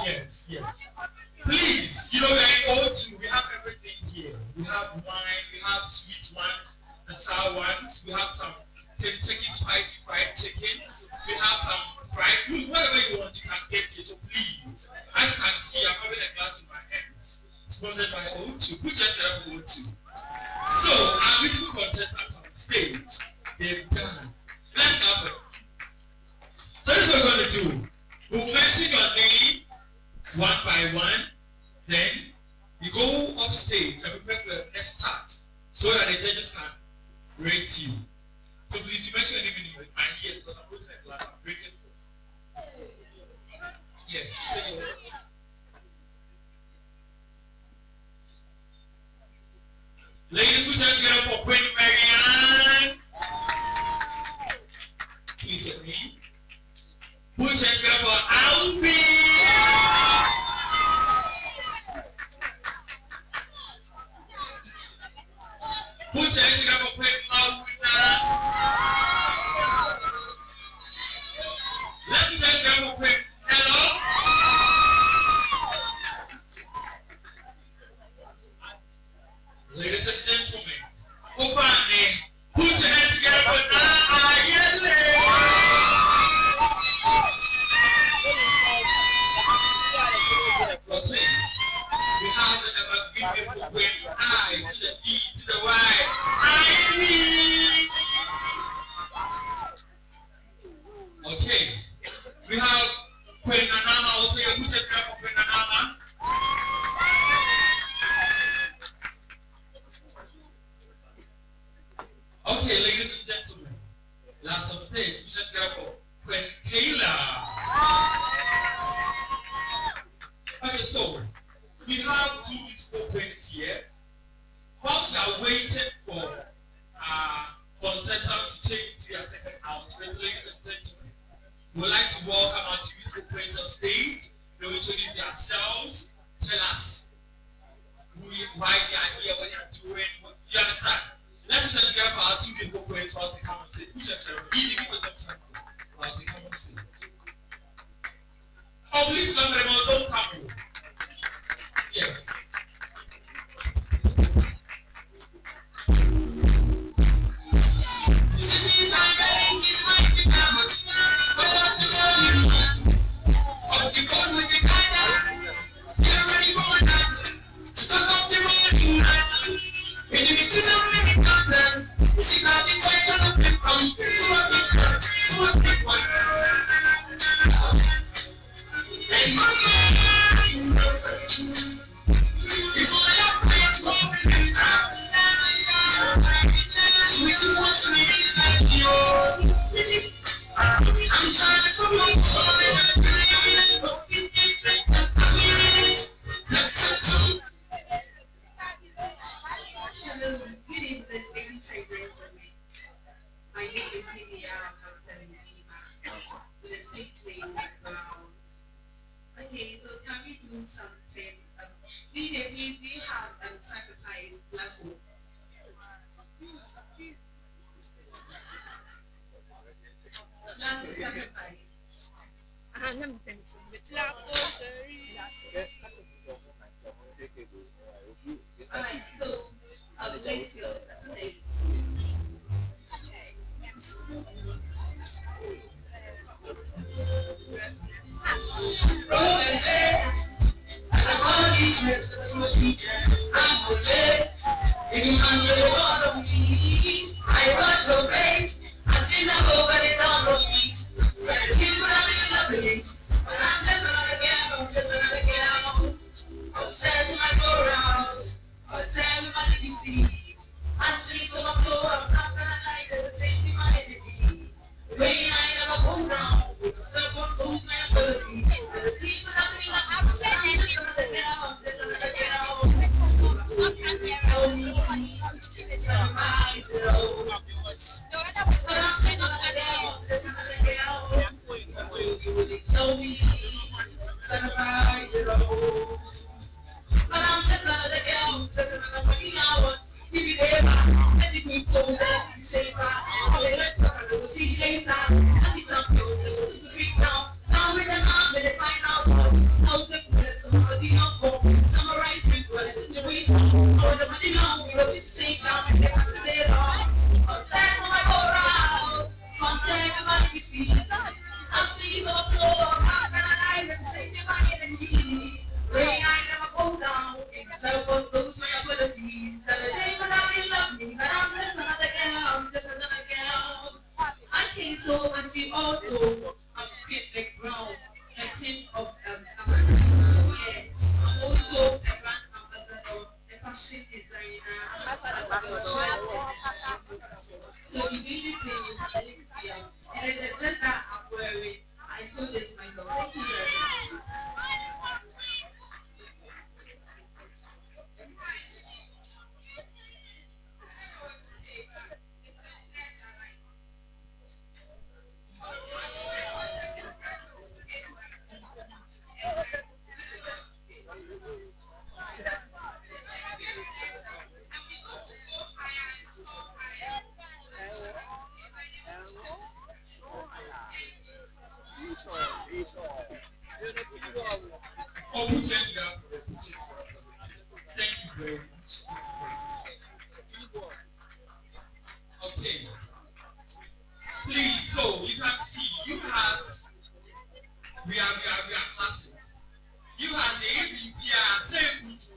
Yes, yes. Please, you know, we're in O2. We have everything here. We have wine, we have sweet ones, the sour ones. We have some Kentucky spicy fried chicken. We have some fried food. Whatever you want, you can get it. So please, as you can see, I'm having a glass in my hands. Sponsored by O2. Put your hand for O2. So, our beautiful contestants on stage, they've done. Let's have it. So this is what we're going to do. We'll mention your name one by one. Then you go up stage and prepare for the next start so that the judges can rate you. So please, you mention your name in my ear because I'm holding a glass. I'm drinking for it. Yeah, say your word. Ladies, put your hands together for Queen Marianne. Please, your name. Put your hands together for Albie. Put your hands together for Queen Mauna. Let's put your hands together for Queen Hello. Ladies and gentlemen, put your hands together for Nayele. Okay. We have the ever given Queen I to the E to the Y. Okay. We have Queen Nanama also. Put your hands together for Queen Nanama. Okay, ladies and gentlemen, last on stage, we just got for Queen Kayla. Okay, so we have two beautiful queens here. Whilst we are waiting for contestants to change into their second outfit, ladies and gentlemen, we would like to welcome our two beautiful queens on stage. They will introduce themselves, tell us why they are here, what they are doing. You understand? Let's just together for our two beautiful queens while they come on stage. Which is easy to put them something while they come on stage. Oh, please don't come. Yes. I'm okay. You man with the walls of me. I was so great. I see the hope and it down so deep. Everything will have been lovely. But I'm just another girl. I'm just another girl. Upstairs in my go round. Upstairs with my legacy. I see some of floor. I'm not gonna lie. There's a change in my energy. Rain, I never go down. Step on toes, my ability. And the team will have been like I'm just another girl. I'm just another girl. Tell me, it's not my soul. But I'm just another girl. Just another girl. Tell me, it's not my soul. But I'm just another girl, just another money hour. If you there, let the group told us to say let's talk and we'll see you later. And the champion is to treat now. Now with the arm, with the final. How to put somebody on for. Summarize things for the situation. Or the money long, we will just take down and they pass it on. Contact on my go round. Contact on my legacy. I'll see on the floor. I'm gonna lie and shake my energy. Rain, I never go down. Tell what those my apologies. Saturday, but I didn't love me. But I'm just another girl. I'm just another girl. I came so as you all know, I'm fit like brown, a pin of yeah. I'm also a brand ambassador, a fashion designer. So immediately you see it, and the dress that I'm wearing, I sold it to myself. Thank you very much. Oh, who changed it up? Thank you very much. Okay. Please, so you can see, you have, we are classic. You have the ABPR, say good to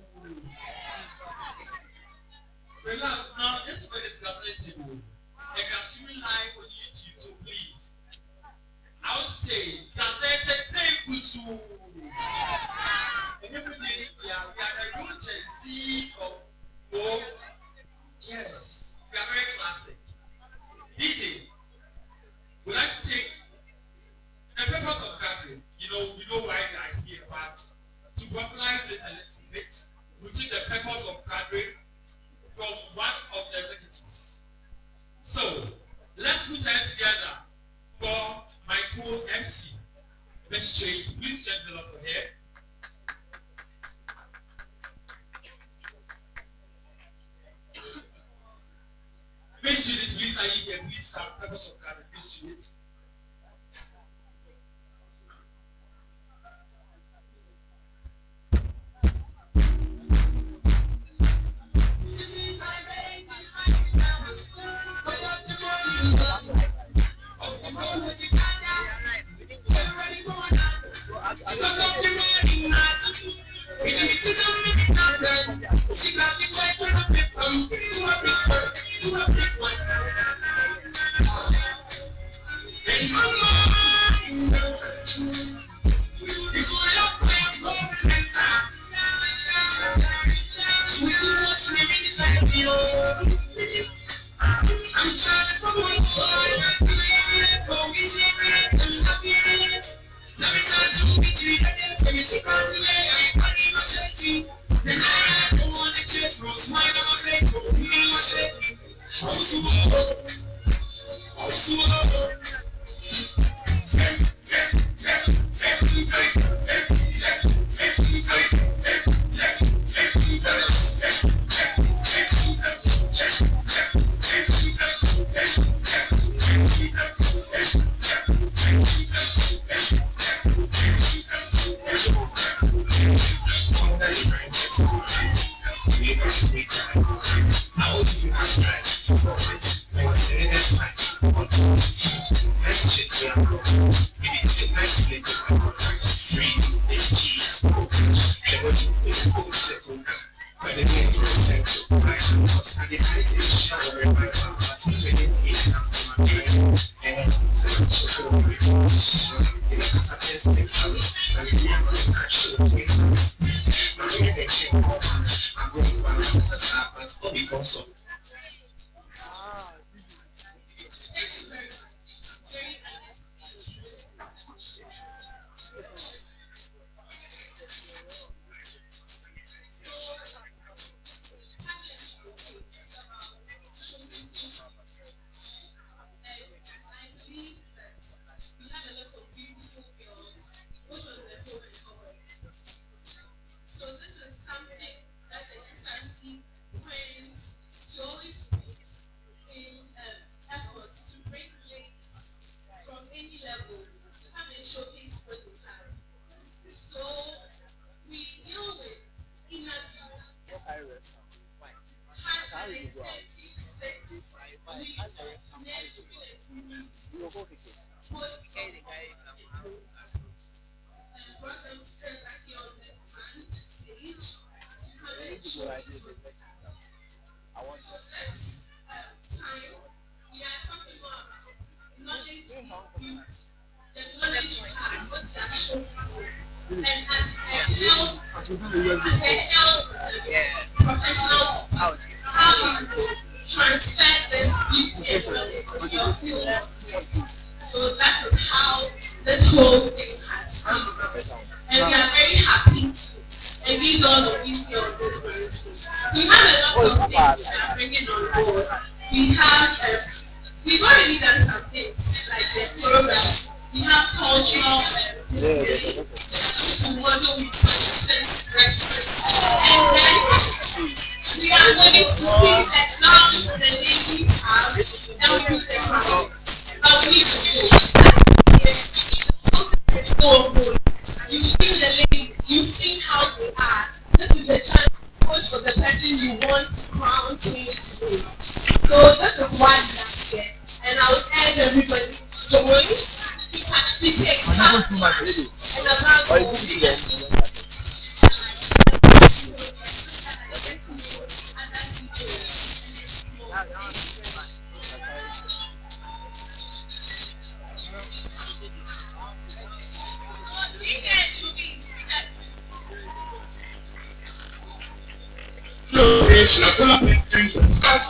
relax. Now, this way is gazette. If you're streaming live on YouTube, so please. I would say, gazette, say good to. And everything, we are the roots and seeds of hope. Yes, we are very classic. DJ, we like to take the purpose of gathering. You know why we are here, but to popularize it a little bit, we take the purpose of gathering from one of the executives. So, let's put hands together for my co-MC, Miss Chase. Please just a lot for here. Miss Judith, please, are you here? Please have purpose of gathering. Miss Judith.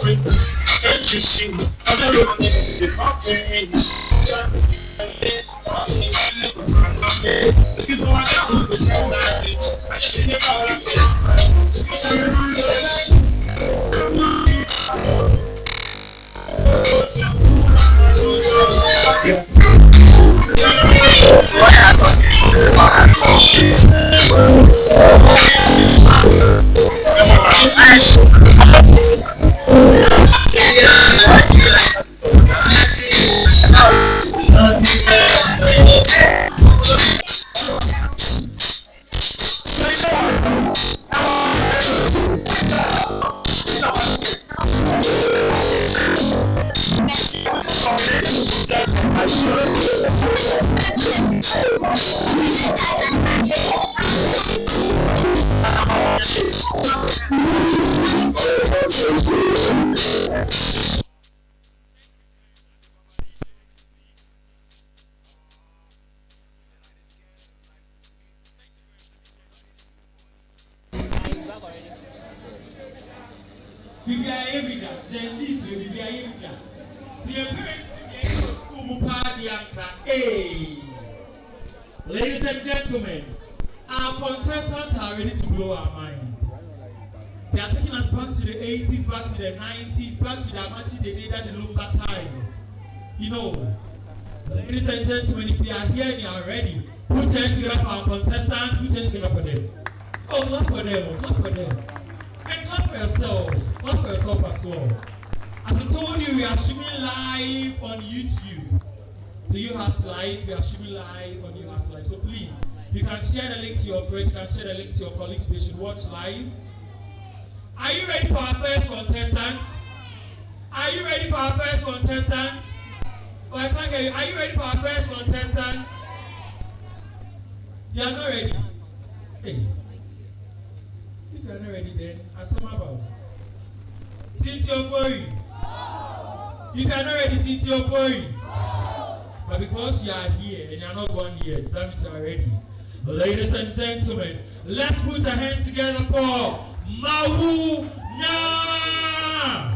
Can't you see? I'm not running the fucking. Looking for my dog, which means I just think about Ladies and gentlemen, our contestants are ready to blow our mind. They are taking us back to the 80s, back to the 90s, back to the Amachi they did at the Lumba times. You know, ladies and gentlemen, if you are here and you are ready, put your hands together for our contestants, put your hands together for them. Oh, clap for them, clap for them. And clap for yourself as well. As I told you, we are streaming live on YouTube. So Uhas live, we are streaming live on Uhas live. So please, you can share the link to your friends, you can share the link to your colleagues, they should watch live. Are you ready for our first contestant? Are you ready for our first contestant? Oh, I can't hear you. Are you ready for our first contestant? You are not ready. Hey. If you are not ready, then ask them about. Sintiopori. You can already Sintiopori. But because you are here and you are not gone yet, that means you are ready. Ladies and gentlemen, let's put our hands together for Mawu Na!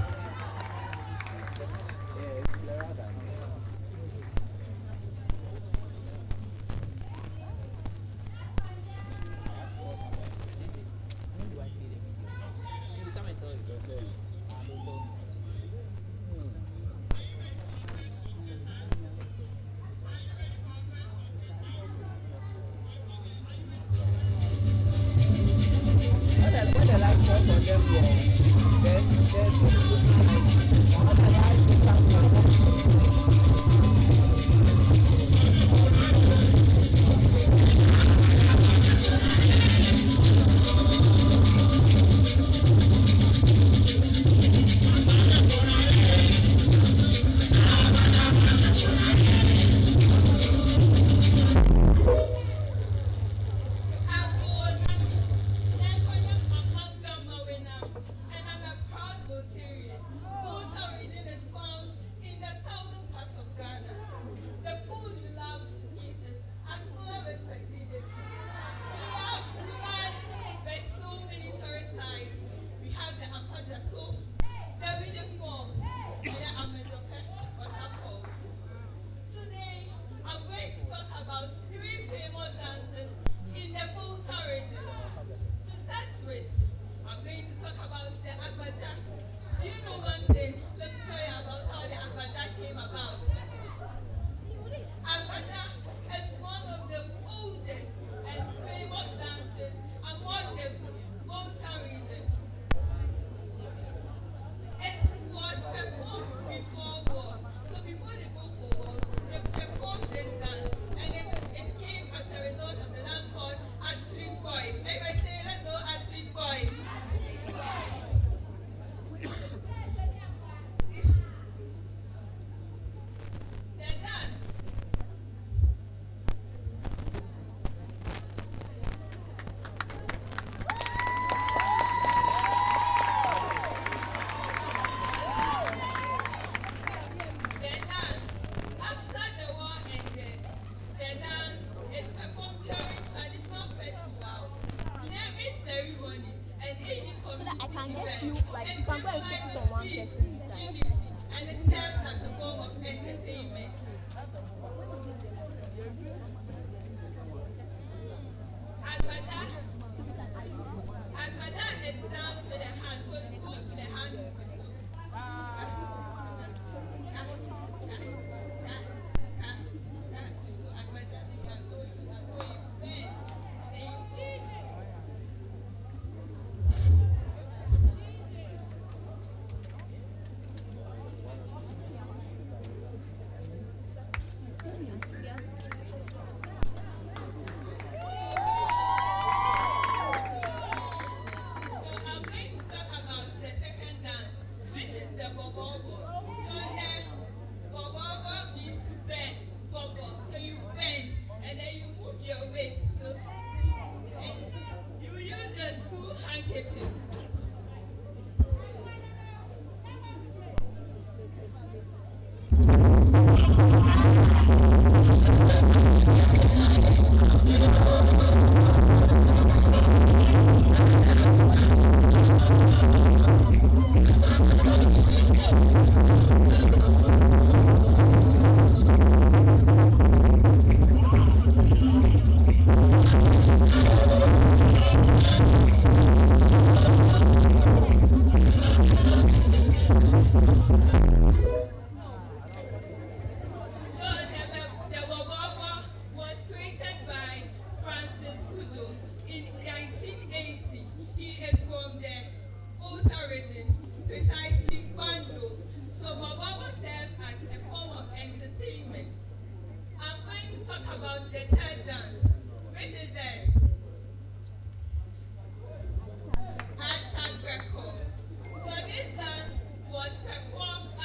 So this dance was performed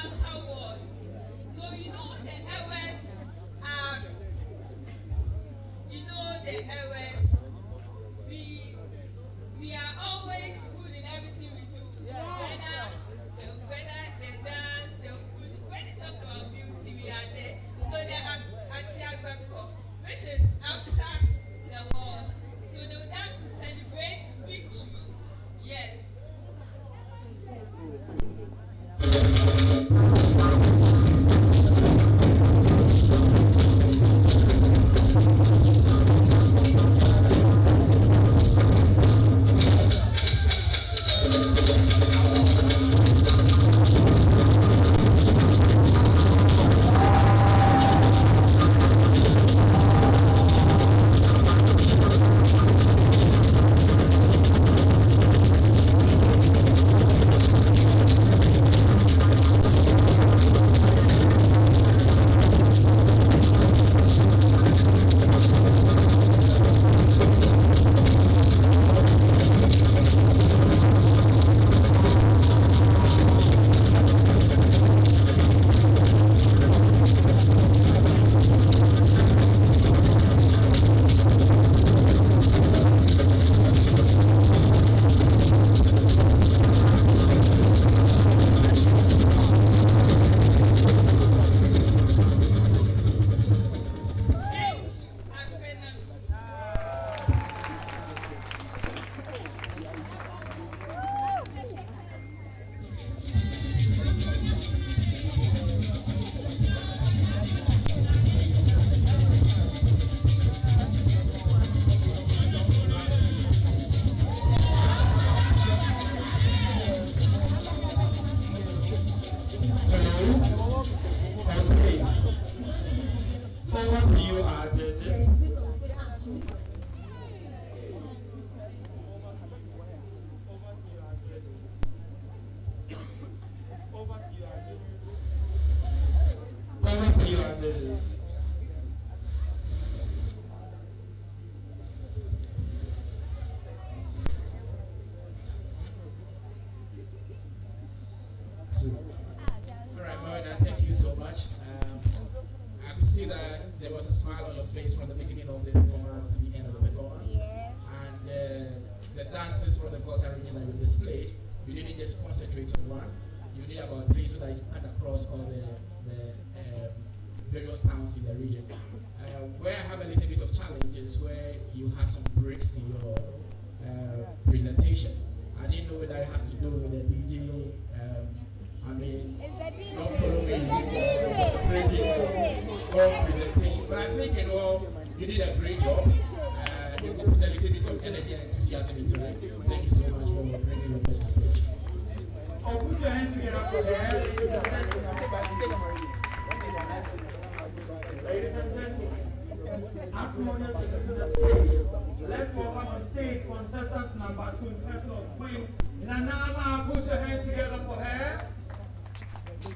Let's welcome on stage contestants number 2 in person of Queen Nanama. Put your hands together for her.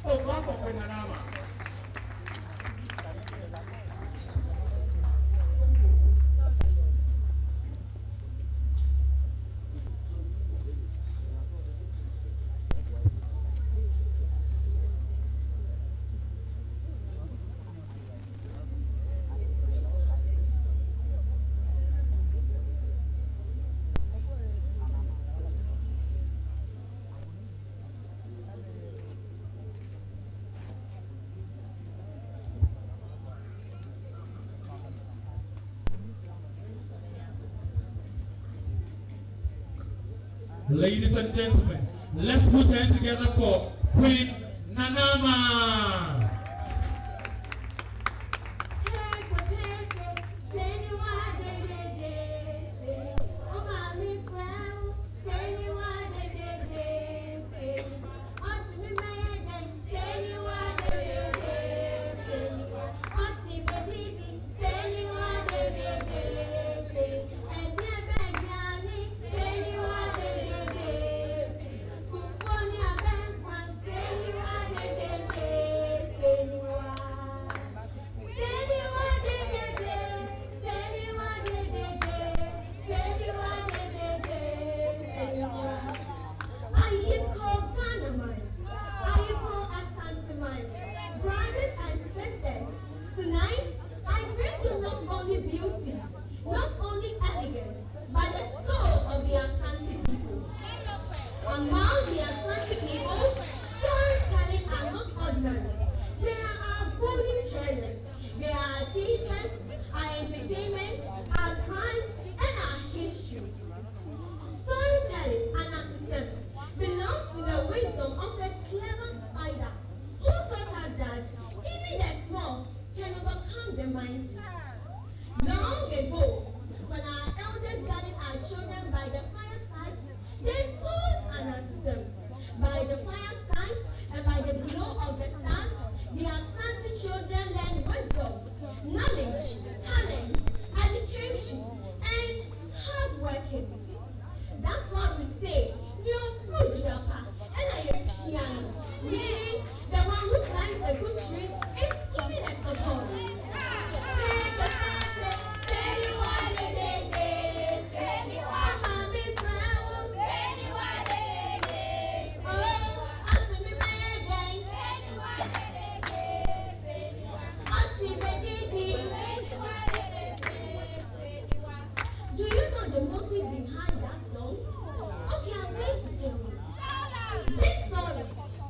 Oh, clap for Queen Nanama. Ladies and gentlemen, let's put hands together for Queen Nanama. Long ago, when our elders gathered our children by the fireside, they told an knowledge, talent, education, and hard working. That's why we say, you're food dropper, and I am piano, meaning the one who climbs a good tree is keeping a support. Do you know the motive behind that song? Okay, I'm going to tell you. This story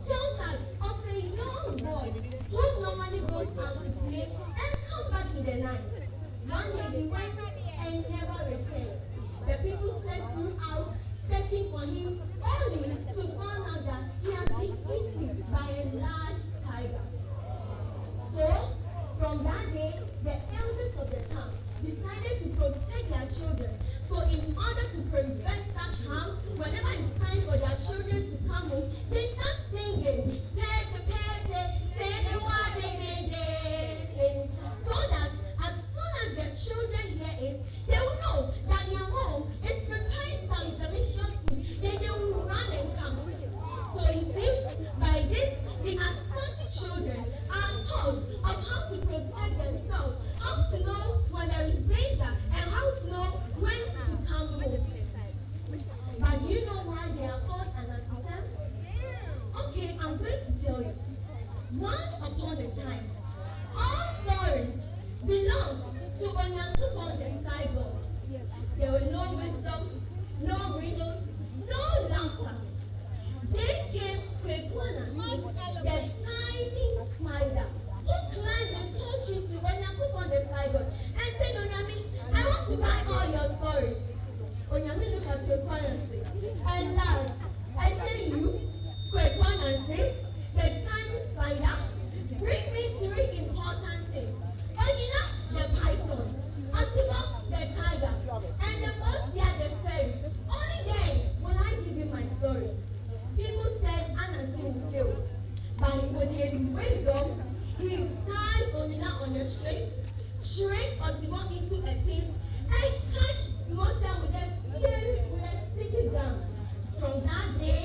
tells us of a young boy who normally goes out to play and come back in the night. One day he went and never returned. The people sent throughout searching for him only to find out that he has been eaten by a large tiger. So, from that day, the elders of the town decided to protect their children. So in order to prevent such harm, whenever it's time for their children to come home, they start singing, "Pete, pete, say the word, sing," so that as soon as the children hear it, they will know that their home is preparing some delicious food. Then they will run and come. So you see, by this, the Asante children are taught of how to protect themselves, how to know when there is danger, and how to know when to come home. But do you know why they are called an assistant? Okay, I'm going to tell you. Once upon a time, all stories belong to Onyankopon, the sky god. There were no wisdom, no riddles, no laughter. Then came Kwekwanasi, the tiny spider, who climbed and told you to Onyankopon, the sky god, and said, "Onyami, I want to buy all your stories." Onyami looked at Kwekwanasi and laughed. I say, "You, Kwekwanasi, the tiny spider, bring me three important things. Onyina, the python, Asibo, the tiger, and the Motia, the fairy. Only then will I give you my story." People said Anansi would fail, but with his wisdom, he tied Onina on a string, shrink Osibo into a pit, and catch Motia with a sticky gun. From that day,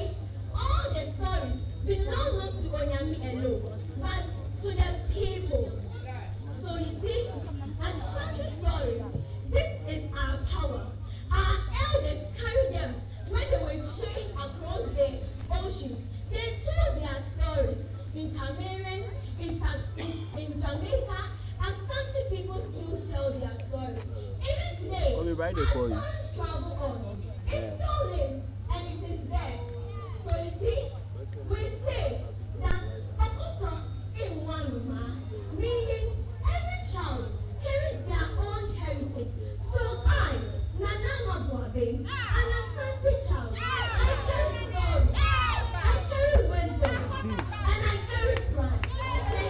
all the stories belong not to Onyami alone, but to the people. So you see, Ashanti stories, this is our power. Our elders carried them when they were chained across the ocean. They told their stories in Cameroon, in Jamaica. Ashanti people still tell their stories. Even today, our stories travel on. It still lives and it is there. So you see, we say that Okuta in one, meaning every child carries their own heritage. So I, Nana Mabwabe, an Ashanti child, I carry story, I carry wisdom, and I carry pride.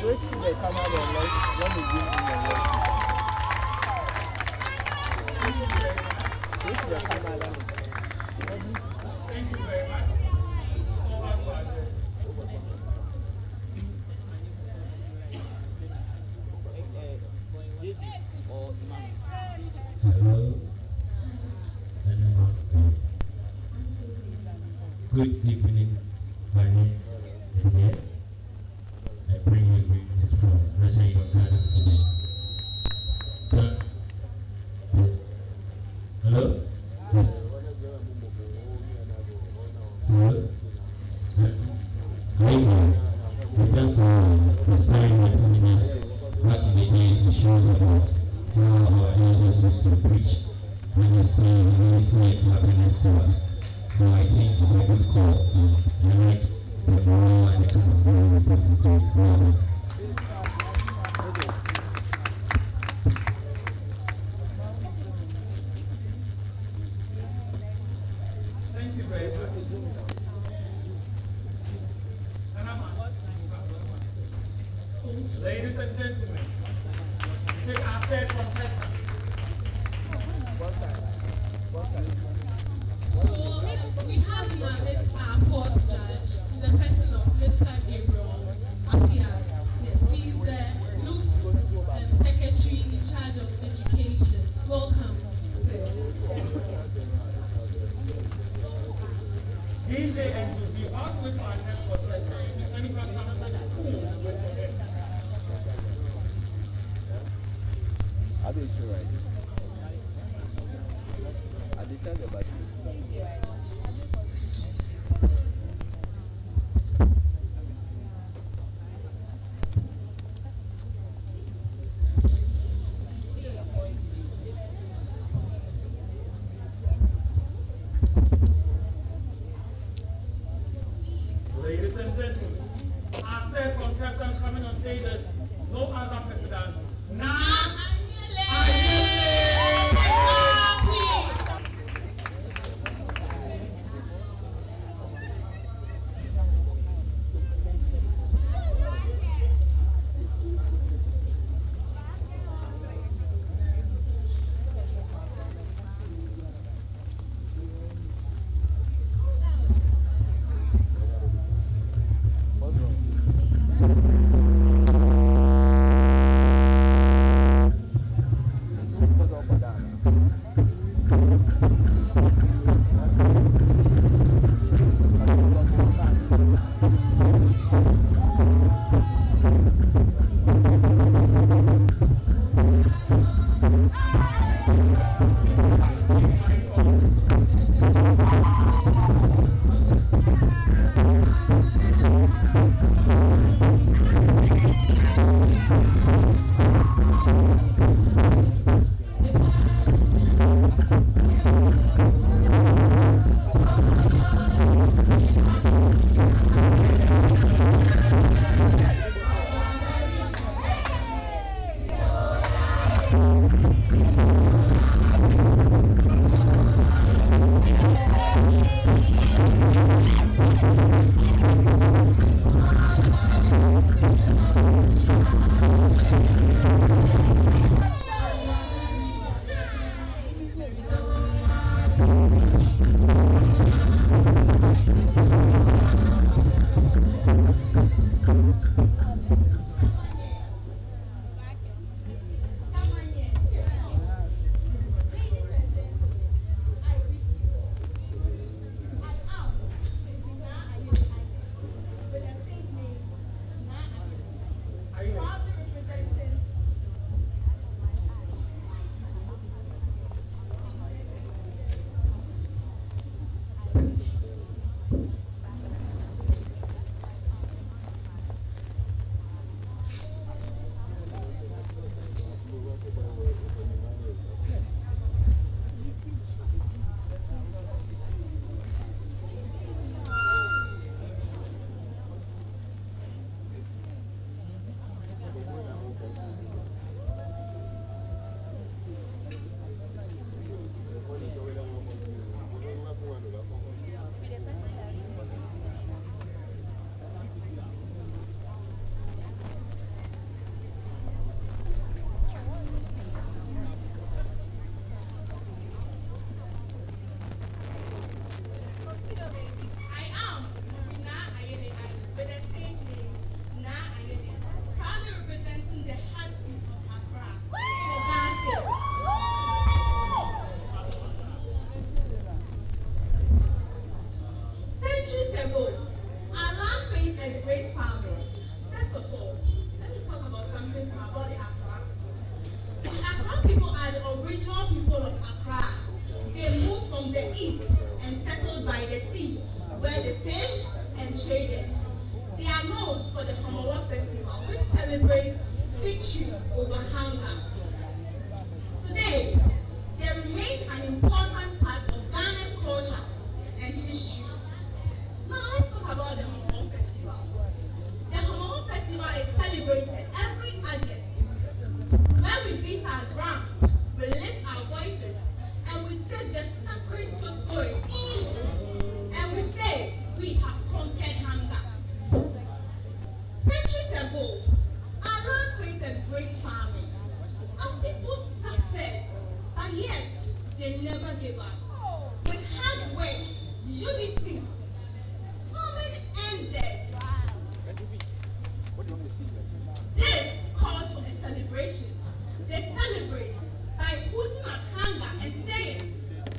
Switch to the camera and let me give you the light. Switch to the camera and Thank you very much. Over to our judge. Hello, and good evening. My name is here. I bring you greetings from National Uganda students. Hello? Yes. Hello? We thank for starting my telling us back in the days. It shows about how our elders used to preach honesty, unity, and happiness to us. So I think it's a good call. I like the moral and the kind of thing we put into it. Thank you very much. Ladies and gentlemen, take our third contestant. So we have in our list our fourth judge, the person of Mr. Gabriel Pageant. Yes, he is the Lutz secretary in charge wait for our next contestant. Miss Annika, something cool with your head. I did you right. I did tell you about it. Ladies and gentlemen, our third contestant coming on stage is no other person than What's wrong?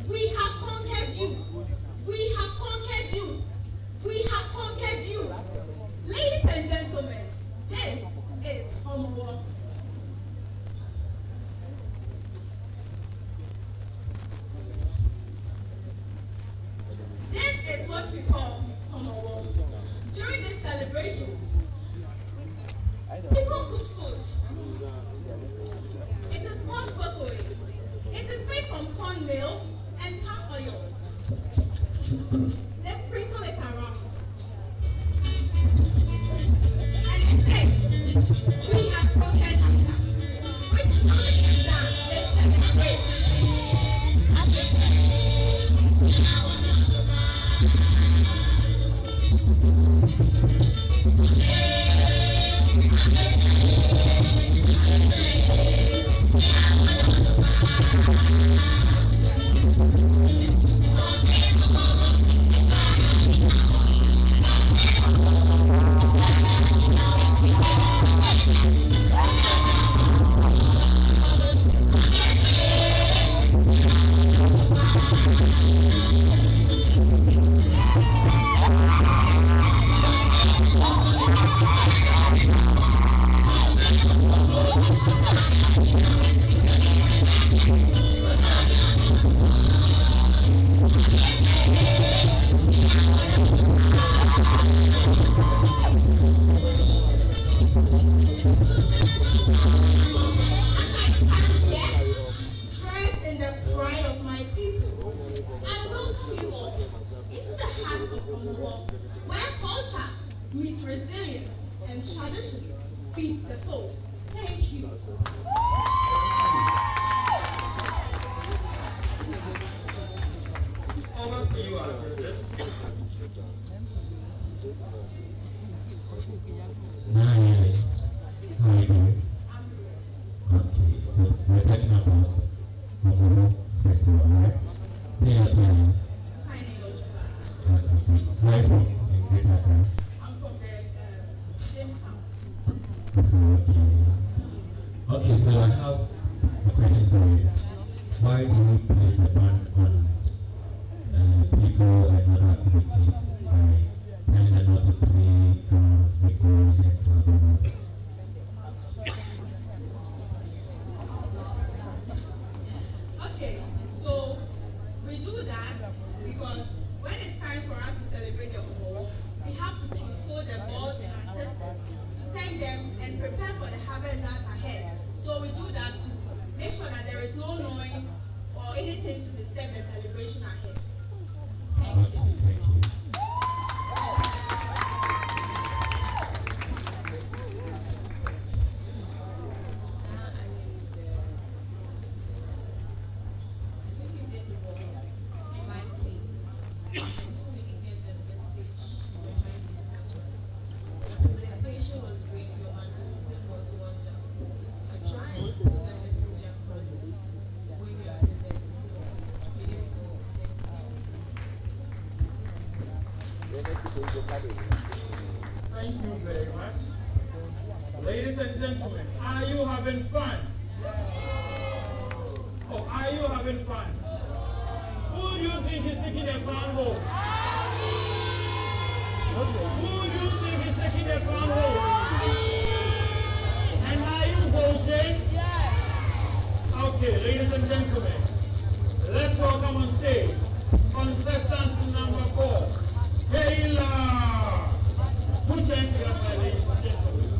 We have conquered you. We have conquered you. We have conquered celebration. People cook food. It is called pokoi. It is made from cornmeal and palm oil. They sprinkle it around. And they say, we have conquered Africa. With music and dance, they celebrate. Okay, so I have a question for you. Why do you place the ban on people and other activities by telling them not to play drums, big boys, and blah blah blah? Okay, so we do that because when it's time for us to celebrate the fall, we have to console the gods and ancestors to thank them and prepare for the harvest that's ahead. So we do that to make sure that there is no noise or anything to disturb the celebration ahead. Thank you. Thank you. Thank you very much. Ladies and gentlemen, are you having fun? Oh, are you having fun? Who do you think is taking the crown home? Who do you think is taking the crown home? And are you voting? Okay, ladies and gentlemen, let's welcome on stage contestant number 4, Taylor. Put your hands together for ladies and gentlemen.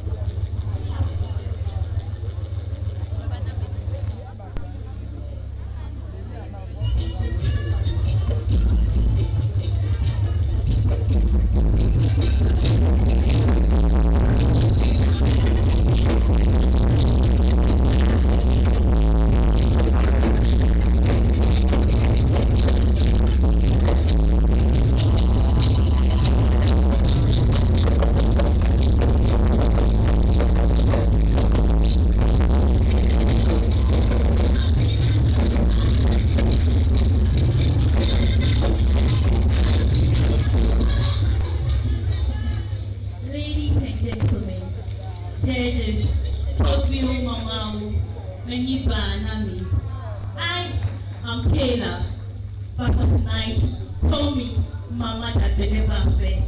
I am Taylor, but for tonight, told me Mama that they never fair.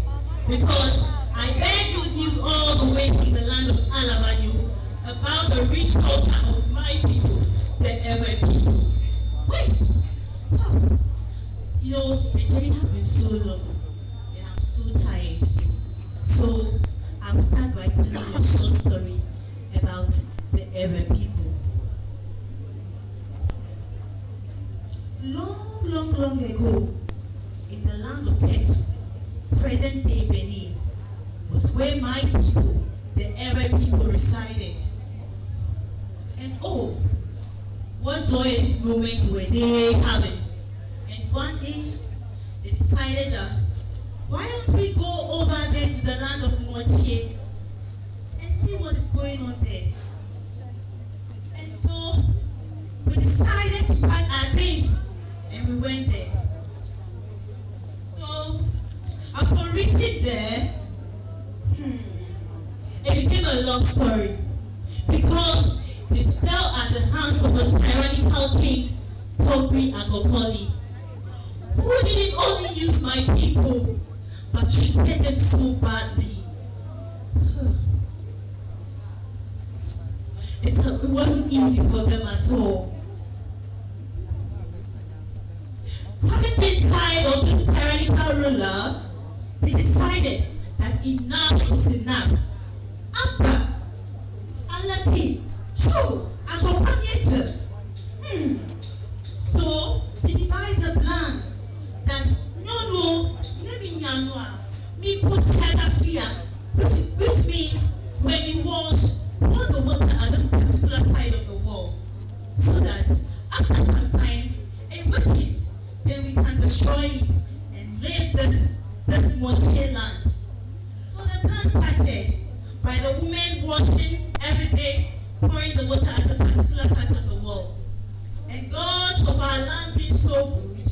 Because I bear good news all the way from the land of Alabama about the rich culture of my people, the Ewe people. Wait! Oh. You know, the journey has been so long and I'm so tired. So tell you a short story about the Ewe people. Long ago, in the land of Ketu, present-day Benin, was where my people, the Ewe people, resided. And oh, what joyous moments were they having? And one day, they decided that, why don't we go over there to the land of Mochie and see what is going on there? And so, we decided to pack our things and we went there. So, upon reaching there, it became a long story because they fell at the hands of a tyrannical king, Pompey Agopoli, who didn't only use my people, but treated them so badly. It wasn't easy for them at all. Having been tired of this tyrannical ruler, they decided that enough is enough. Abba, Alapi, True, and Gopanyecha. So they devised a plan that no, let me me put fear, which means when you wash, pour the water at this particular side of the wall, so that after some time, it weakens, then we can destroy it and leave this Moche land. So the plan started by the women washing every day, pouring the water at a particular part of the wall. And God of our land being so good,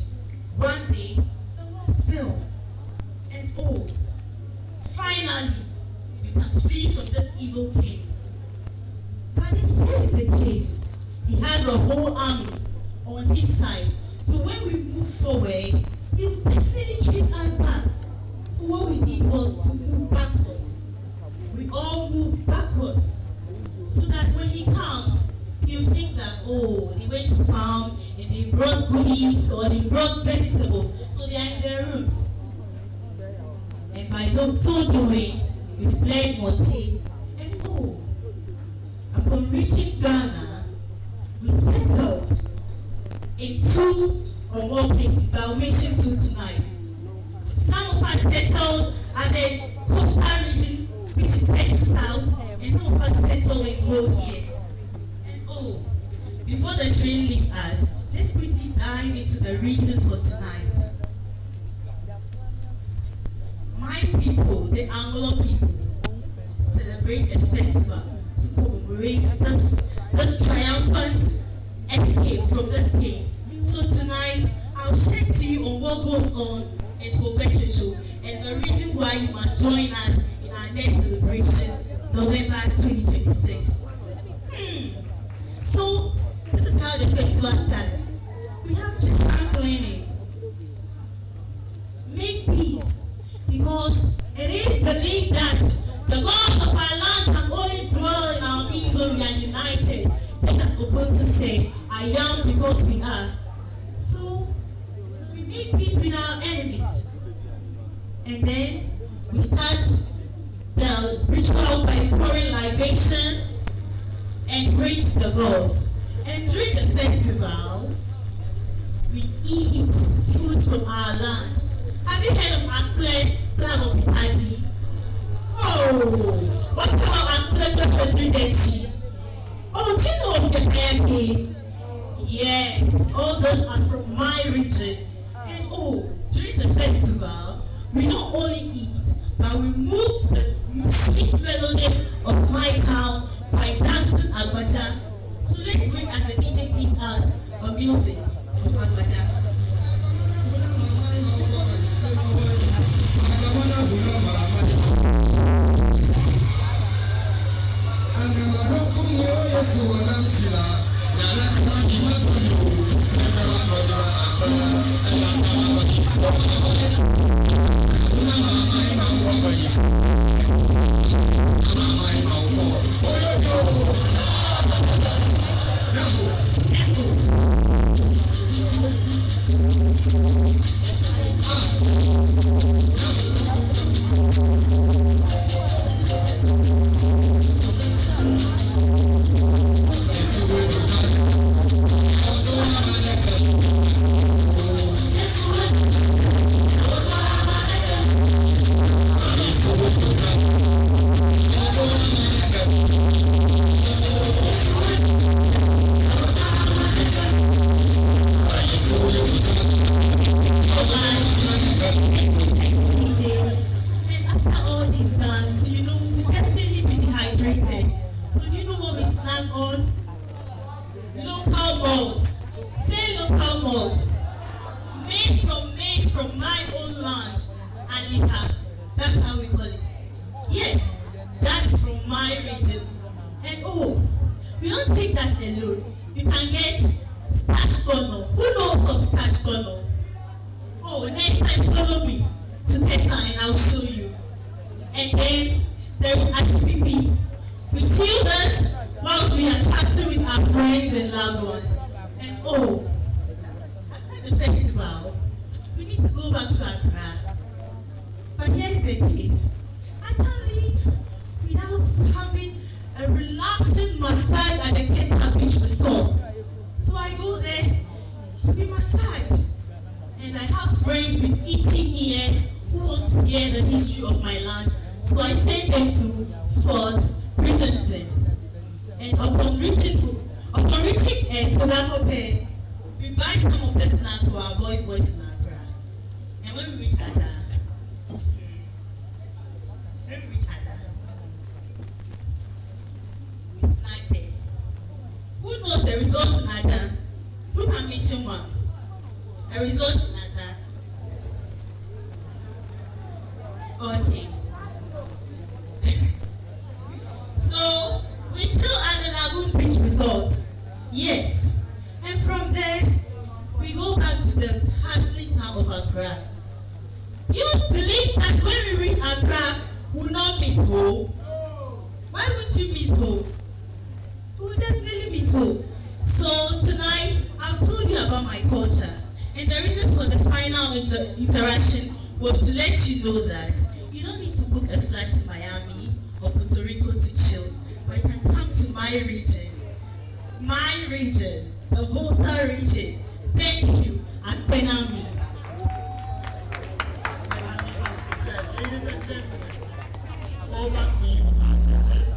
one day the walls fell. And oh, finally, we can flee from this evil king. But here is the case. He has a whole army on his side. So when we move forward, he will definitely treat us back. So what we did was to move backwards. We all moved backwards. So that when he comes, he'll think that, oh, they went to farm and they brought goodies or they brought vegetables. So they are in their rooms. And by so doing, we fled Moche. And oh, upon reaching Ghana, we settled in 2 or more places. I'll mention 2 tonight. Some of us settled at the coastal region, which is head south, and some of us settled in home here. And oh, before the train leaves us, let's quickly dive into the reason for tonight. My people, the Anglo people, celebrate a festival to commemorate this triumphant escape from this cave. So tonight, I'll share to you on what goes on in Kobechecho and the reason why you must join us in our next celebration, November 2026. So, this is how the festival starts. We have children cleaning. Make peace, because it is believed that the gods of our land can only dwell in our midst when we are united. Just as Ubuntu said, I am because we are. So, we make peace with our enemies. And then, we start the ritual by pouring libation and greet the gods. And during the festival, we eat food from our land. Have you heard of Akple Plan of Pitati? Oh, what kind of Akple Plan of Oh, do you know of the Kaya Cave? Yes, all those are from my region. And oh, during the festival, we not only eat, but we move to the sweet melodies of my town by dancing Agbaja. So let's bring as the DJ gives us a music of Agbaja. after all this dance, you know, we definitely be dehydrated. So do you know what we snack on? Local malt. Say local malt. Made from maize from my own land and liquor. That's how we call it. Yes, that is from my region. And oh, we don't take that alone. You can get starch corner. Who knows of starch corner? Oh, next time follow me to Teta and I'll show you. And then there is HPP. We chill us whilst we are chatting with our friends and loved ones. And oh, after the festival, we need to go back to Accra. But here's the case. I can't leave without having a relaxing massage at the Keta Beach Resort. So I go there to be massaged. And I have friends with itching ears who want to hear the history of my land. So I send them to Fort Pageant. And upon reaching Sodako Bay, we buy some of the snacks for our boys in Accra. And when we reach Ada, we snack there. Who knows the result in Ada? Who can mention one? A result in Ada. Okay. So we chill at the Lagoon Beach Resort. Yes. And from there, we go back to the hustling town of Accra. Do you believe that when we reach Accra, we will not miss home? Why would you miss home? We will definitely miss home. So tonight, I've told you about my culture. And the reason for the final interaction was to let you know that you don't need to book a flight to Miami or Puerto Rico to chill, but you can come to my region, the Volta region. Thank you, Akpenami. Ladies and gentlemen, over to you, our judges.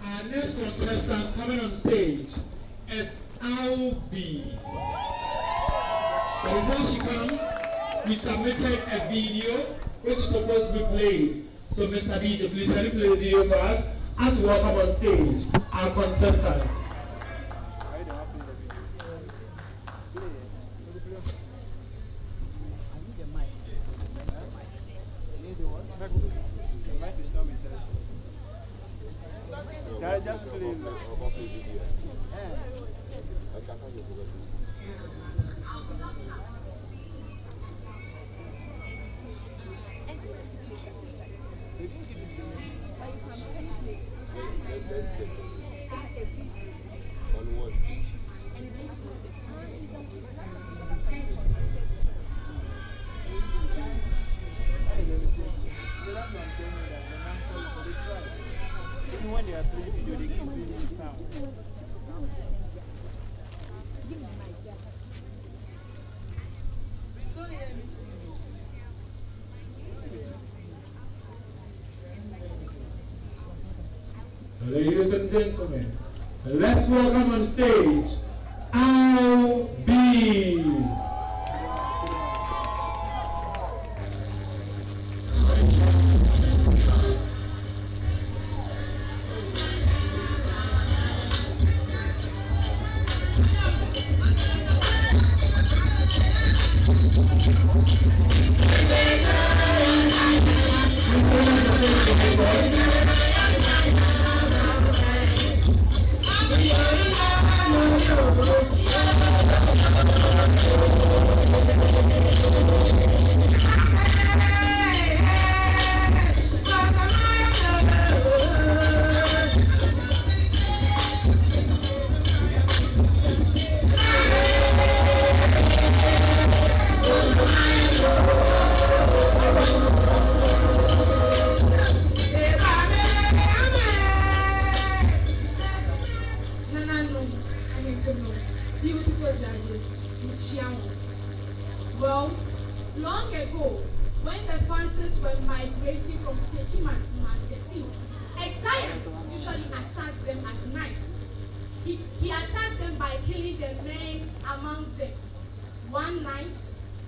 Our next contestant coming on stage is LB. But before she comes, we submitted a video which is supposed to be played. So Mr. DJ, please can you play the video for us as we welcome on stage our contestant. Just play. When they are playing video, they keep playing sound. Ladies and gentlemen, let's welcome on stage LB. Long ago, when the fancies were migrating from Techima to Magdesi, a giant usually attacks them at night. He attacks them by killing the men amongst them. One night,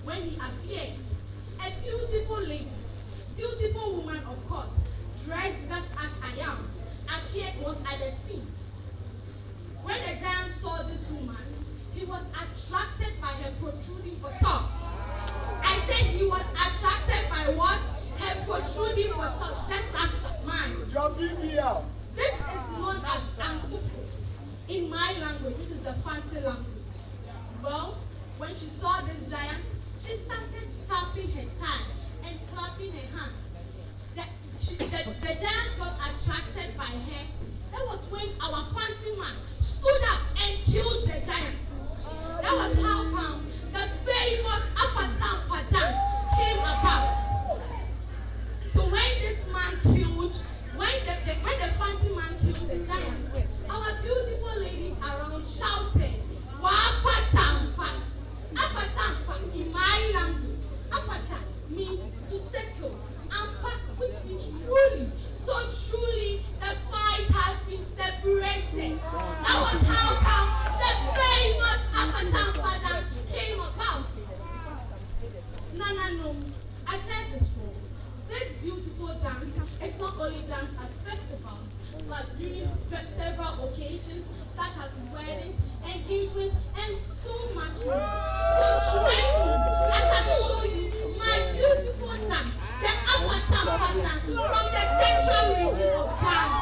when he appeared, a beautiful lady, beautiful woman of course, dressed just as I am, was at the scene. When the giant saw this woman, he was attracted by her protruding buttocks. I said he was attracted by what? Her protruding buttocks, just as mine. Your BBL. This is known as antufu in my language, which is the fancy language. Well, when she saw this giant, she started tapping her thigh and clapping her hands. The giant got attracted by her. That was when our fancy man stood up and killed the giant. That was how come the famous upper town dance came about. So when this man killed, when the fancy man killed the giant, our beautiful ladies around shouted, "Wapatampa!" Apatampa in my language. Apata means to settle. Ampa, which means truly. So truly, the fight has been separated. That was how come the famous Apatampa dance came about. No. A church is full. This beautiful dance is not only danced at festivals, but during several occasions such as weddings, engagements, and so much more. So join me as I show you my beautiful dance, the Apatampa dance from the central region of Ghana.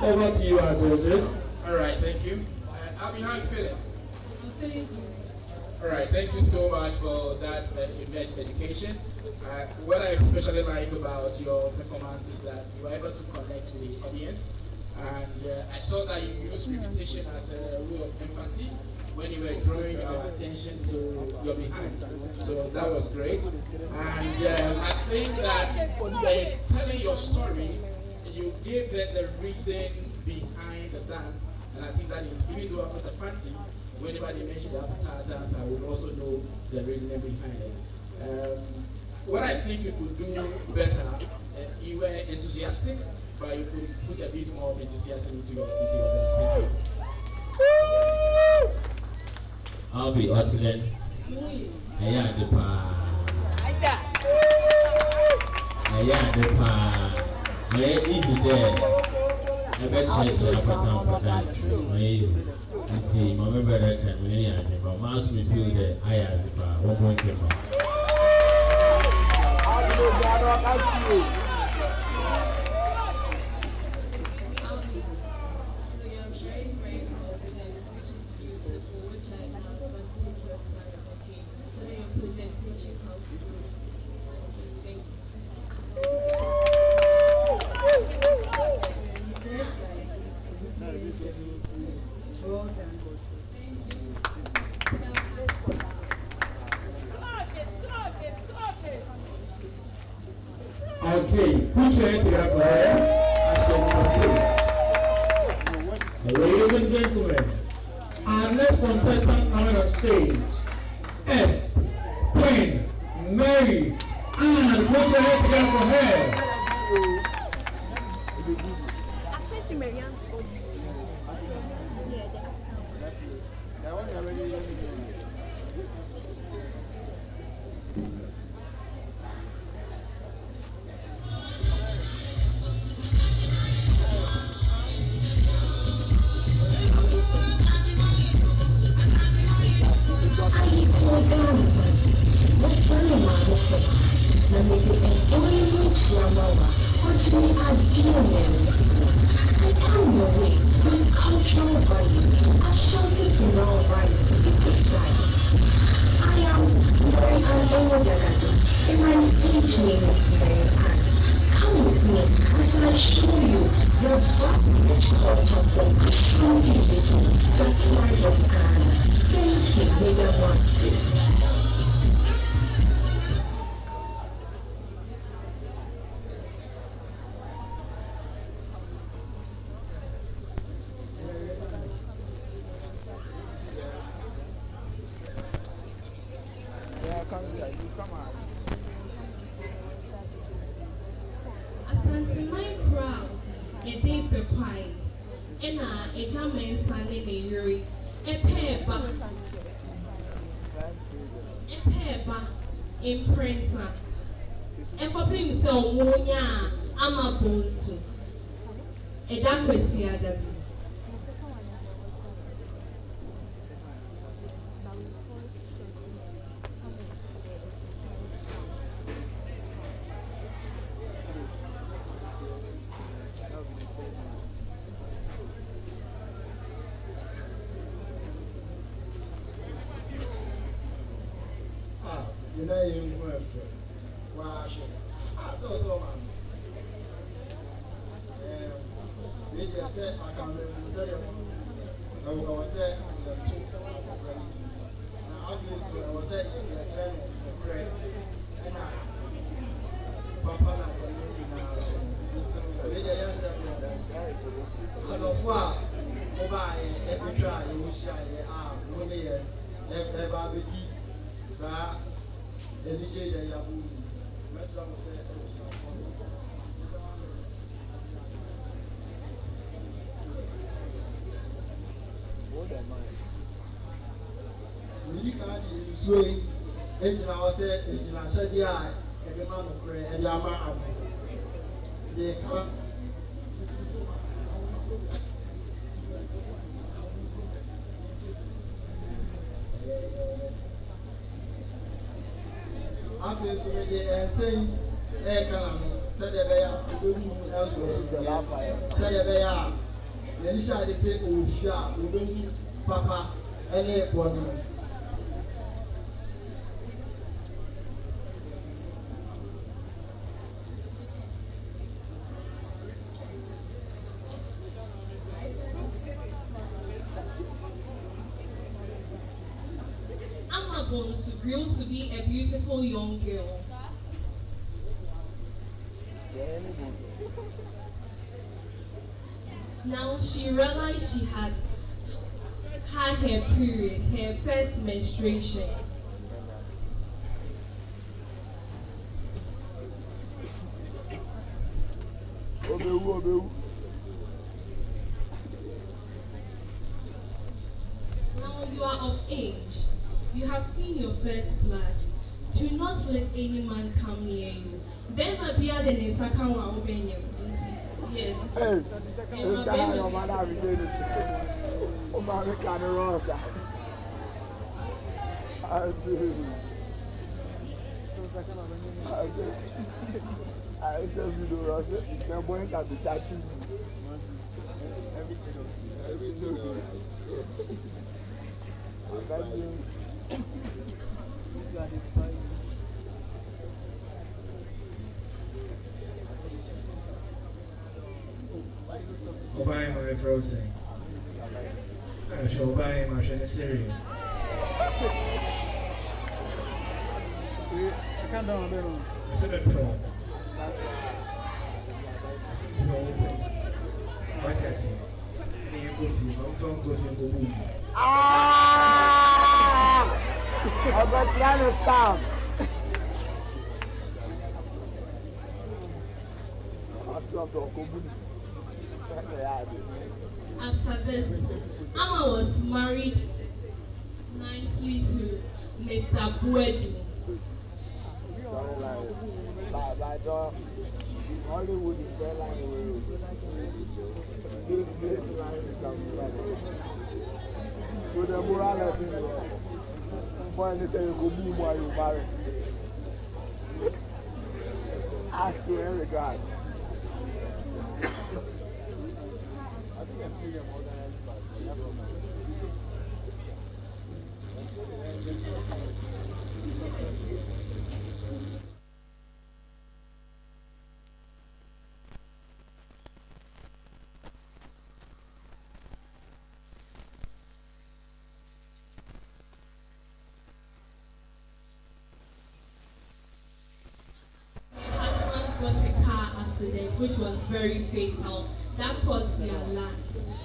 Over to you, our judges. All right, thank you. Abby, how are you feeling? I'm feeling good. All right, thank you so much for that invest education. What I especially like about your performance is that you were able to connect with the audience. And I saw that you used repetition as a way of emphasis when you were drawing our attention to your behind. So that was great. And I think that by telling your story, you gave us the reason behind the dance. And I think that is, even though I'm not a fancy, whenever they mention the avatar dance, I will also know the reasoning behind it. What I think you could do better, you were enthusiastic, but you could put a bit more of enthusiasm into your dance. Thank you. I'll be alternate. Yeah, the pa. Yeah, the pa. Easy there. I bet change up a town for dance. Easy. Until my brother can really have it. But mouse me feel that I have the pa. 1.7. Okay, put your hands together for her as she is on stage. Ladies and gentlemen, our next contestant coming on stage is Queen Mary. And put your hands together for her. I've said to Marianne. can show you the village culture from a true village, the pride of Ghana. Thank you, Media Wansi. Asante my crowd, a day per quiet, and a German son in a yuri, a paper, in Prince, a popping so moya, I'm a bone to a dark was the other. You know you work. Wow, so man. We just said I can say I will say the two. Now obviously I was saying the channel the prayer and Papa na for me now so we the answer and of what over every try you share one year ever be sa the DJ that you have Mesra will say we can't use way engine our say engine I said yeah every man of prayer and the amount they come after so many saying said the bear to do elsewhere said the bear the initial they say oh yeah we don't papa any one To grow to be a beautiful young girl. Now she realized she had her period, her first menstruation. Now you are of age. You have seen your first blood. Do not let any man come near you. Bema bia de ne saka wa obenye. Yes. Hey, this guy your mother be saying it. Oh my God, Rosa. I said, you know, Rosa, your boy can be touching me. Everything. Obey my frozen. I shall obey my cereal. I can't do it. It's a bit pro. What's that? Ah! I got Tiana stars. After this, Amma was married nicely to Mr. Buedu. Hollywood is very like this line is something like that. So the moral lesson is when they say you go boom while you marry. I swear to God. I think I'm feeling organized by which was very fatal. That cost their lives.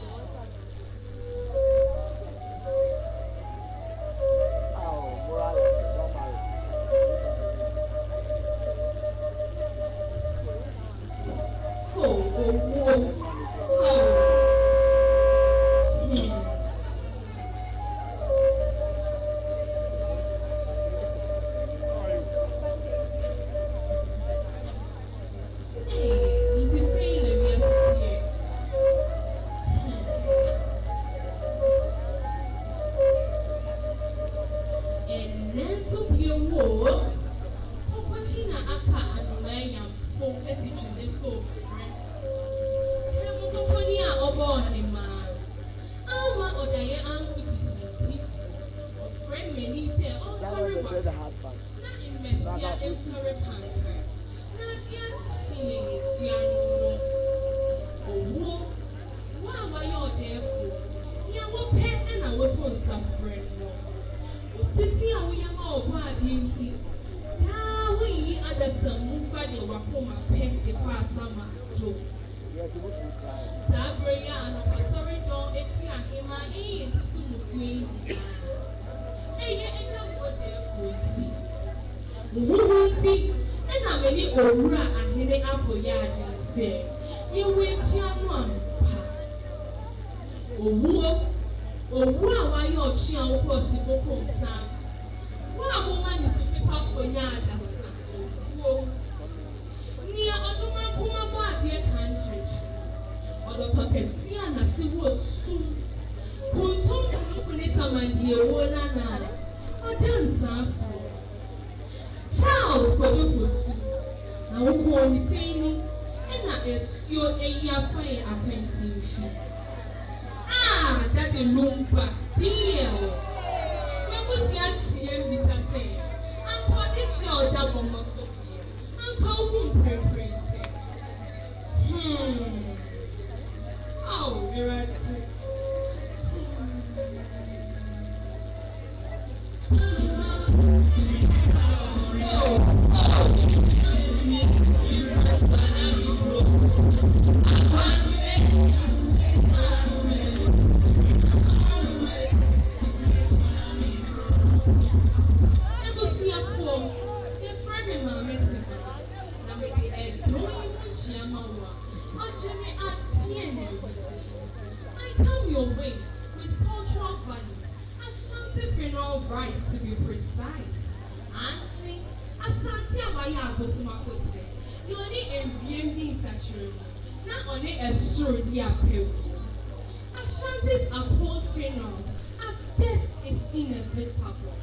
Ashantis uphold funerals as death is inevitable.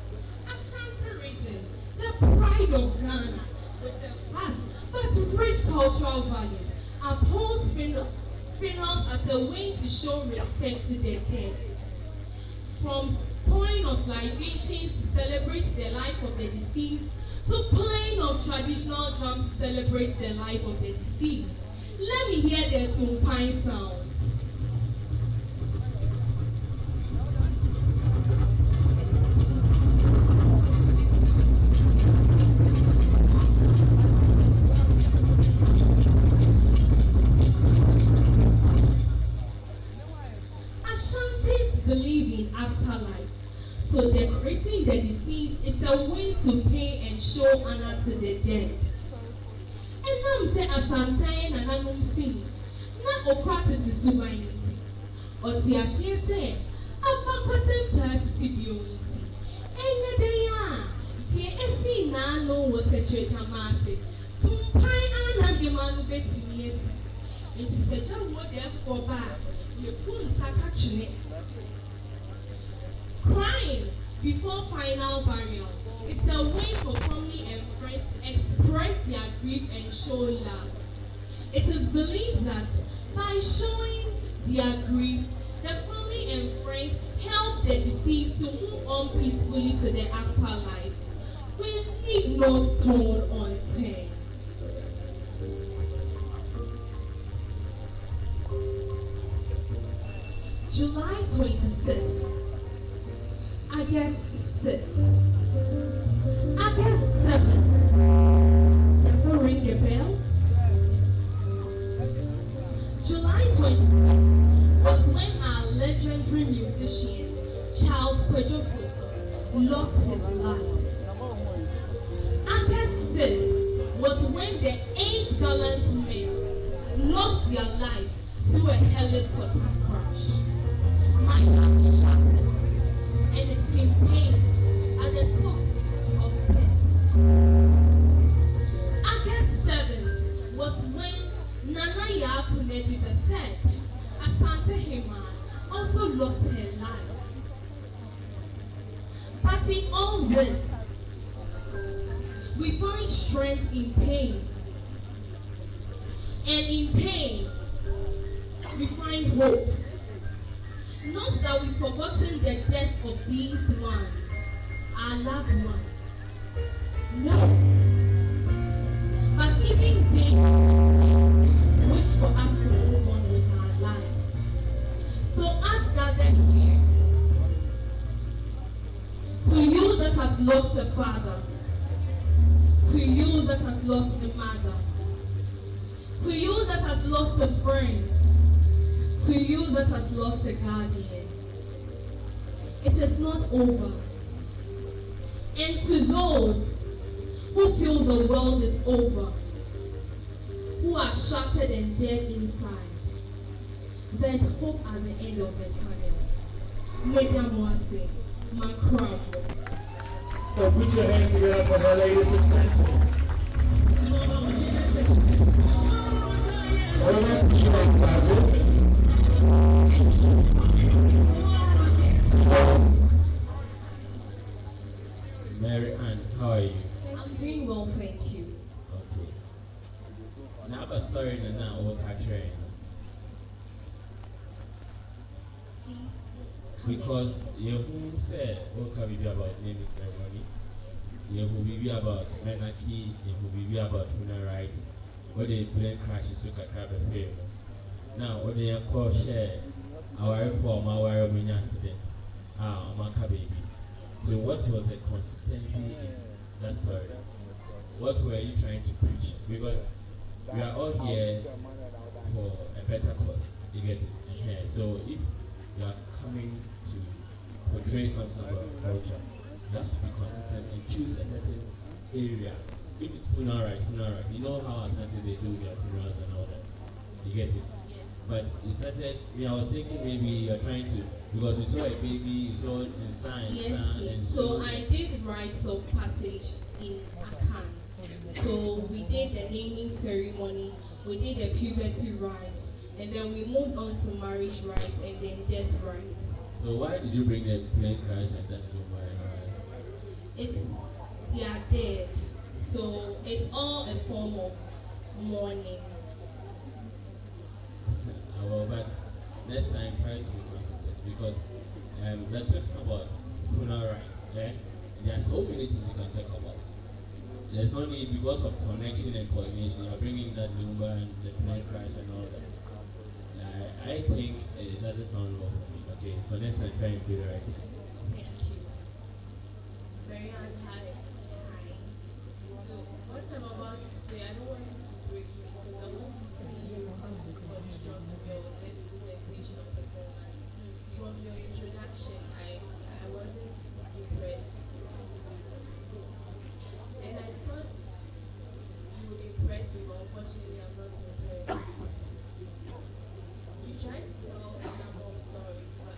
Ashanti region, the pride of Ghana, with the vast but rich cultural values, upholds funerals as a way to show respect to their dead. From pouring of libations to celebrate the life of the deceased, to playing of traditional drums to celebrate the life of the deceased. Let me hear the tumpine sound. Ashantis believe in afterlife, so decorating the deceased is a way to pay and show honor to the dead. Enam se asantan na nanum sing na okrate ti suban ti oti asie se apa kwasenta sibio ti enye de ya je esi na no wo se checha maase tumpai ana de manu betimi esi enti se ja wo de for ba ye kun saka chune. Crying before final burial. It's a way for family and friends to express their grief and show love. It is believed that by showing their grief, the family and friends help the deceased to move on peacefully to the afterlife. We leave no stone unturned. July 26th. August 6th. August 7th. Does it ring a bell? 2020 was when our legendary musician Charles Pageant lost his life. August 6th was when the 8 gallant men lost their life through a helicopter crash. My heart shatters and it's in pain at the thought of death. August 7th was when Nana Yapunedi III, Asante Hema, also lost her life. But in all this, we find strength in pain. And in pain, we find hope. Not that we've forgotten the death of these ones, our loved ones. No. But even they wish for us to move on with our lives. So us gathered here, to you that has lost a father, to you that has lost a mother, to you that has lost a friend, to you that has lost a guardian, it is not over. And to those who feel the world is over, who are shattered and dead inside, there's hope at the end of the tunnel. Medamoise, my crown. So put your hands together for her, ladies and gentlemen. Mary Ann, how are you? I'm doing well, thank you. Okay. Now I have a story in now we'll catch her. Because you said what can be about naming ceremony, you will be about monarchy, you will be about funeral rites, where the plane crashes so can have a fame. Now when they call share our reform, our mini accident, Amaka baby. So what was the consistency in that story? What were you trying to preach? Because we are all here for a better cause. You get it? Yeah. So if you are coming to portray something about culture, you have to be consistent and choose a certain area. If it's funeral right, you know how Asante they do their funerals and all that. You get it? But you started, I was thinking maybe you're trying to, because we saw a baby, you saw in sign, Yes, and so I did rites of passage in Akan. So we did the naming ceremony, we did the puberty rites, and then we moved on to marriage rites and then death rites. So why did you bring the plane crash and that? It's, they are dead. So it's all a form of mourning. Well, but next time try to be consistent because we're talking about funeral rites. Yeah? There are so many things you can talk about. There's no need because of connection and coordination. You're bringing that number and the plane crash and all that. I think it doesn't sound well for me. Okay, so next time try and do the right thing. Thank you. Very hi. So what I'm about to say, I don't want you to break you because I want to see you construct your next presentation of performance. From your introduction, I wasn't impressed. And I thought you would impress me, but unfortunately I'm not impressed. You tried to tell a number of stories, but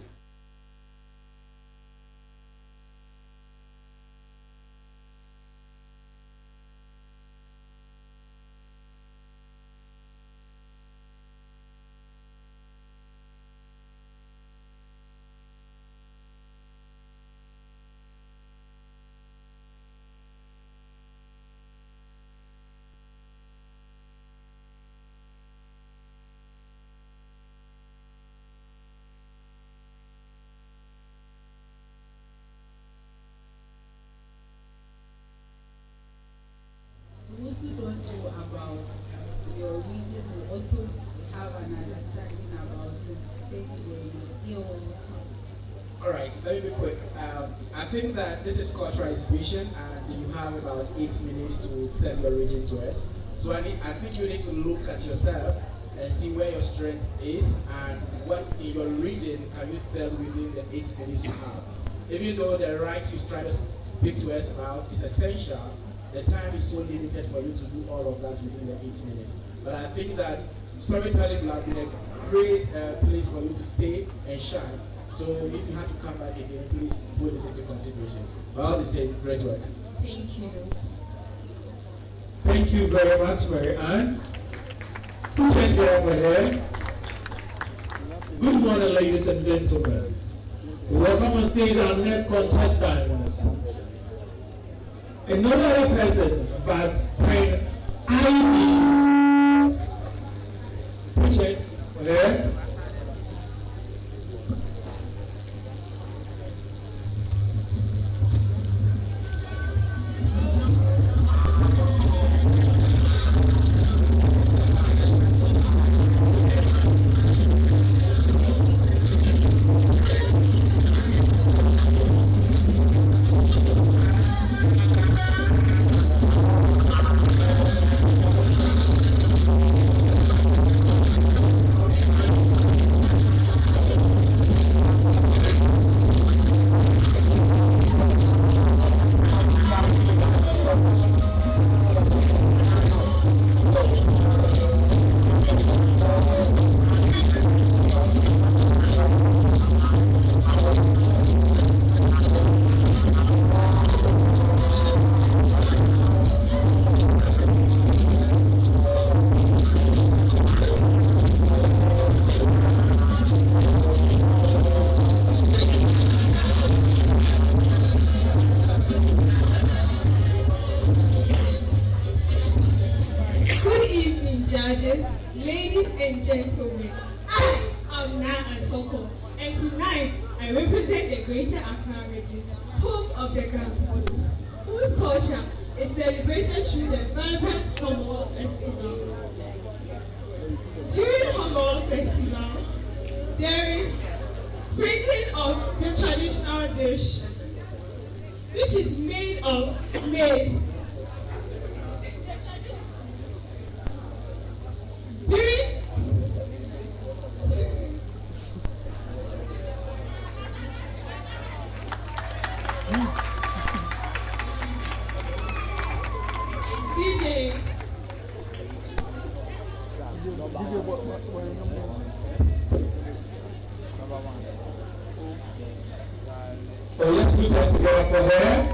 also knows you about your region will also have an understanding about it. Thank you. You're welcome. All right, let me be quick. I think that this is cultural exhibition, and you have about 8 minutes to send your region to us. So I think you need to look at yourself and see where your strength is and what in your region can you sell within the 8 minutes you have. Even though the rights you try to speak to us about is essential, the time is so limited for you to do all of that within the 8 minutes. But I think that storytelling will have been a great place for you to stay and shine. So if you have to come back again, please put this into consideration. But all the same, great work. Thank you. Thank you very much, Mary Ann. Put your hands over here. Good morning, ladies and gentlemen. We welcome on stage our next contestant. And no other person but Pine Ivy. Put your hands over here. Judges, ladies and gentlemen, I am Na Asoko, and tonight I represent the Greater Accra region, home of the Grand Polo, whose culture is celebrated through the vibrant Homo Festival. During Homo Festival, there is sprinkling of the traditional dish, which is made of maize. So let's put hands together for her.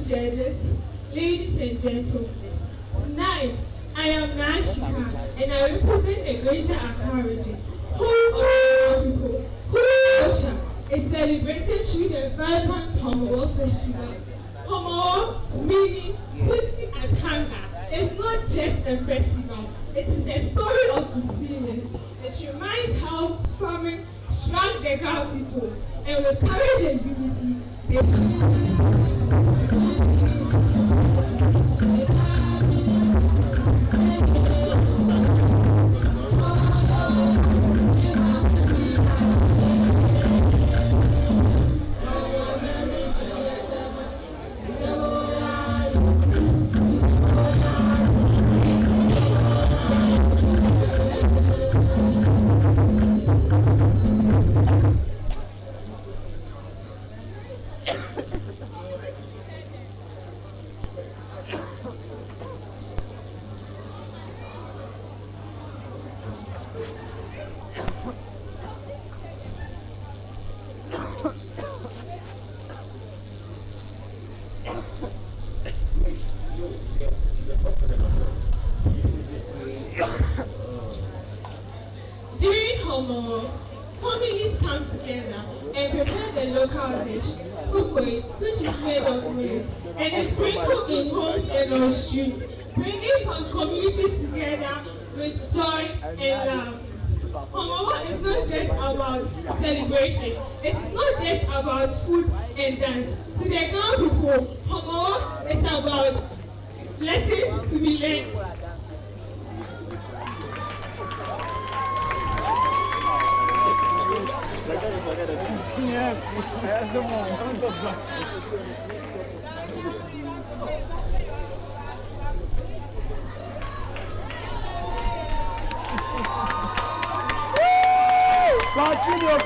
Judges, ladies and gentlemen, tonight I am Nashika and I represent the Greater Accra region, home of our people, whose culture is celebrated through the vibrant Homo Festival. Homo meaning putting at hunger. It's not just a festival, it is a story of resilience. It reminds how famine struck the Ghana people, and with courage and unity, they During homework, families come together and prepare the local dish, kukwe, which is made of maize, and is sprinkled in homes and on streets, bringing communities together with joy and love. Homework is not just about celebration. It is not just about food and dance. To the Ghana people, homework is about lessons to be learned.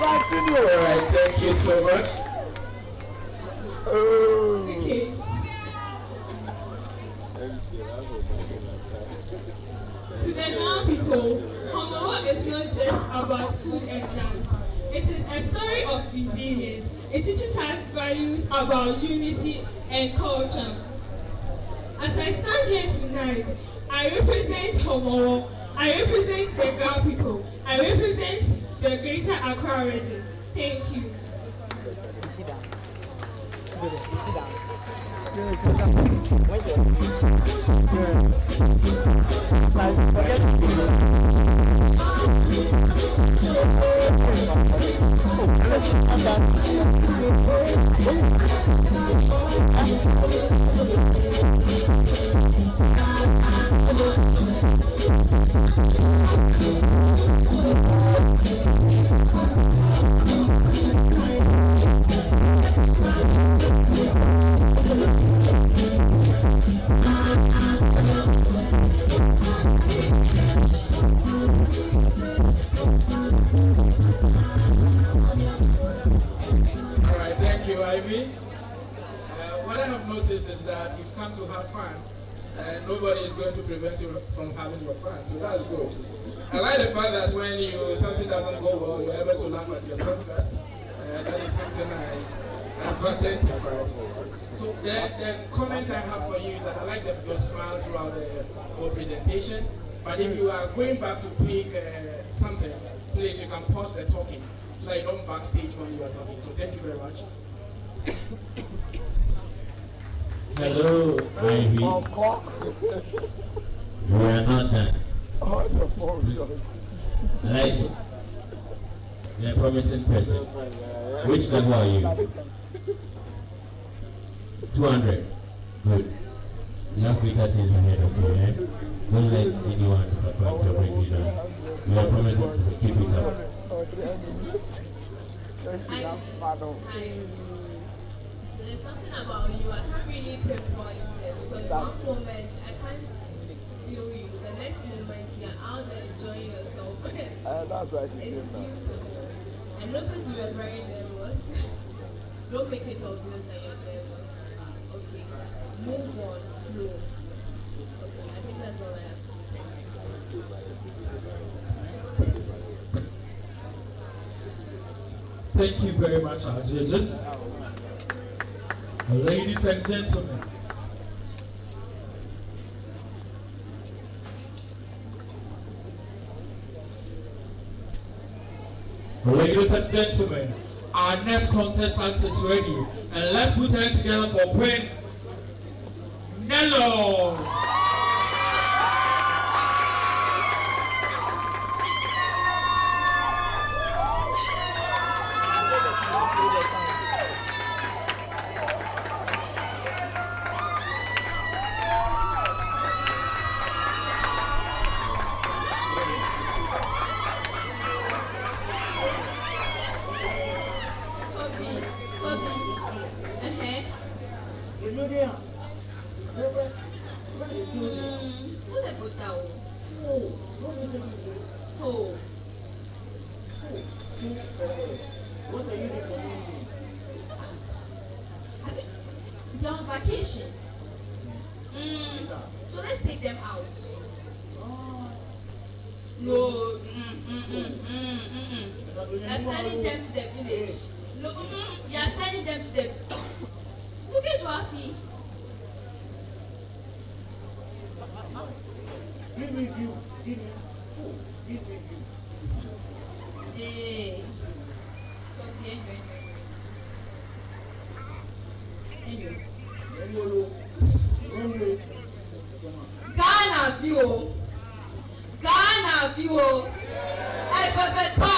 Continue. All right, thank you so much. Okay. To the Ghana people, homework is not just about food and dance. It is a story of resilience. It teaches us values about unity and culture. As I stand here tonight, I represent Homowo. I represent the Ghana people. I represent the Greater Accra region. Thank you. What I have noticed is that you've come to have fun, and nobody is going to prevent you from having your fun. So that's good. I like the fact that when something doesn't go well, you're able to laugh at yourself first. That is something I've identified. So the comment I have for you is that I like your smile throughout the whole presentation. But if you are going back to pick something, please, you can pause the talking so that you don't backstage when you are talking. So thank you very much. Hello, Ivy. We are not done. I like it. You're a promising person. Which level are you? 200. Good. You have bigger things ahead of you, eh? Don't let anyone disappoint or bring you down. You are promising person. Keep it up. So there's something about you, I can't really pinpoint it because one moment I can't feel you, the next moment you're out there enjoying yourself. That's why she came now. Beautiful. I noticed you were very nervous. Don't make it obvious that you're nervous. Okay. Move on, flow. Okay, I think that's all I have to say. Thank you very much, our judges. Ladies and gentlemen, our next contestant is ready, and let's put hands together for Queen Nello. They're on vacation. So let's take them out. No. You're sending them to the village. No. You're sending them to the. Look at Joafi. Give me view. Give me food. Give me view. Hey. Ghana view. Ghana view. Ebebeto.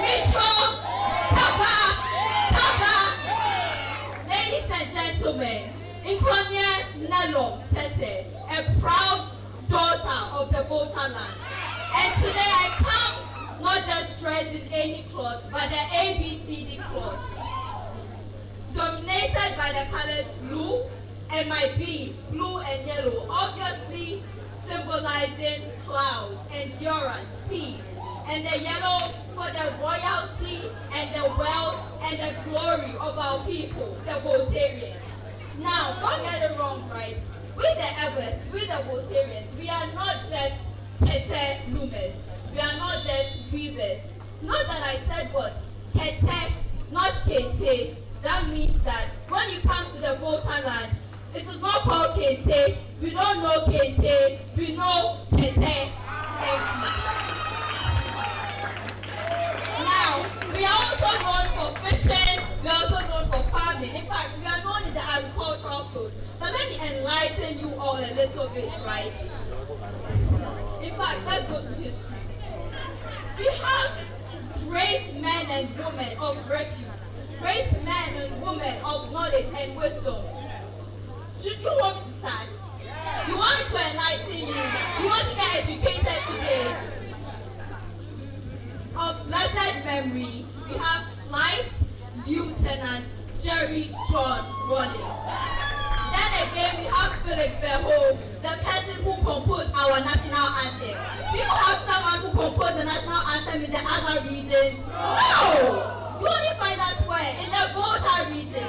Mitro. Kaba. Ladies and gentlemen, Inkonye Nelom Tete, a proud daughter of the Voterland. And today I come not just dressed in any cloth, but the ABCD cloth, dominated by the colors blue and my beads, blue and yellow, obviously symbolizing clouds, endurance, peace, and the yellow for the royalty and the wealth and the glory of our people, the Votarians. Now, don't get it wrong, right? We the Evers, we the Votarians, we are not just Kete loomers. We are not just weavers. Not that I said what? Kete, not Kete. That means that when you come to the Voterland, it is not called Kente. We don't know Kente. We know Kete. Thank you. Now, we are also known for fishing. We are also known for farming. In fact, we are known in the agricultural field. But let me enlighten you all a little bit, right? In fact, let's go to history. We have great men and women of repute, great men and women of knowledge and wisdom. Should you want me to start? You want me to enlighten you? You want to get educated today? Of blessed memory, we have Flight Lieutenant Jerry John Rawlings. Then again, we have Philip Beho, the person who composed our national anthem. Do you have someone who composed the national anthem in the other regions? No! You only find that where? In the Volta region.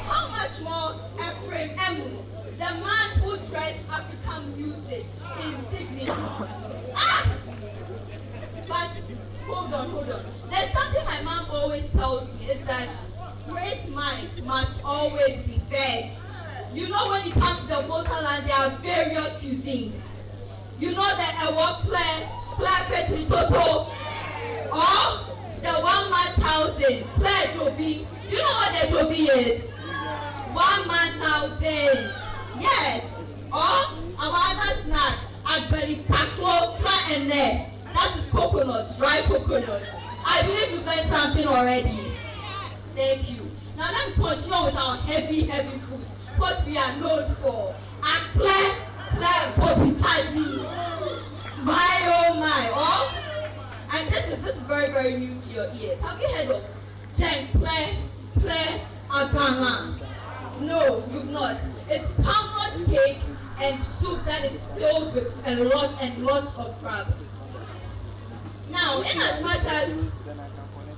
How much more Ephraim Emu, the man who dressed African music in dignity? But hold on. There's something my mom always tells me is that great minds must always be fed. You know, when you come to the Voterland, there are various cuisines. You know the Ewa Petri Toto, or the 1 man 1,000, Jovi. You know what the Jovi is? 1 man 1,000. Yes. Or our other snack, Agbeli Paklo, and that is coconuts, dry coconuts. I believe you've learned something already. Thank you. Now let me continue with our heavy foods. What we are known for. Akple, Bobitadi. My oh my. Oh, and this is very, very new to your ears. Have you heard of Jeng Ple Agana? No, you've not. It's palm nut cake and soup that is filled with lots of crab. Now, in as much as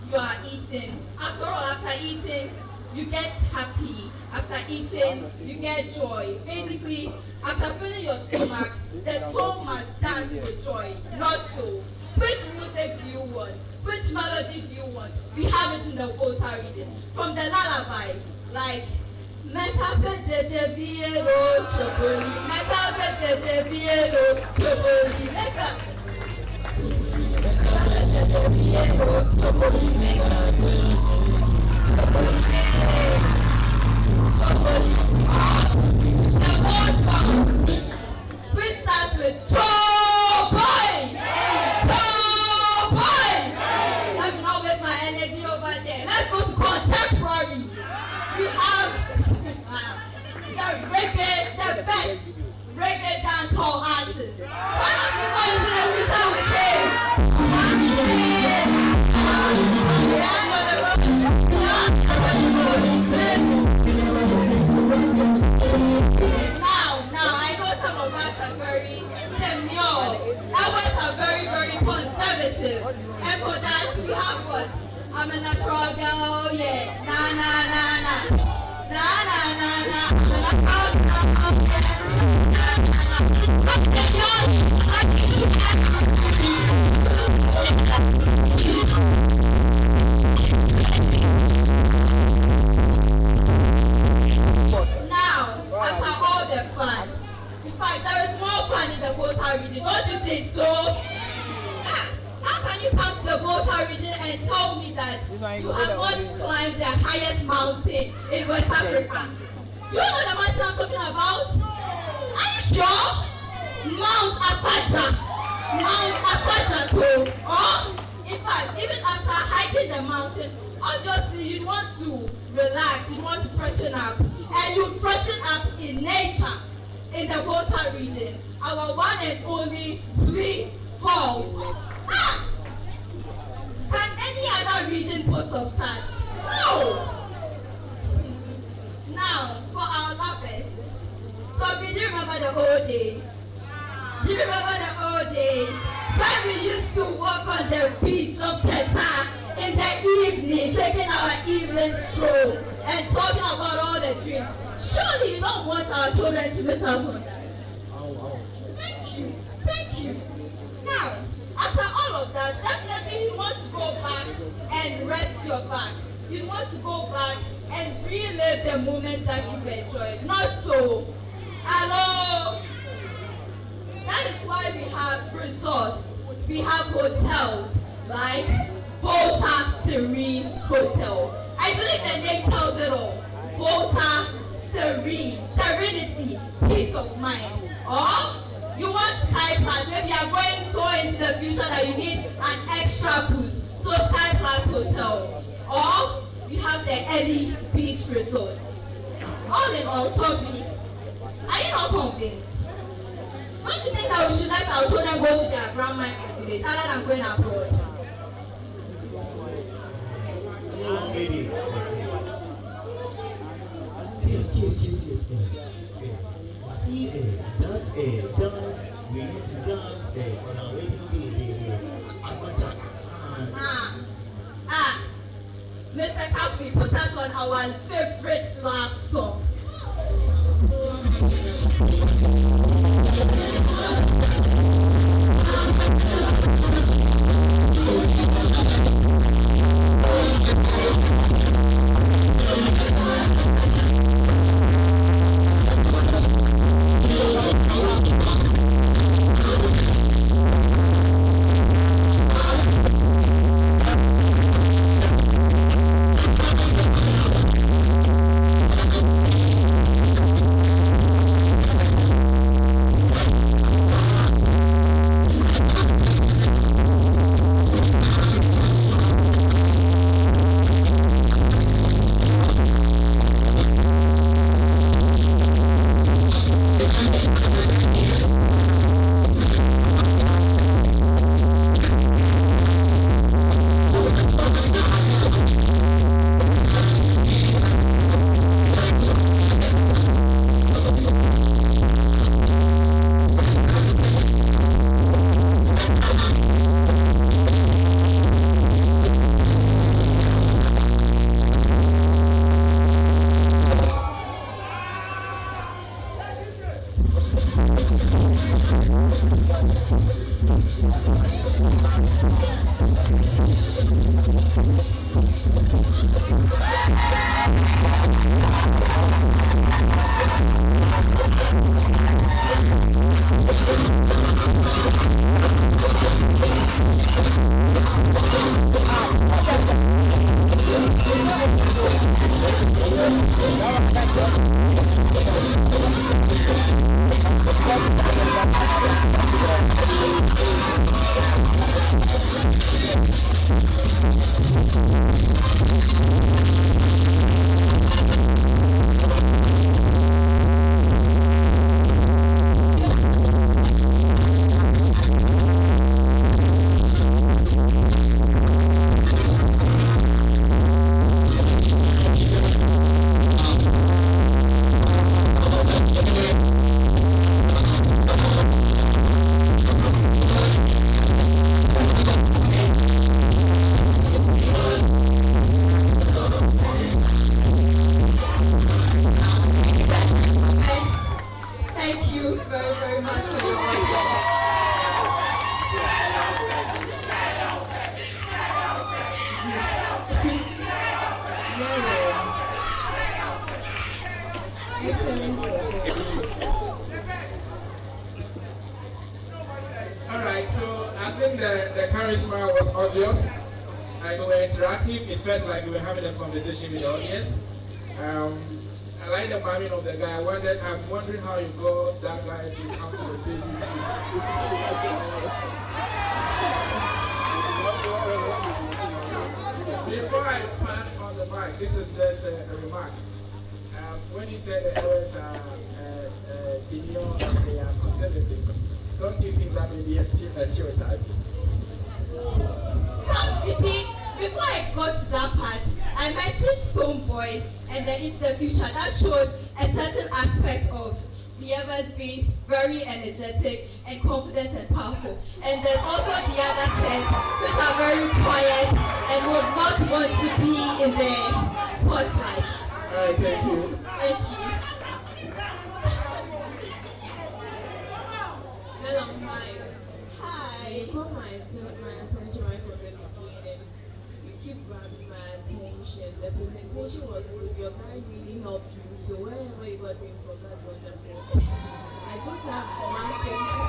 you are eating, after all, after eating, you get happy. After eating, you get joy. Basically, after filling your stomach, the soul must dance with joy. Not so. Which music do you want? Which melody do you want? We have it in the Volta region. From the lullabies, like Meka Pejeje Bielo Choboli, Meka Pejeje Bielo Choboli, Meka Pejeje Bielo Choboli, Meka the first song, which starts with Choboy. Let me not waste my energy over there. Let's go to contemporary. We have the reggae, the best reggae dancehall artists. Why not we go into the future with them? Now, I know some of us are very demure. Others are very, very conservative. And for that, we have what? I'm a natural girl, yeah. Na. I'm a natural girl, Now, highest mountain in West Africa. Do you know the mountain I'm talking about? Are you sure? Mount Asaja. Mount Asaja too. Or, in fact, even after hiking the mountain, obviously you'd want to relax, you'd want to freshen up. And you'd freshen up in nature, in the Volta region. Our one and only Blue Falls. Ah! Can any other region boast of such? No! Now, for our lovers, so do you remember the old days? Do you remember the old days when we used to walk on the beach of Qatar in the evening, taking our evening stroll and talking about all the dreams? Surely you don't want our children to miss out on that. Thank you. Thank you. Now, after all of that, definitely you want to go back and rest your back. You want to go back and relive the moments that you've enjoyed. Not so. Hello. That is why we have resorts. We have hotels like Volta Serene Hotel. I believe the name tells it all. Volta Serene, serenity, peace of mind. Or you want Sky Plus, maybe you are going so into the future that you need an extra boost. So Sky Plus Hotel. Or you have the Ellie Beach Resorts. All in all, Toby, are you not convinced? Don't you think that we should let our children go to their grandma village other than going abroad? Maybe. Yes. See, dance, we used to dance on our wedding day, as much as Mr. Caffrey put us on our favorite love song. Alright, so I think the charisma was obvious. like we were interactive. It felt like we were having a conversation with the audience. I like the miming of the guy. I'm wondering how you got that guy to come to the stage. Before I pass on the mic, this is just a remark. When you said the LS opinion and they are conservative, don't you think that may be a stereotype? So, you see, before I got to that part, I mentioned Stoneboy and then It's the Future. That showed a certain aspect of the Evers being very energetic and confident and powerful. And there's also the other set, which are very quiet and would not want to be in the spotlight. All right, thank you. Thank you. Hello, hi. You caught my attention right from the beginning. You keep grabbing my attention. The presentation was good. Your guy really helped you. So wherever you got in from, that's wonderful. I just have one thing to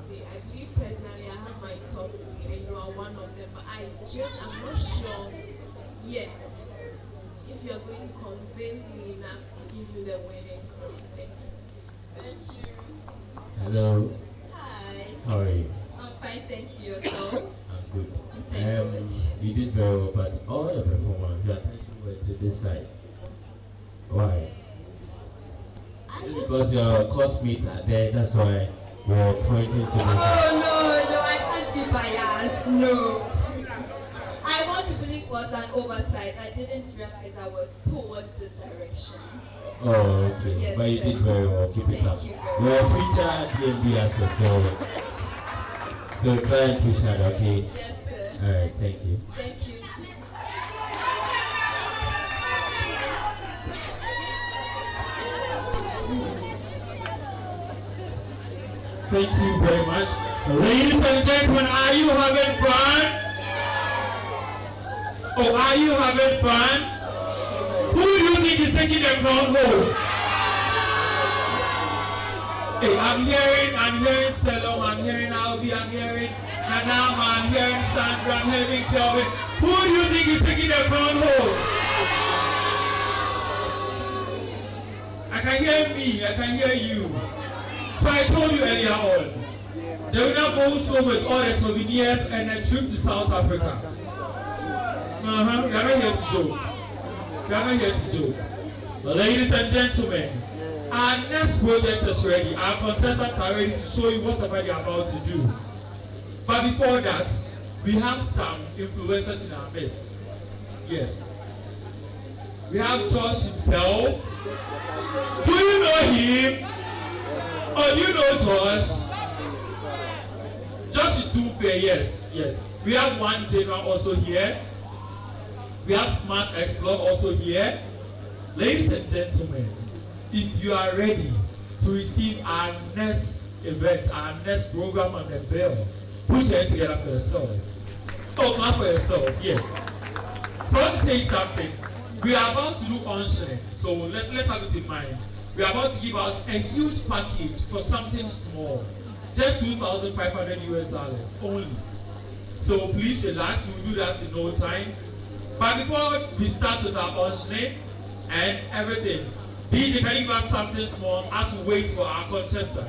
say. I believe personally I have my top 3 and you are one of them. But I'm not sure yet if you're going to convince me enough to give you the winning crown. Thank you. Hello. Hi. How are you? I'm fine, thank you. Yourself? I'm good. Thank you. You did very well, but all your performance, your attention went to this side. Why? Because your classmates are there, that's why you're pointing to this side. No, I can't be biased. No. I want to believe it was an oversight. I didn't realize I was towards this direction. Oh, okay. Yes, but you sir. did very well. Keep it Thank up. you You're a preacher, DMB answer, so try and push hard, okay? Yes, sir. Alright, thank you. Thank you too. Thank you very much. Ladies and gentlemen, are you having fun? Oh, are you having fun? Who do you think is taking the ground home? Hey, I'm hearing Selom, I'm hearing Albi, I'm hearing Nanama, I'm hearing Sandra, I'm hearing Kelvin. Who do you think is taking the ground home? I can hear me, I can hear you. So I told you earlier on, the winner goes home with all the souvenirs and a trip to South Africa. We are not here to joke. We are not here to joke. But ladies and gentlemen, our next project is ready. Our contestants are ready to show you whatever they are about to do. But before that, we have some influencers in our midst. Yes. We have Josh himself. Do you know him? Oh, do you know Josh? Josh is too fair, yes. We have one general also here. We have Smart X Club also here. Ladies and gentlemen, if you are ready to receive our next event, our next program on the bill, put your hands together for yourself. Oh, clap for yourself, yes. So let me tell you something. We are about to do auctioning, so let's have it in mind. We are about to give out a huge package for something small. Just $2,500 only. So please relax, we'll do that in no time. But before we start with our auctioning and everything, DJ, can you give us something small as we wait for our contestant?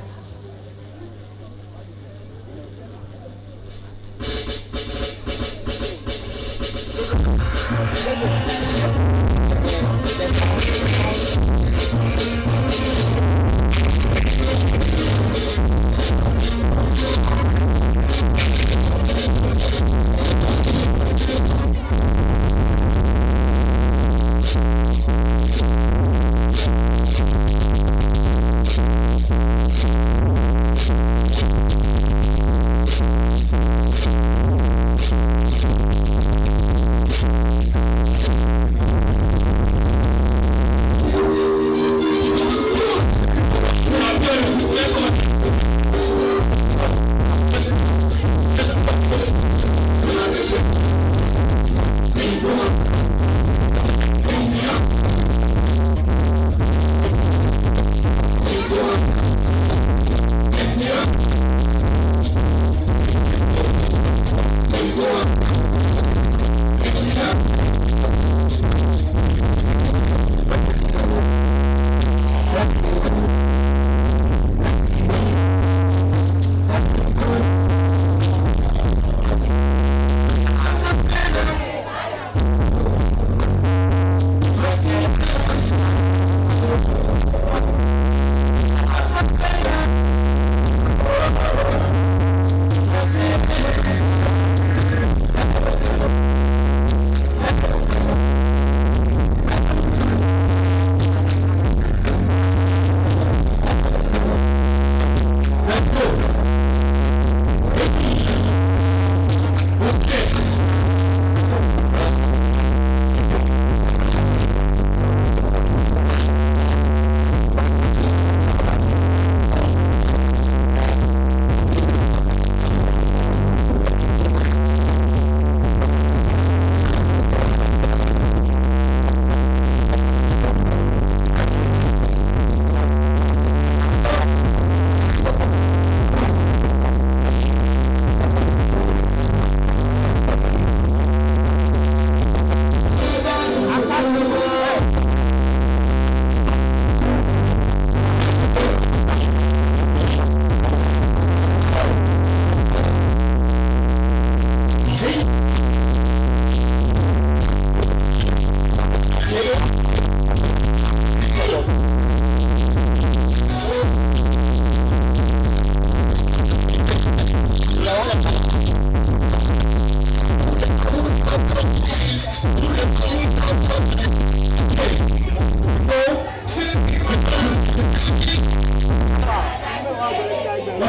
What's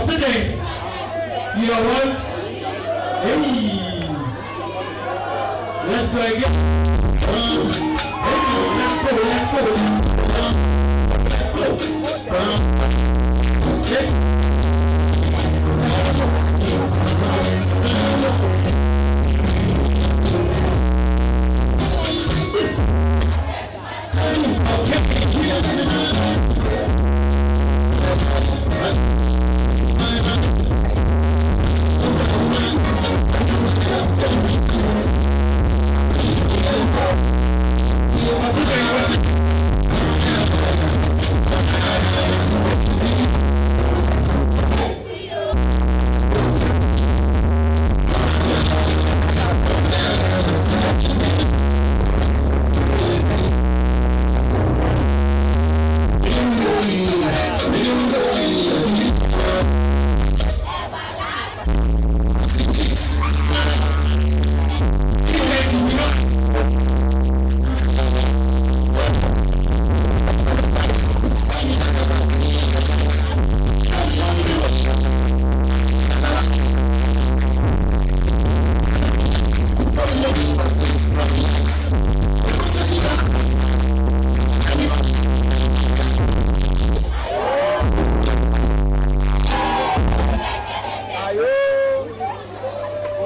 the name? You are what? Hey! Let's go again. Let's go.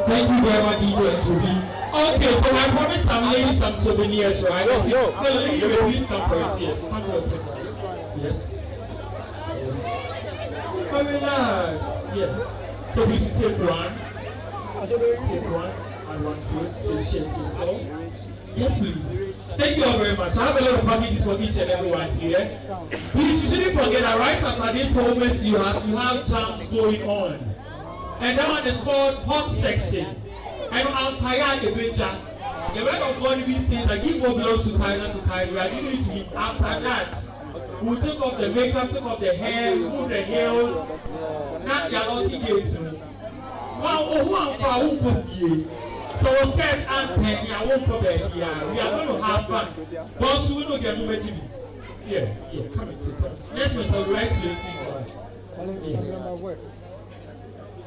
Thank you very much, DJ and Toby. Okay, so I promised some ladies some souvenirs, right? No, lady, please come for it, yes. Come for it. Yes. So relax. Yes. So please take one. Take one. And one, two. So share yourself. Yes, please. Thank you all very much. I have a lot of packages for each and everyone here. Please, you shouldn't forget that right after this moments you have jams going on. And that one is called hot section. And I'm tired of it. The word of God we say that give what belongs to Kyla to Kyla. We are giving it to him. After that, we'll take off the makeup, take off the hair, remove the heels. Not your lucky gates. Wow, who am I? Who put you? So we'll sketch and penny. I won't go back here. We are going to have fun. Once we don't get movement. Yeah, come and take it. Next one is the right waiting class.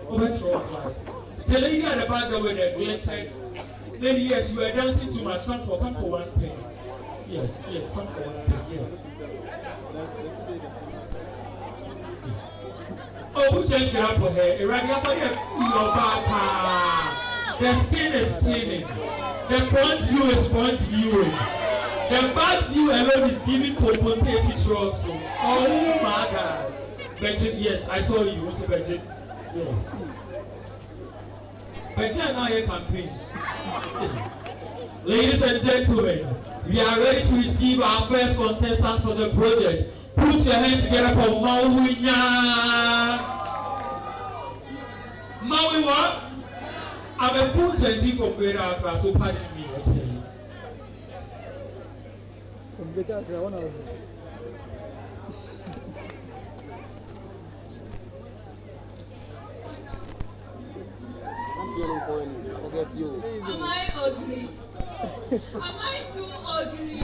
Overthrow class. The lady at the back with the glittered. Lady, yes, you are dancing too much. Come for one penny. Yes, come for one penny. Yes. Oh, who changed it up for her? Your papa. The skin is skinning. The front view is front viewing. The back view alone is giving Poponte drugs. Oh my God. Pageant, yes, I saw you. What's a Pageant? Yes. Pageant now your campaign. Ladies and gentlemen, we are ready to receive our first contestant for the project. Put your hands together for Maui. Maui what? I'm a full Gen Z from Greater Accra, so pardon me, okay? From Greater Accra, one of them. Forget you. Am I ugly? Am I too ugly?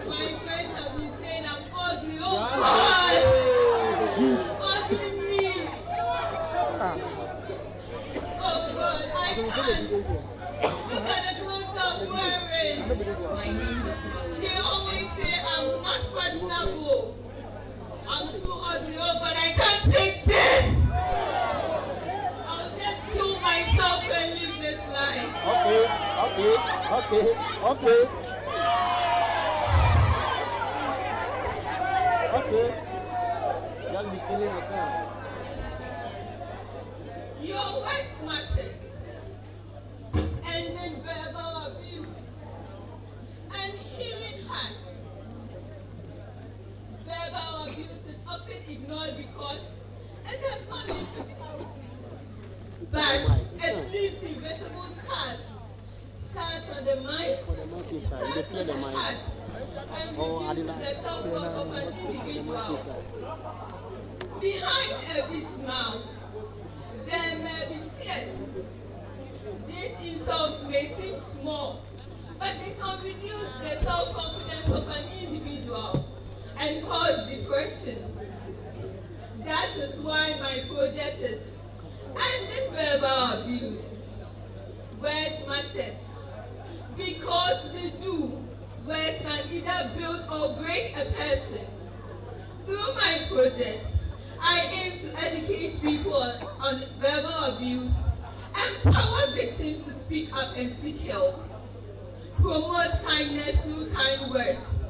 My friends have been saying I'm ugly. Oh God! Ugly me! Oh God, I can't. Look at the clothes I'm wearing. They always say I'm not fashionable. I'm too ugly. Oh God, I can't take this. I'll just kill myself and live this life. Okay. Just be killing yourself. Your words matters. Ending verbal abuse and healing hearts. Verbal abuse is often ignored because it does not leave the scars, but it leaves invisible scars. Scars on the mind, scars on the heart, and reduces the self-worth of an individual. Behind every smile, there may be tears. These insults may seem small, can reduce the self-confidence of an individual and cause depression. That is why my project is ending verbal abuse. Words matters because they do. Words can either build or break a person. Through my project, I aim to educate people on verbal abuse, empower victims to speak up and seek help, promote kindness through kind words.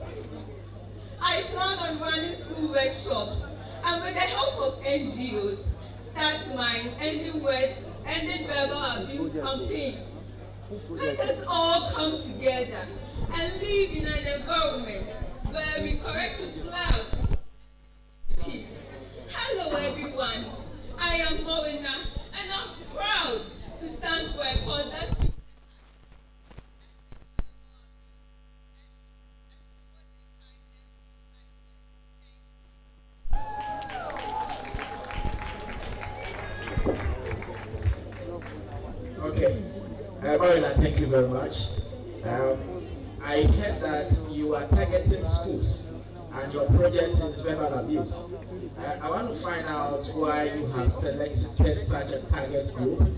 I plan on running school workshops and with the help of NGOs, start my ending verbal abuse campaign. Let us all come together and live in an environment where we correct with love. Peace. Hello everyone, I am Moena and I'm proud to stand for a cause that speaks. Okay, Moena, thank you very much. I heard that you are targeting schools and your project is verbal abuse. I want to find out why you have selected such a target group,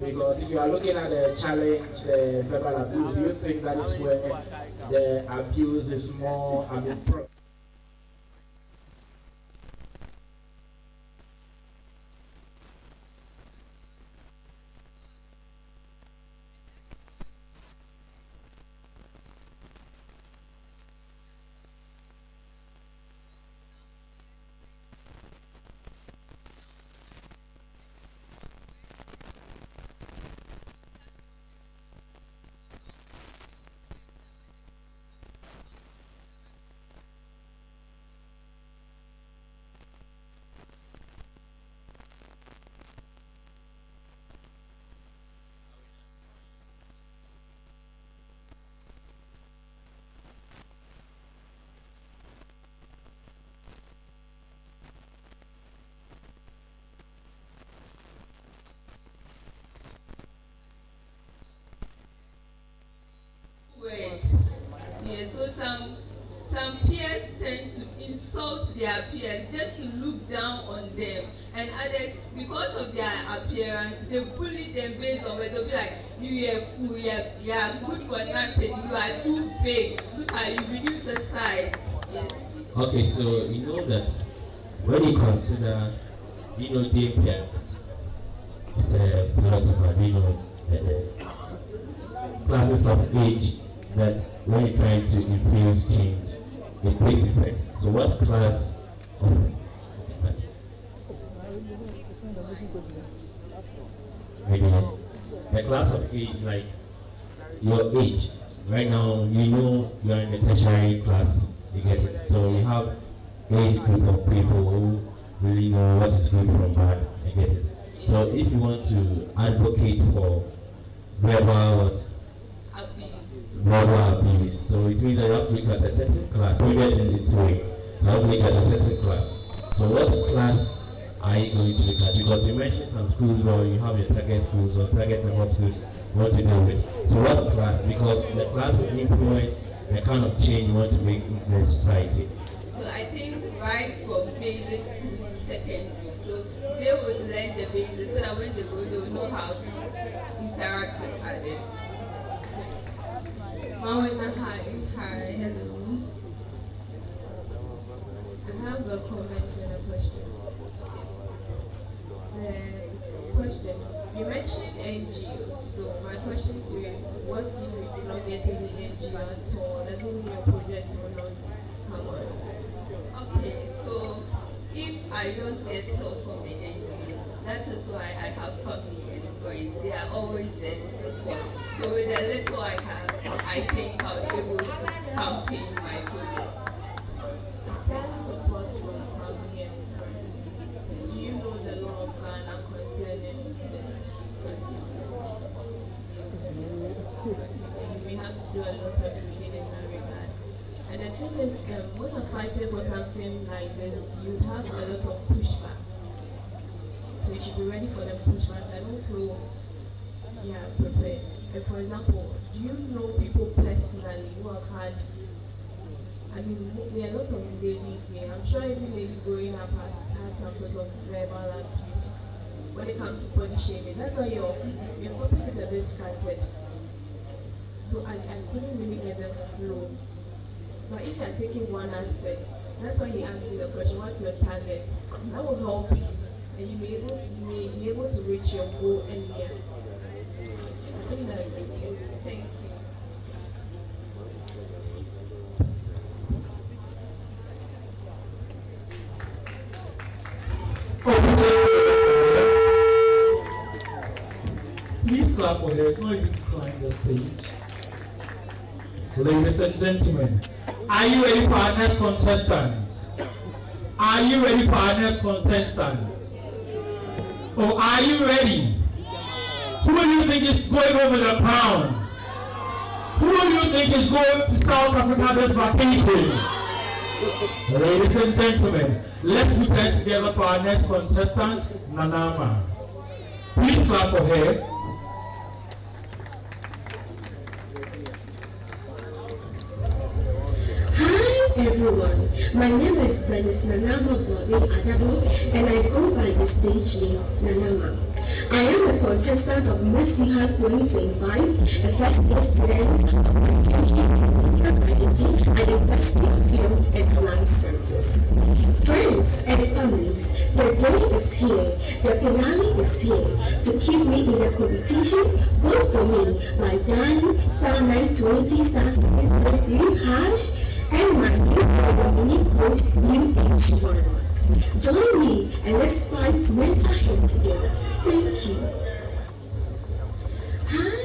because if you are looking at the challenge, the verbal abuse, do you think that is where the abuse is more, Yeah, so some peers tend to insult their peers just to look down on them, and others, because of their appearance, they bully them based on where they'll be like, you are a fool, you are good for nothing, you are too big, look at you, reduce the size. Yes, please. Okay, so you know that when you consider, Dampier, it's a philosopher, the classes of age that when you're trying to infuse change, it takes effect. So what class of maybe the class of age, like your age, right now you are in the tertiary class, you get it. So you have age group of people who really know what is good from bad, you get it. So if you want to advocate for verbal abuse, so it means that you have to look at a certain class. We get in its way. You have to look at a certain class. So what class are you going to look at? Because you mentioned some schools, or you have your target schools or target number of schools you want to deal with. So what class? Because the class will influence the kind of change you want to make in the society. So I think right from basic school to secondary, so they would learn the basics so that when they go, they will know how to interact with others. Moena, hi. Hi, hello. I have a comment and a question. The question, you mentioned NGOs, so my question to you is, what if you do not get any NGO at all? Doesn't mean your project will not come on? Okay, so if I don't get help from the NGOs, that is why I have family and friends. They are always there to support. So with the little I have, I think I'll be able to campaign my project. Besides support from family and friends, do you know the law of Ghana concerning this abuse? You may have to do a lot of reading in that regard. And the thing is, when you're fighting for something like this, you have a lot of pushbacks. So you should be ready for the pushbacks. I don't feel prepared. For example, do you know people personally who have had, I mean, there are lots of ladies here. I'm sure every lady growing up has had some sort of verbal abuse when it comes to body shaming. That's why your topic is a bit scattered. So I couldn't really get the flow. But if you're taking one aspect, that's why he asked you the question, what's your target? That will help you, and you may be able to reach your goal earlier. I think that is it. Thank you. Please clap for her. It's not easy to climb the stage. Ladies and gentlemen, are you ready for our next contestant? Are you ready for our next contestant? Oh, are you ready? Who do you think is going over the crown? Who do you think is going to South Africa this vacation? Ladies and gentlemen, let's put hands together for our next contestant, Nanama. Please clap for her. Everyone, my name is Venice Nanama Bobby Adabo, and I go by the stage name Nanama. I am a contestant of Miss Uhas 2025, a first-year student of my chemistry biology at the University of Health and Life Sciences. Friends and families, the day is here, the finale is here. To keep me in the competition, vote for me by dialing *920 *633# and my new mini code UH1. Join me and let's fight mental health together. Thank you. Hi.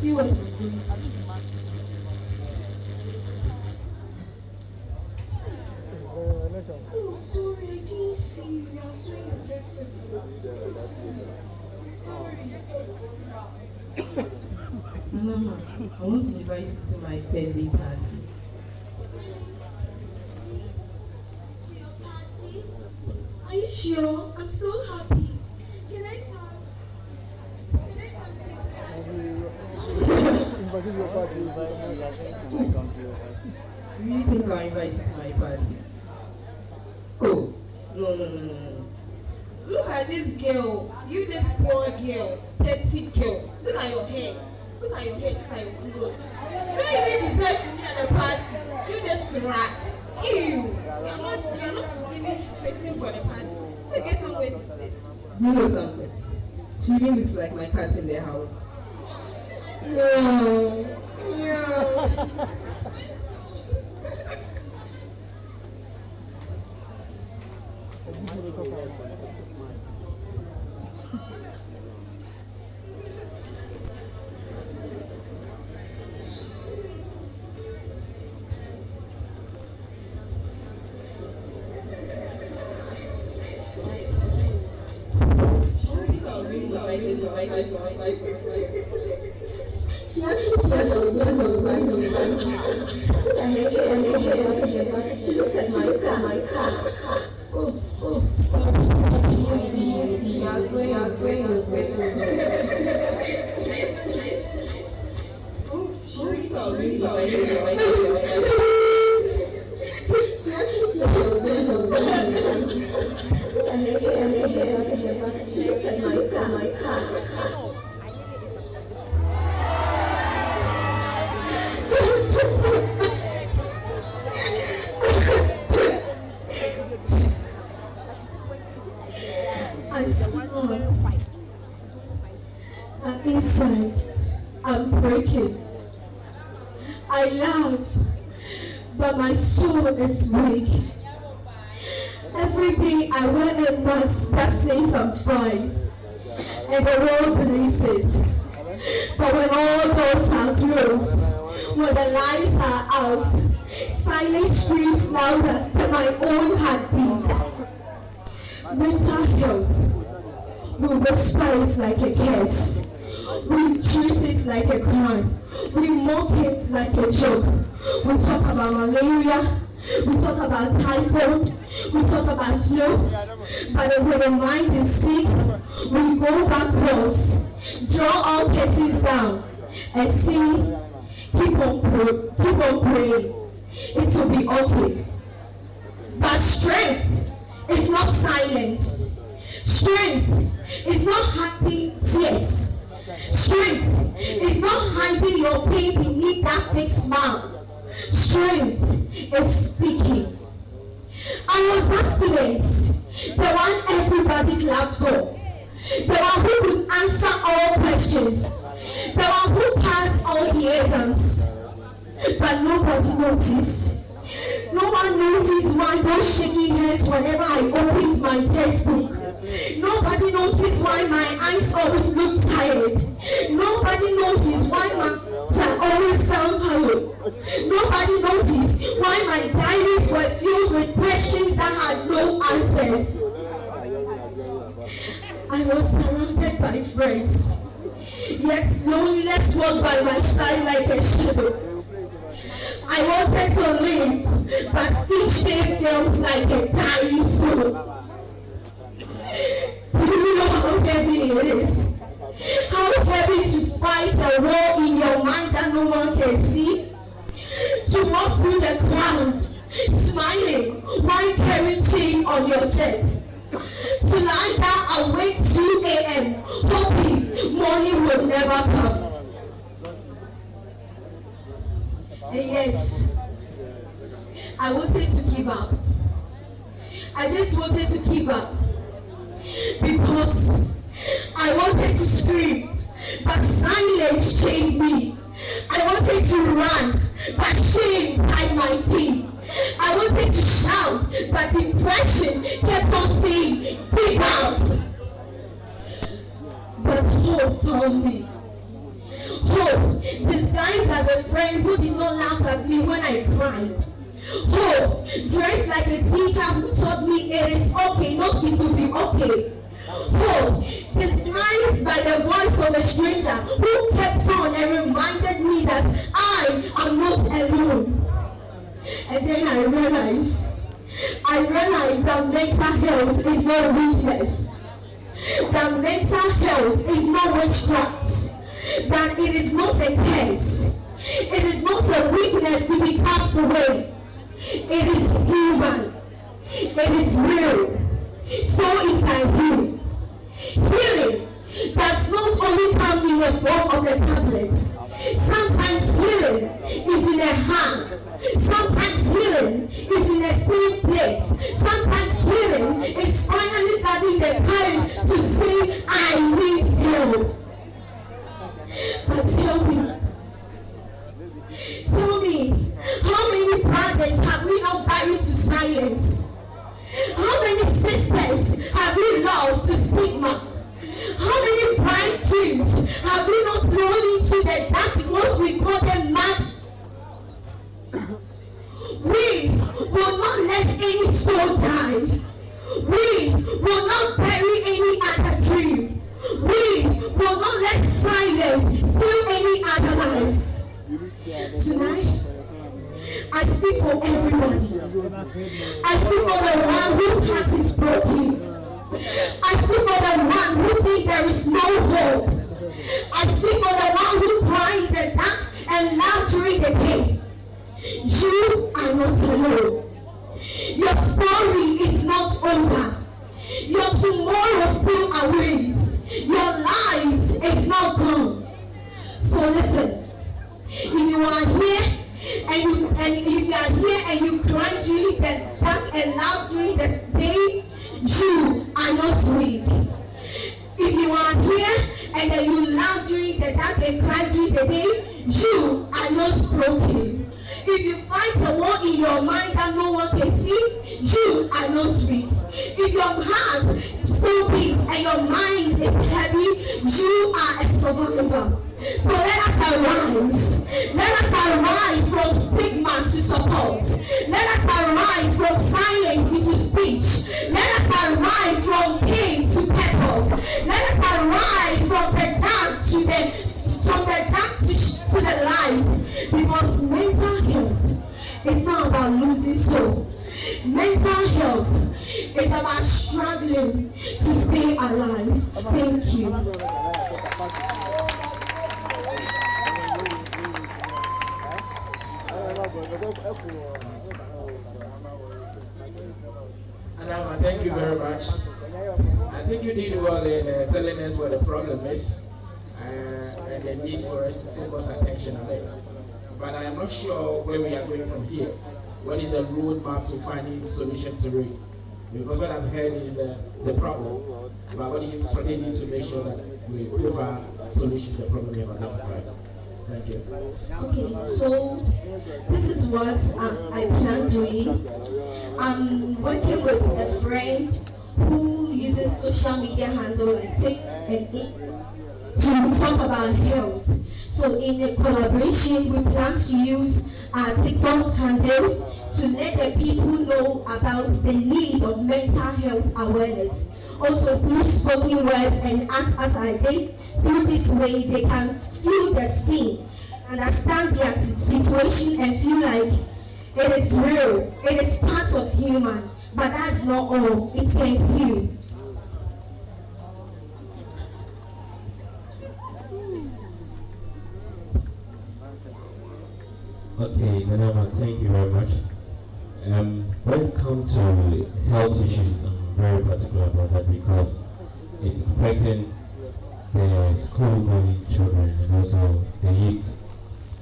See what you're doing to me. Oh, sorry, I didn't see you. You are so invisible. Sorry. Mama, I want to invite you to my birthday party. To your party? Are you sure? I'm so happy. Can I come? You really think I'll invite you to my party? Oh, no. Look at this girl. You this poor girl. Dirty girl. Look at your hair. Look at your hair. Look at your clothes. You don't even deserve to be at the party. You this rat. Ew. You're not even fitting for the party. So get somewhere to sit. You know something? She even looks like my cat in their house. No. Yeah. She actually she looks like my car. Oops. I smile. And inside, I'm breaking. I laugh, but my soul is weak. Every day I wear a mask that says I'm fine, and the world believes it. But when all doors are closed, when the lights are out, silence screams louder than my own heartbeat. Mental health, we whisper it like a curse. We treat it like a crime. We mock it like a joke. We talk about malaria. We talk about typhoid. We talk about flu. But when the mind is sick, we go backwards, draw our petties down, and say, keep on praying. It will be okay. But strength is not silence. Strength is not hiding tears. Strength is not hiding your pain beneath that big smile. Strength is speaking. I was that student, the one everybody clapped for, the one who could answer all questions, the one who passed all the exams, but nobody noticed. No one noticed my those shaking hands whenever I opened my textbook. Nobody noticed why my eyes always look tired. Nobody noticed why my tongue always sound hollow. Nobody noticed why my diaries were filled with questions that had no answers. I was surrounded by friends, yet loneliness walked by my side like a shadow. I wanted to live, but each day felt like a dying soul. Do you know how heavy it is? How heavy to fight a war in your mind that no one can see? To walk through the crowd, smiling while carrying chain on your chest. To lie down awake 2 a.m. hoping morning will never come. And yes, I wanted to give up. I just wanted to give up because I wanted to scream, but silence chained me. I wanted to run, but shame tied my feet. I wanted to shout, but depression kept on saying, "Give up." But hope found me. Hope disguised as a friend who did not laugh at me when I cried. Hope dressed like a teacher who taught me it is okay not to be okay. Hope disguised by the voice of a stranger who kept on and reminded me that I am not alone. And then I realized that mental health is not weakness. That mental health is not witchcraft. That it is not a curse. It is not a weakness to be cast away. It is human. It is real. So it can heal. Healing does not only come in the form of a tablet. Sometimes healing is in a hand. Sometimes healing is in a safe place. Sometimes healing is finally having the courage to say, I need help. But tell me, how many brothers have we not buried to silence? How many sisters have we lost to stigma? How many bright dreams have we not thrown into the dark because we call them mad? We will not let any soul die. We will not bury any other dream. We will not let silence steal any other life. Tonight, I speak for everybody. I speak for the one whose heart is broken. I speak for the one who thinks there is no hope. I speak for the one who cries in the dark and loud during the day. You are not alone. Your story is not over. Your tomorrow still awaits. Your light is not gone. So listen, if you are here and you cry during the dark and loud during the day, you are not weak. If you are here and then you laugh during the dark and cry during the day, you are not broken. If you fight a war in your mind that no one can see, you are not weak. If your heart still beats and your mind is heavy, you are a survivor. So let us arise. Let us arise from stigma to support. Let us arise from silence into speech. Let us arise from pain to purpose. Let us arise from the dark to the light. Because mental health is not about losing soul. Mental health is about struggling to stay alive. Thank you. Adama, thank you very much. I think you did well in telling us what the problem is and the need for us to focus attention on it. But I am not sure where we are going from here. What is the roadmap to finding solution to it? Because what I've heard is the problem. But what is your strategy to make sure that we provide solution to the problem we have identified? Thank you. Okay, so this is what I plan doing. I'm working with a friend who uses social media handle like Tik and it to talk about health. So in a collaboration, we plan to use our TikTok handles to let the people know about the need of mental health awareness. Also through spoken words and acts as I did, through this way they can feel the scene, understand their situation and feel like it is real, it is part of human, but that's not all, it can heal. Okay, Nanama, thank you very much. When it comes to health issues, I'm very particular about that because it's affecting the school-going children and also the youth.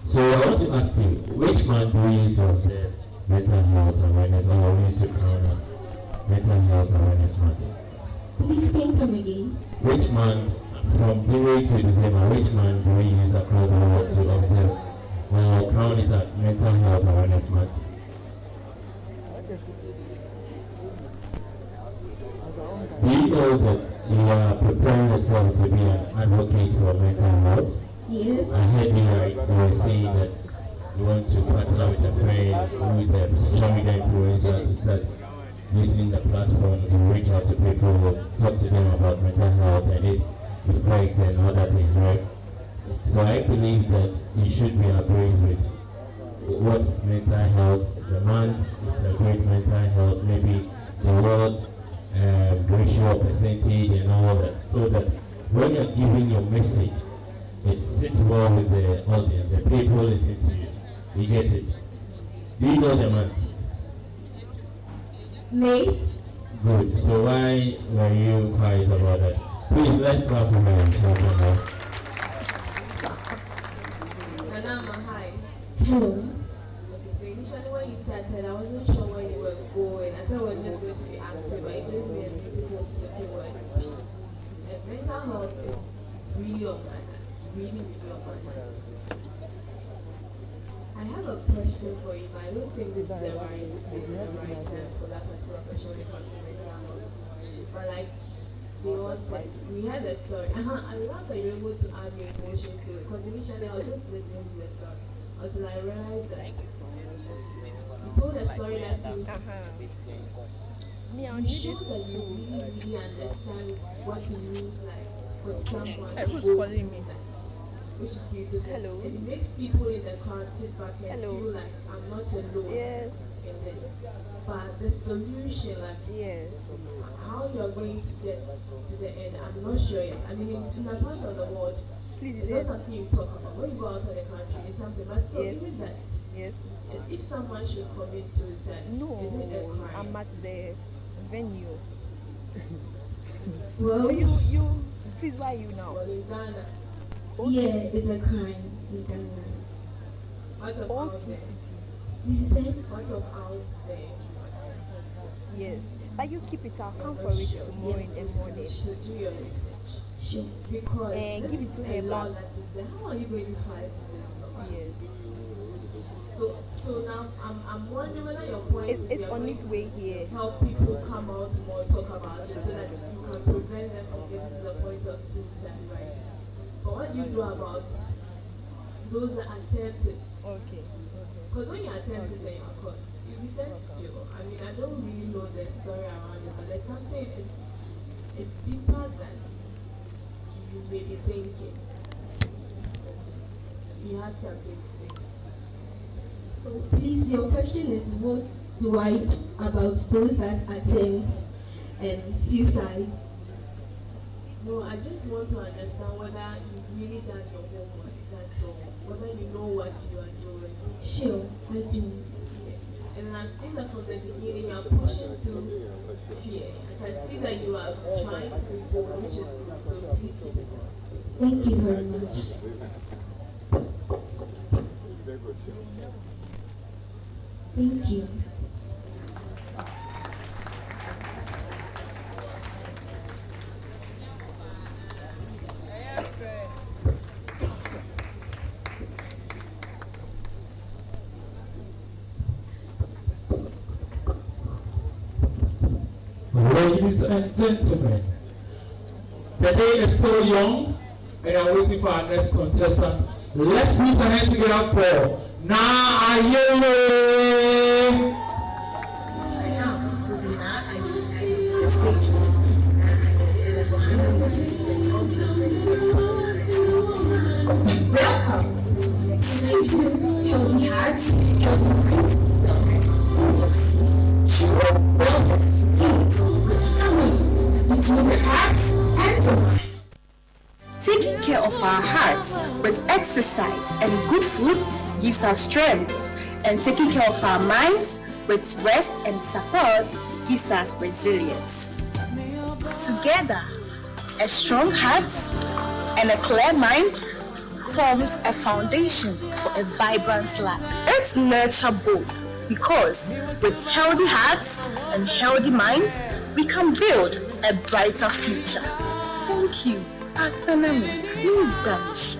So I want to ask you, which month do we use to observe mental health awareness, or we used to crown as mental health awareness month? Please can come again. Which month, from January to December, which month do we use across the world to observe or crown it at mental health awareness month? Do you know that you are preparing yourself to be an advocate for mental health? Yes. I heard you right. You were saying that you want to partner with a friend who is a social media influencer to start using the platform to reach out to people, talk to them about mental health and its effects and other things, right? So I believe that you should be abreast with what is mental health. The month is a great mental health, maybe the world ratio, percentage and all that, so that when you're giving your message, it sits well with the audience, the people listen to you. You get it? Do you know the month? May. Good. So why were you quiet about that? Please, let's clap for her. Anama, hi. Hello. Okay, so initially when you started, I wasn't sure where you were going. I thought it was just going to be active, but it gave me a beautiful spoken word piece. And mental health is really on my heart. Really, really on my heart. I have a question for you, but I don't think this is the right time for that particular question when it comes to mental health. But like they all said, we had a story. I love that you're able to add your emotions to it, because initially I was just listening to the story until I realized that you told a story that seems you show that you really understand what it means like for someone to go through that, which is beautiful. Hello. And it makes people in the crowd sit back and Hello. feel like I'm not alone Yes. in this. But the solution, like Yes. how you're going to get to the end, I'm not sure yet. I mean, in my part of the world, Please, it's is not it? something you talk about. When you go outside the country, it's something. But still, Yes. even that, Yes. is if someone should commit suicide, No, is it a crime? I'm at the venue. Well, So you, please, why you now? Well, in Ghana, yeah, it's a crime in Ghana. what of All out there? This is it. What of out there? Yes. But you keep it. I'll come for it tomorrow in the morning. You should do your research. Sure. Because And this give it to is her a law back. that is there. How are you going to fight this law? Yes. So now I'm wondering whether your point is It's you're on going its to way here. help people come out more, talk about it, so that you can prevent them from getting to the point of suicide, right? But what do you do about those that attempt it? Okay. Because when you attempt it and you're caught, you'll be sent to jail. I mean, I don't really know the story around it, but there's something, it's deeper than you may be thinking. You have something to say. So please, your question is what do I do about those that attempt suicide? No, I just want to understand whether you've really done your homework, that's all. Whether you know what you are doing. Sure, I do. Yeah. And I've seen that from the beginning, you are pushing through fear. I can see that you are trying to be bold, which is good, so please keep it up. Thank you very much. Thank you. Ladies and gentlemen, the day is still young, and I'm waiting for our next contestant. Let's put our hands together for Naayele. Welcome to an exciting Healthy Hearts, Healthy Minds, Wellness Projects. Pure wellness begins with harmony between the heart and the mind. Taking care of our hearts with exercise and good food gives us strength, and taking care of our minds with rest and support gives us resilience. Together, a strong heart and a clear mind forms a foundation for a vibrant life. Let's nurture both, because with healthy hearts and healthy minds, we can build a brighter future. Thank you. Actonami, Danish.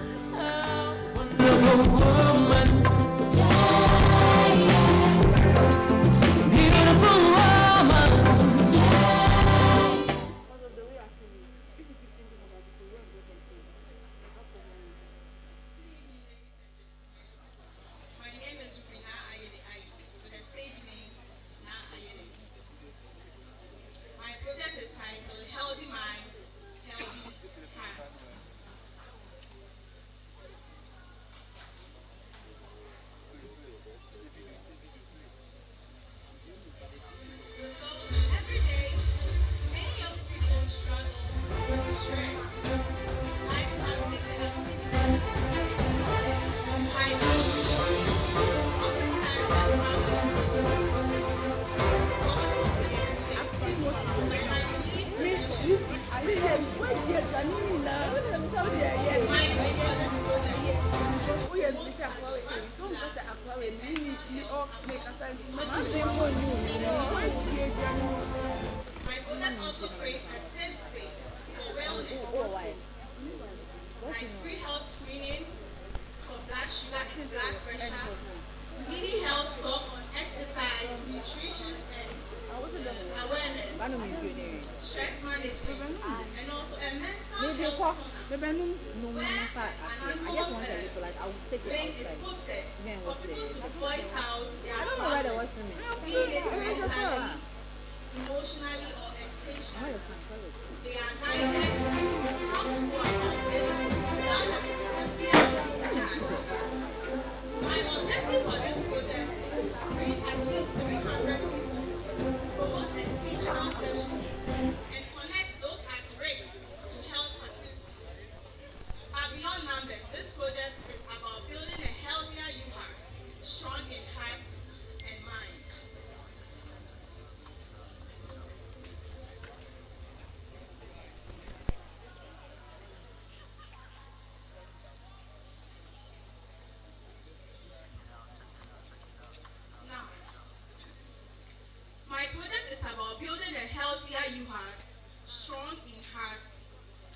My project is about building a healthier Uhas, strong in hearts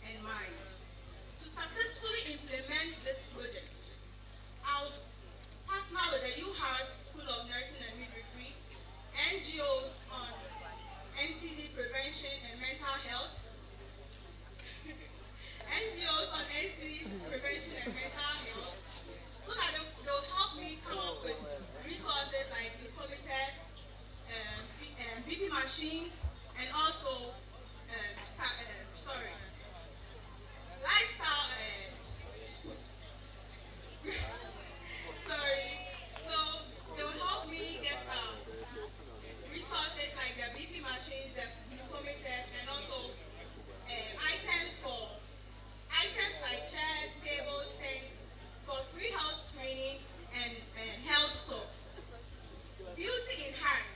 and mind. To successfully implement this project, I would partner with the Uhas School of Nursing and Midwifery, NGOs on NCD prevention and mental health, NGOs on NCDs education and mental health, so that they'll help me come up with resources like glucometers, BP machines, and also lifestyle. Sorry. So they will help me get resources like the BP machines, the glucometers, and also items like chairs, tables, tents for free health screening and health talks. Beauty in heart,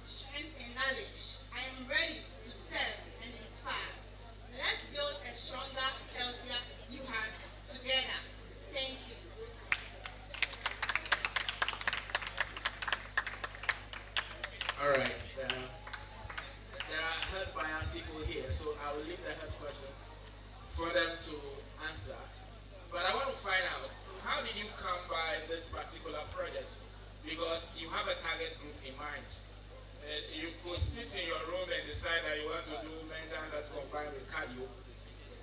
strength in knowledge. I am ready to serve and inspire. Let's build a stronger, healthier Uhas together. Thank you. All right. There are health bias people here, so I will leave the health questions for them to answer. But I want to find out, how did you come by this particular project? Because you have a target group in mind. You could sit in your room and decide that you want to do mental health combined with cardio.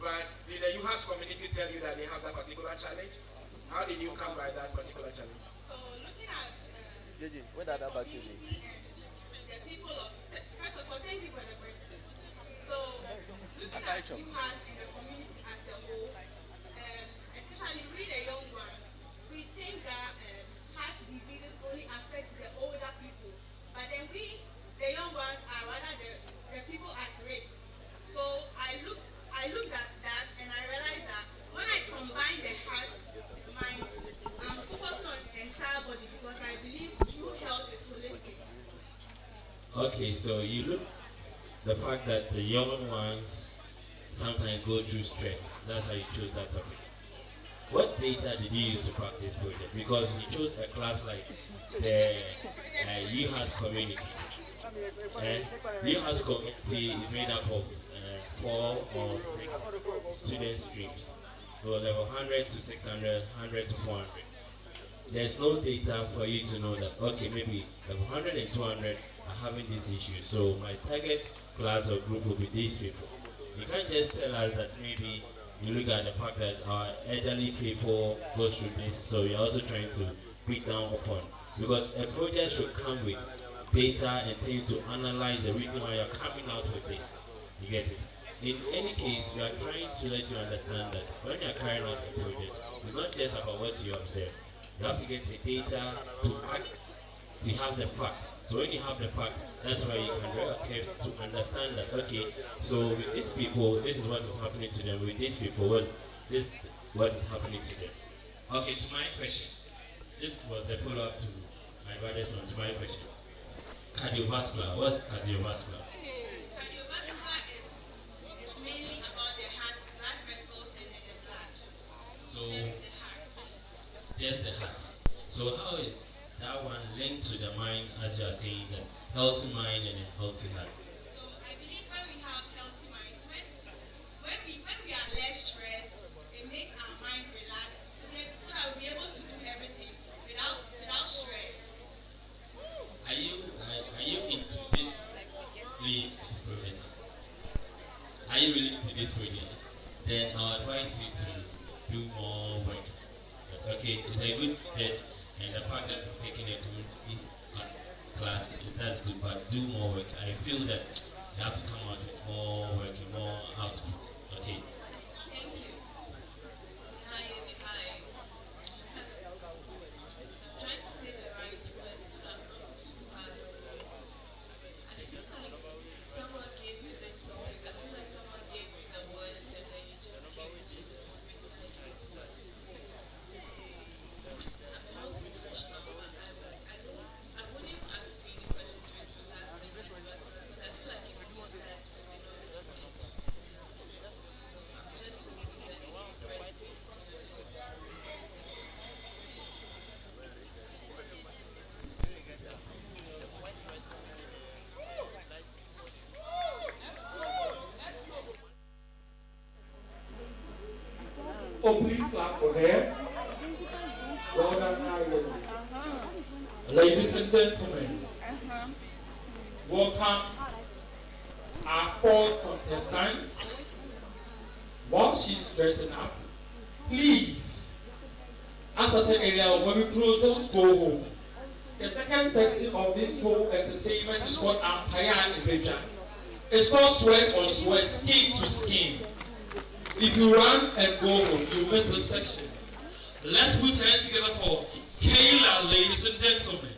But did the Uhas community tell you that they have that particular challenge? How did you come by that particular challenge? So looking at the community and the people of, first of all, thank you for the question. So looking at Uhas and the community as a whole, especially we the young ones, we think that heart diseases only affect the older people. But then we, the young ones, are rather the people at risk. So I looked at that and I realized that when I combine the heart, mind, I'm focusing on the entire body because I believe true health is holistic. Okay, so you look the fact that the young ones sometimes go through stress. That's why you chose that topic. What data did you use to crack this project? Because you chose a class like the Uhas community. Uhas community is made up of 4 or 6 student streams. So level 100 to 600, 100 to 400. There's no data for you to know that, okay, maybe level 100 and 200 are having this issue. So my target class or group will be these people. You can't just tell us that maybe you look at the fact that our elderly people go through this, so you're also trying to break down upon. Because a project should come with data and things to analyze the reason why you're coming out with this. You get it? In any case, we are trying to let you understand that when you're carrying out a project, it's not just about what you observe. You have to get the data to act, to have the fact. So when you have the fact, that's why you can draw a curve to understand that, okay, so with these people, this is what is happening to them. With these people, well, this is what is happening to them. Okay, to my question. This was a follow-up to my brother's one, to my question. Cardiovascular, what's cardiovascular? Cardiovascular is mainly about the heart, blood vessels, and the blood. So, just the heart. just the heart. So how is that one linked to the mind, as you are saying, that healthy mind and a healthy heart? So I believe when we have healthy minds, when we are less stressed, it makes our mind relaxed, so that we'll be able to do everything without stress. Are you into this project? Are you really into this project? Then I'll advise you to do more work. But okay, it's a good bet, and the fact that you're taking a community class, that's good, but do more work. I feel that you have to come out with more work and more output. Okay. Thank you. Hi. I'm trying to say the right words so that I'm not too hard. I feel like someone gave you this topic. I feel like someone gave you the words and then you just came to recite it to us. I'm a health professional. I wouldn't ask you any questions with the last thing because I feel like if you start, we've been on this stage. So I'm just hoping that you impress me. Oh, please clap for her. Well done, Harriet. Ladies and gentlemen, welcome our 4 contestants. While she's dressing up, Please, as I said earlier, when we close, don't go home. The second section of this whole entertainment is called Pageant. It's called sweat on sweat, skin to skin. If you run and go home, you miss this section. Let's put hands together for Kayla, ladies and gentlemen.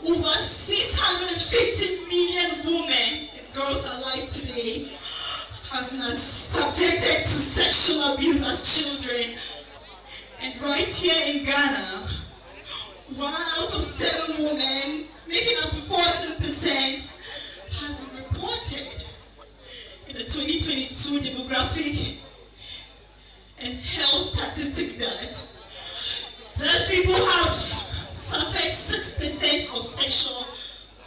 Over 650 million women and girls alive today has been subjected to sexual abuse as children. And right here in Ghana, 1 out of 7 women, making up to 14%, has been reported in the 2022 demographic and health statistics that those people have suffered 6% of sexual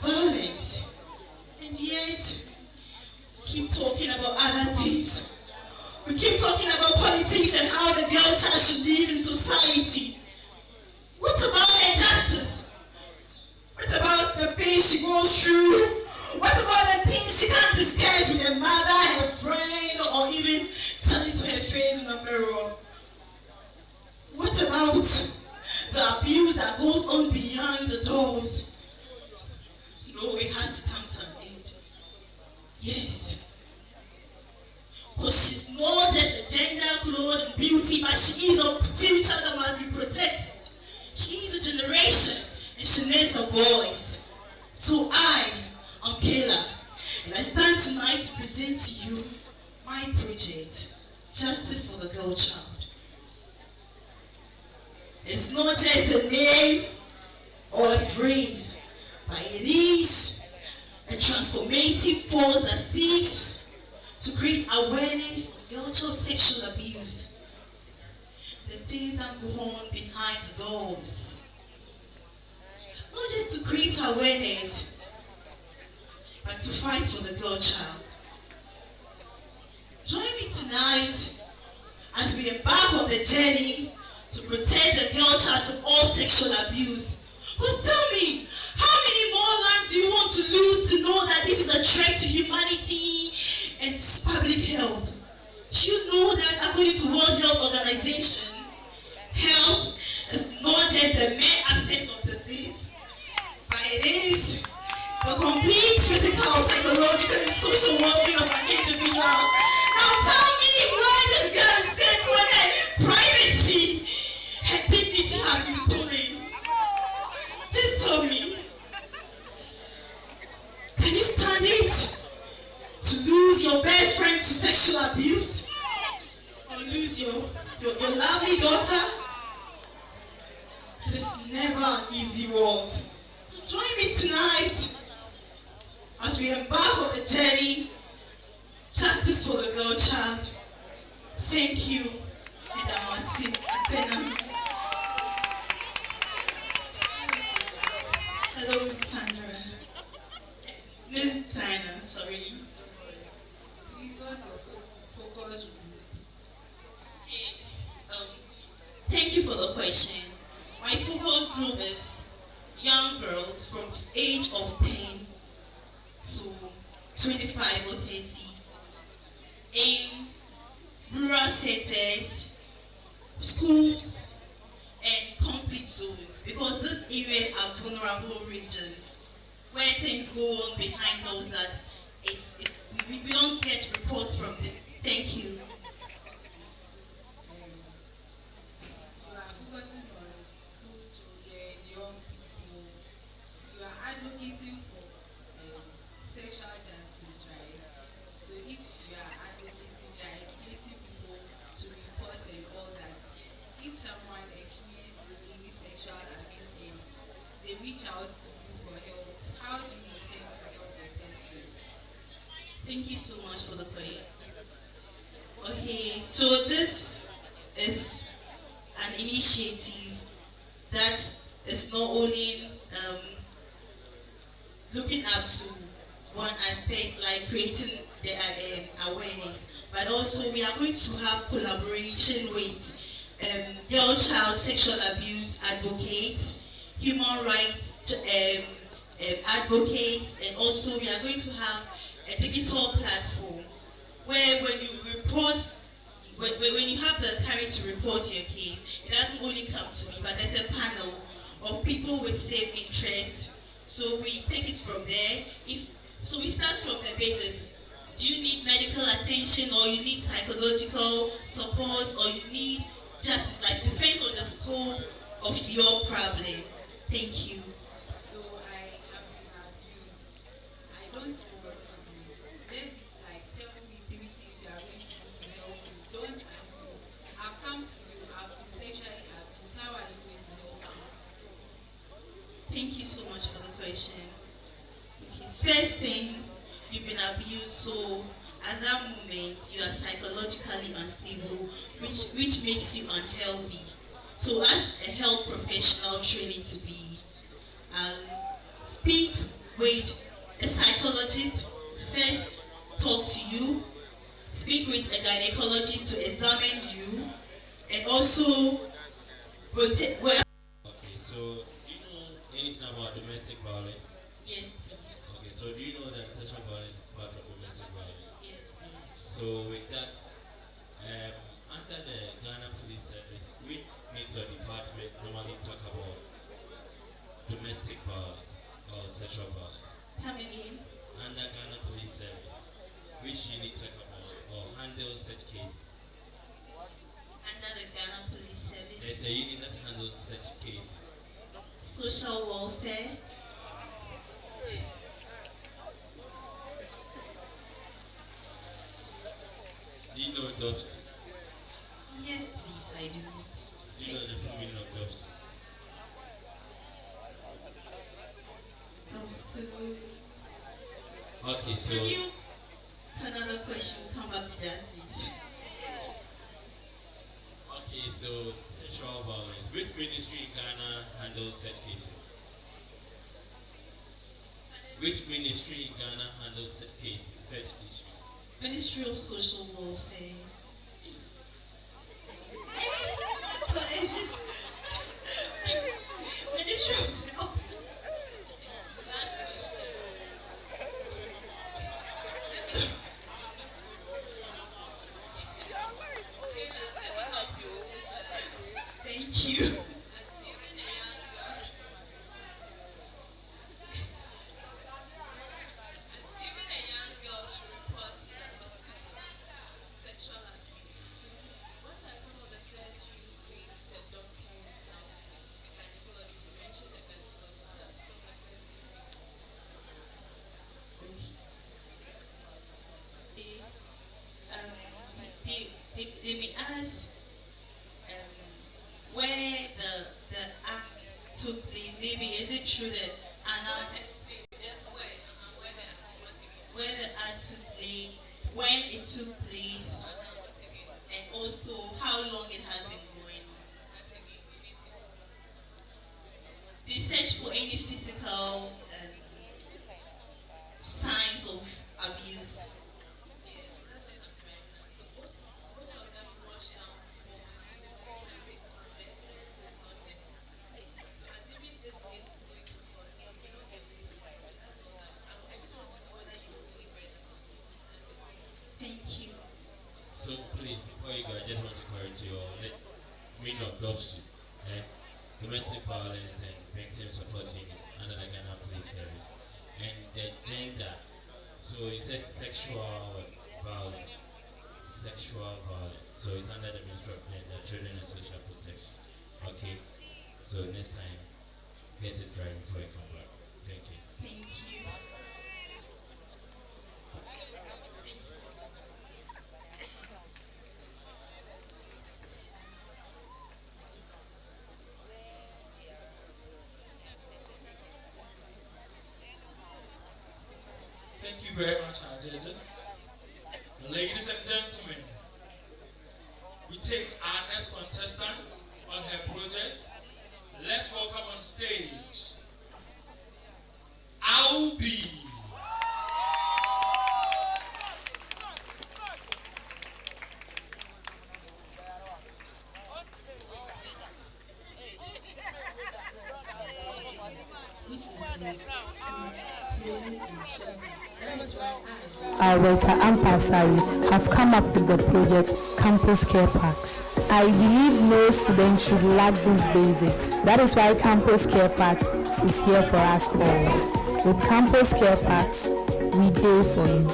violence. And yet, we keep talking about other things. We keep talking about politics and how the girl child should live in society. What about injustice? What about the pain she goes through? What about the things she can't discuss with her mother, her friend, or even tell it to her face in the mirror? What about the abuse that goes on behind the doors? No, it has to come to an end. Yes. Because she's not just a gender, clothes, and beauty, but she is a future that must be protected. She is a generation, and she needs a voice. So I'm Kayla, and I stand tonight to present to you my project, Justice for the Girl Child. It's not just a name or a phrase, but it is a transformative force that seeks to create awareness of girl child sexual abuse, the things that go on behind the doors. Not just to create awareness, but to fight for the girl child. Join me tonight as we embark on the journey to protect the girl child from all sexual abuse. Because tell me, how many more lives do you want to lose to know that this is a threat to humanity and public health? Do you know that according to World Health Organization, health is not just the mere absence of disease, but it is the complete physical, psychological, and social well-being of an individual. Now tell me why this girl is safe when her privacy, her dignity has been stolen. Just tell me, can you stand it? To lose your best friend to sexual abuse? Or lose your lovely daughter? It is never an easy walk. So join me tonight as we embark on the journey, justice for the girl child. Thank you, Edamasi Apenami. Hello, Miss Sandra. Miss Dinah, sorry. Please, what's your focus group? Thank you for the question. My focus group is young girls from age of 10 to 25 or 30 in rural centers, schools, and conflict zones, because these areas are vulnerable regions where things go on behind those that we don't get reports from them. Thank you. You are focusing on school children, young people. You are advocating for sexual justice, right? So if you are advocating, you are educating people to report and all that. If someone experiences any sexual abuse and they reach out to you for help, how do you intend to help the person? Thank you so much for the question. Okay, so this is an initiative that is not only looking up to one aspect like creating the awareness, but also we are going to have collaboration with girl child sexual abuse advocates, human rights advocates, and also we are going to have a digital platform where when you report, when you have the courage to report your case, it doesn't only come to me, but there's a panel of people with same interest. So we take it from there. So we start from the basis. Do you need medical attention, or you need psychological support, or you need justice? Like, it depends on the scope of your problem. Thank you. So I have been abused. I don't want to just like tell me 3 things you are going to do to help me. Don't assume. I've come to you, I've been sexually abused. How are you going to help me? Thank you so much for the question. Okay. First thing, you've been abused, so at that moment you are psychologically unstable, which makes you unhealthy. So as a health professional training to be, speak with a psychologist to first talk to you, speak with a gynecologist to examine you, and also okay, so do you know anything about domestic violence? Yes, please. Okay, so do you know that sexual violence is part of domestic violence? Yes, please. So with that, under the Ghana Police Service, we need to department normally talk about domestic violence or sexual violence. Come again. Under Ghana Police Service, which unit talk about or handle such cases? Under the Ghana Police Service. There's a unit that handles such cases. Social welfare. Do you know doves? Yes, please, I do. Do you know the full meaning of doves? Okay, so Can you? It's another question. We'll come back to that, please. okay, so sexual violence. Which ministry in Ghana handles such cases? Which ministry in Ghana handles such cases, such issues? Ministry of Social Welfare. Thank you. Assuming a young girl should report to the hospital sexual abuse, what are some of the first few things a doctor himself, a gynecologist, you mentioned a gynecologist, what are some of the first few things? They may ask where the act took place. Maybe is it true that Anna Explain just where the where the act took place, when it took place, and also how long it has been going. They search for any physical signs of abuse. Thank you. So please, before you go, I just want to correct you all. Let me not lawsuit. Domestic violence and victim support unit under the Ghana Police Service. And the gender, so it says sexual violence. Sexual violence. So it's under the Ministry of Gender, Children and Social Protection. Okay? So next time, get it right before you come back. Thank you. Thank you. Thank you very much, our judges. Ladies and gentlemen, we take our next contestant on her project. Let's welcome on stage Aubi. Our waiter Ampasari have come up with the project Campus Care Parks. I believe no student should lack these basics. That is why Campus Care Parks is here for us all. With Campus Care Parks, we do for you.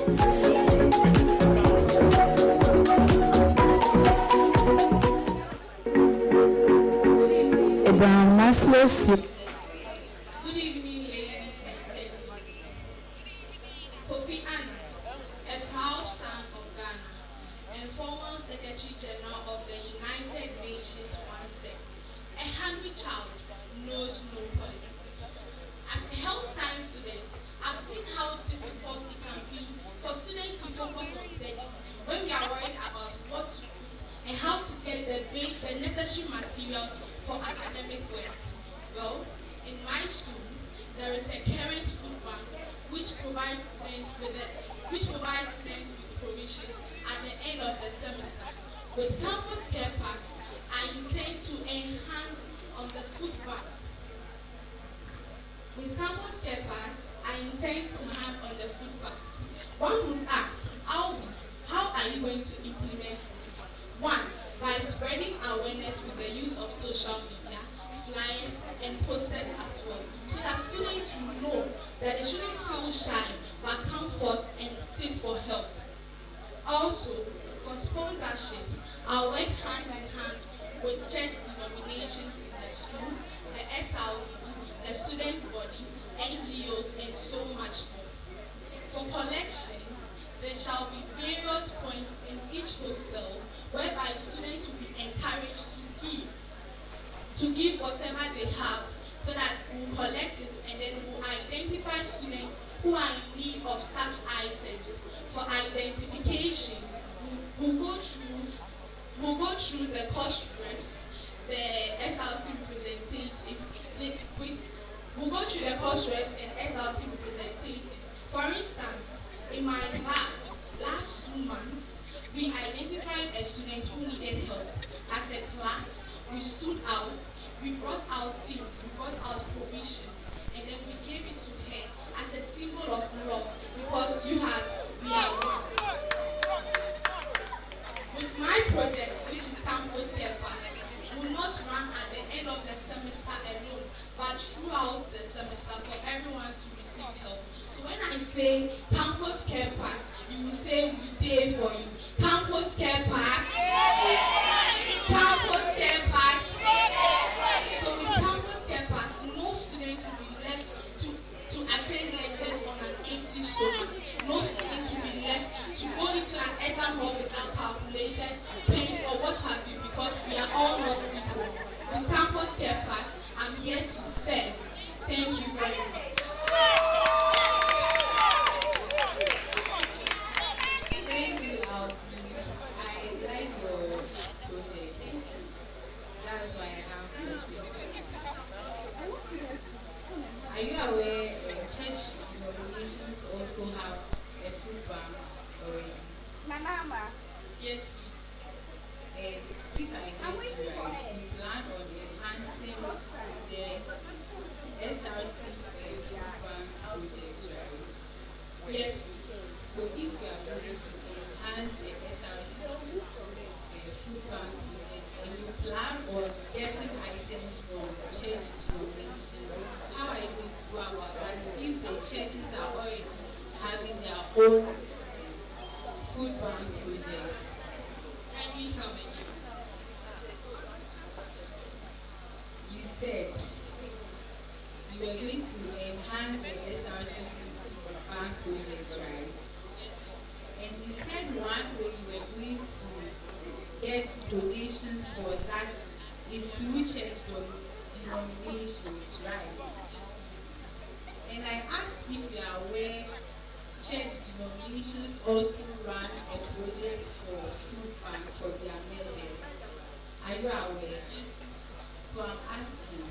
Abraham Maslow's materials for academic works. Well, in my school, there is a current food bank which provides students with provisions at the end of the semester. With campus care packs, I intend to enhance on the food bank. With campus care packs, I intend to hand on the food packs. One would ask, how are you going to implement this? One, by spreading awareness with the use of social media, flyers, and posters as well, so that students will know that they shouldn't feel shy but come forth and seek for help. Also, for sponsorship, I'll work hand in hand with church denominations in the school, the SRC, the student body, NGOs, and so much more. For collection, there shall be various points in each hostel whereby students will be encouraged to give whatever they have, so that we'll collect it and then we'll identify students who are in need of such items. For identification, we'll go through the cost reps, the SRC representative, we'll go through the cost reps and SRC representatives. For instance, in my class, last 2 months, we identified a student who needed help. As a class, we stood out, we brought out things, we brought out provisions, and then we gave it to her as a symbol of love, because Uhas, we are one. say campus care packs, you will say we pay for you. Campus care packs. Campus care packs. So with campus care packs, no students will be left to attend lectures on an empty stomach. No students will be left to go into an exam hall without calculators, pens, or what have you, because we are all not equal. With campus care packs, I'm here to serve. Thank you very much. Thank you, Alpi. I like your project. That's why I have questions. Are you aware church denominations also have a food bank already? Yes, please. And if I get you right, you plan on enhancing the SRC food bank project, right? Yes, please. So if you are going to enhance the SRC food bank project and you plan on getting items from church denominations, how are you going to go about that if the churches are already having their own food bank projects? Kindly come again. You said you were going to enhance the SRC food bank projects, right? Yes, please. And you said one way you were going to get donations for that is through church denominations, right? And I asked if you are aware church denominations also run a project for food bank for their members. Are you aware? So I'm asking,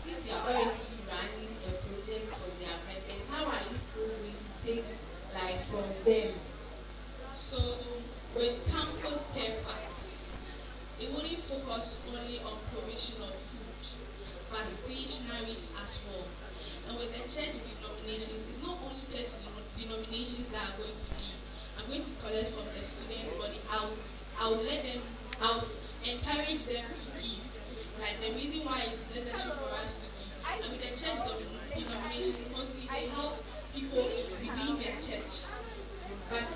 if you are already running a project for their members, how are you still going to take like from them? So with campus care packs, it wouldn't focus only on provision of food, but stationaries as well. And with the church denominations, it's not only church denominations that are going to give. I'm going to collect from the students' body. I'll encourage them to give. Like the reason why it's necessary for us to give. And with the church denominations, mostly they help people within their church. But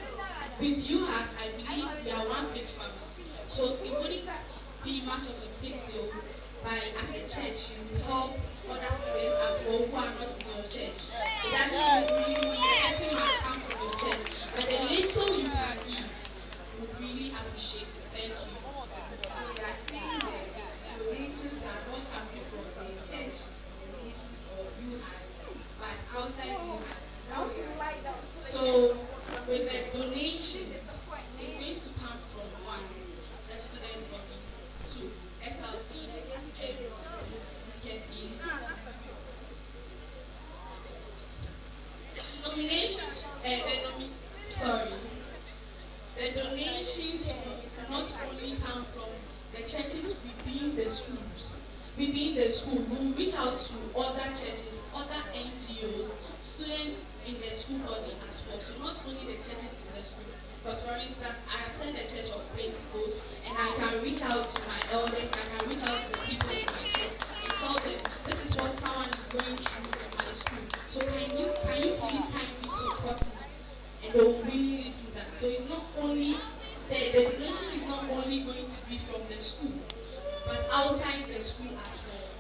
with Uhas, I believe we are one big family. So it wouldn't be much of a big deal by, as a church, you help other students as well who are not in your church. So that means the person must come from your church. But the little you can give, would really appreciate it. Thank you. So you are saying that donations are not coming from the church donations or Uhas, but outside Uhas. Is that what you are saying? So with the donations, it's going to come from one, the student body, two, SLC, Getty. Nominations, the donations will not only come from the churches within the schools. Within the school, we will reach out to other churches, other NGOs, students in the school body as well. So not only the churches in the school, because for instance, I attend the Church of Pentecost and I can reach out to my elders, I can reach out to the people in my church and tell them this is what someone is going through in my school. So can you please kindly support me? And they will really do that. So it's not only the donation is not only going to be from the school, but outside the school as well.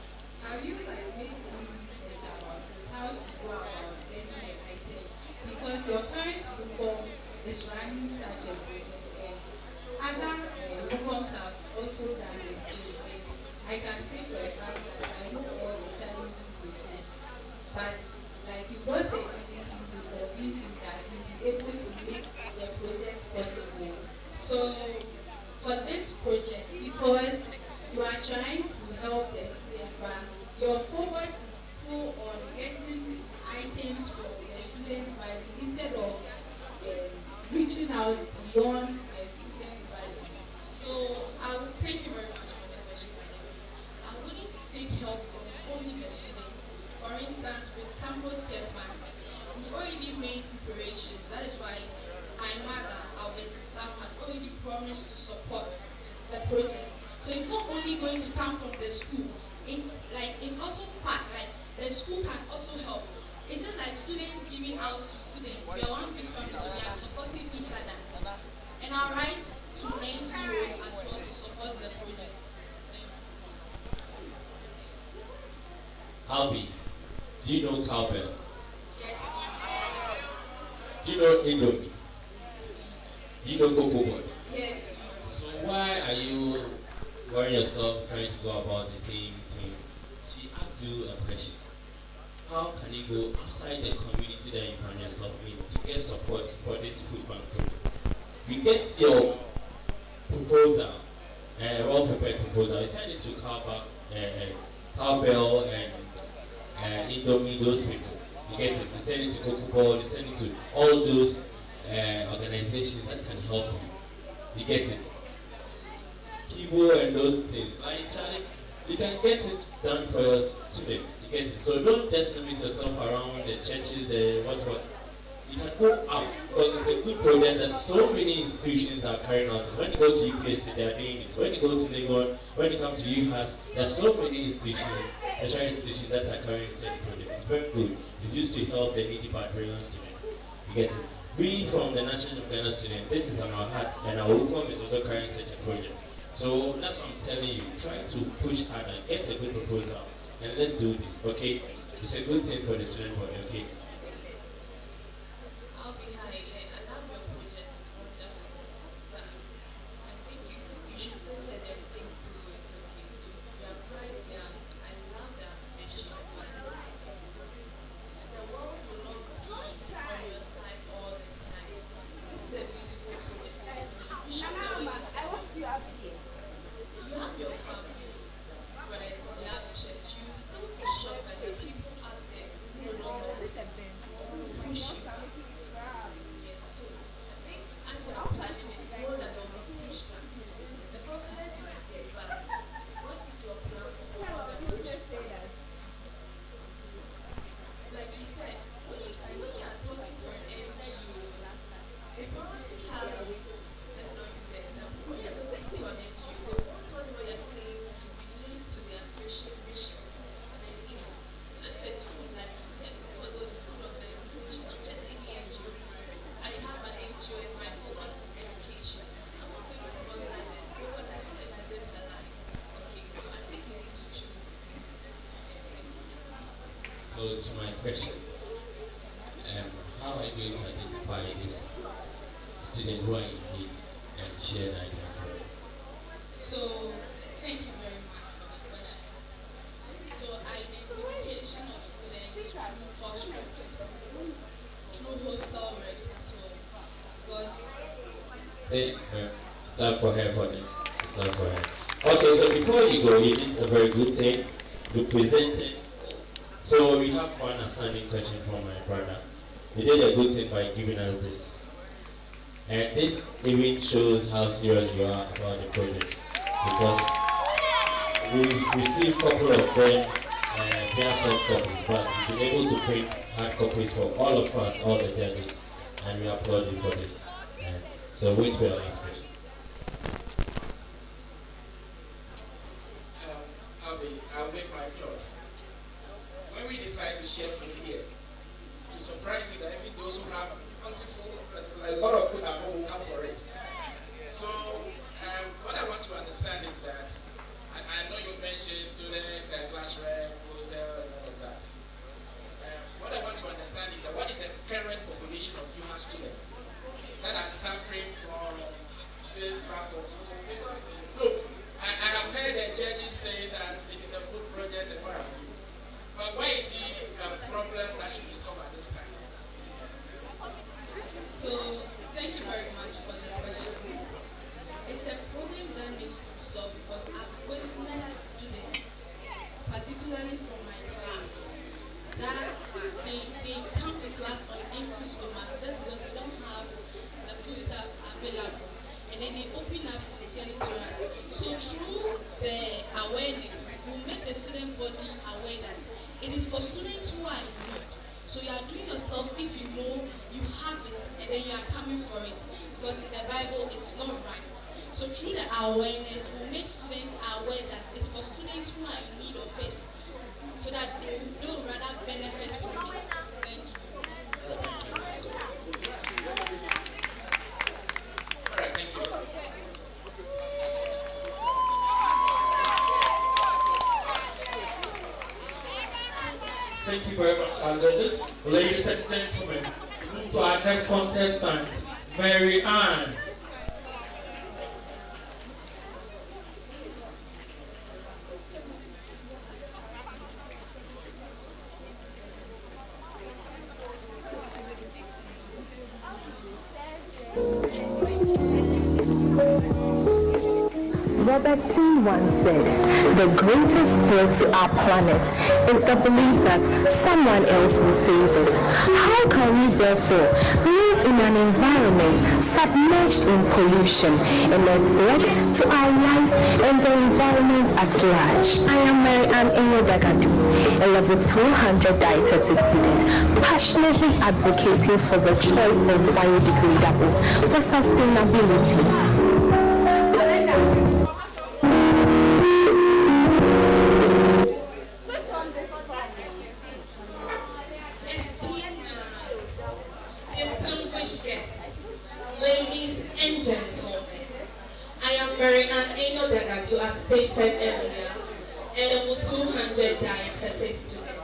Have you made any research about it, how to go about getting the items? Because your current reform is running such a project and other reforms have also done the same thing. I can say for a fact that I know all the challenges in this, but like you got the ability to convince me that you'll be able to make the project possible. So for this project, because you are trying to help the students, but your focus is still on getting items from the students' body instead of reaching out beyond the students' body. So I would thank you very much for the question. I wouldn't seek help from only the students. For instance, with campus care packs, we've already made preparations. That is why my mother, Albert Sam, has already promised to support the project. So it's not only going to come from the school. It's also part, like the school can also help. it's just like students giving out to students. We are one big family, so we are supporting each other. And I write to NGOs as well to support the project. Albi, do you know cowbell? Yes, please. Do you know Indomie? Yes, please. Do you know Cocoa Board? Yes, please. So why are you worrying yourself trying to go about the same thing? She asked you a question. How can you go outside the community that you find yourself in to get support for this food bank project? You get your proposal, well-prepared proposal. You send it to Cowbell and Indomie, those people. You get it. You send it to Cocoa Board. You send it to all those organizations that can help you. You get it. Kivo and those things. Like Charlie, you can get it done for your students. You get it. So don't just limit yourself around the churches, the what. You can go out because it's a good project that so many institutions are carrying out. When you go to UPSC, they are doing it. When you go to Lagos, when you come to Uhas, there are so many institutions, tertiary institutions that are carrying such project. It's very good. It's used to help the needy barbarian students. You get it. We from the National Ghana student, this is on our heart, and our Ucom is also carrying such a project. So that's what I'm telling you. Try to push harder, get a good proposal, and let's do this. Okay? It's a good thing for the student body. Okay? So to my question, how are you going to identify this student who are in need and share the item for it? So thank you very much for the question. So identification of students through host reps, through hostel reps as well. Because it's time for her for them. It's time for her. Okay, so before you go, you did a very good thing. You presented. So we have one outstanding question from my brother. You did a good thing by giving us this. And this even shows how serious you are about the project. Because we've received a couple of them, they are soft copies, but you've been able to print hard copies for all of us, all the judges, and we applaud you for this. So wait for your last question. I'll make my choice. When we decide to share food here, to surprise you that even those who have plentiful, a lot of food at home will come for it. So what I want to understand is that, I know you mentioned student, class rep, folder, and all of that. What I want to understand is that what is the current population of UHA students that are suffering from this lack of food? Because look, I have heard the judges say that it is a good project and what have you. But why is it a problem that should be solved at this time? So, thank you very much for the question. It's a problem that needs to be solved because I've witnessed students, particularly from my class, that they come to class on empty stomachs just because they don't have the foodstuffs available. And then they open up sincerely to us. So through the awareness, we make the student body aware that it is for students who are in need. So you are doing yourself if you know you have it and then you are coming for it. Because in the Bible, it's not right. So through the awareness, we make students aware that it's for students who are in need of it. So that they will rather benefit from it. Thank you very much, our judges. Ladies and gentlemen, move to our next contestant, Mary Ann. Robertson once said, the greatest threat to our planet is the belief that someone else will save it. How can we therefore live in an environment submerged in pollution and a threat to our lives and the environment at large? I am Mary Ann Enodagadu, a level 200 dietetics student, passionately advocating for the choice of biodegradables for sustainability. Ladies and gentlemen, I am Mary Ann Enodagadu, as stated earlier, a level 200 dietetics student,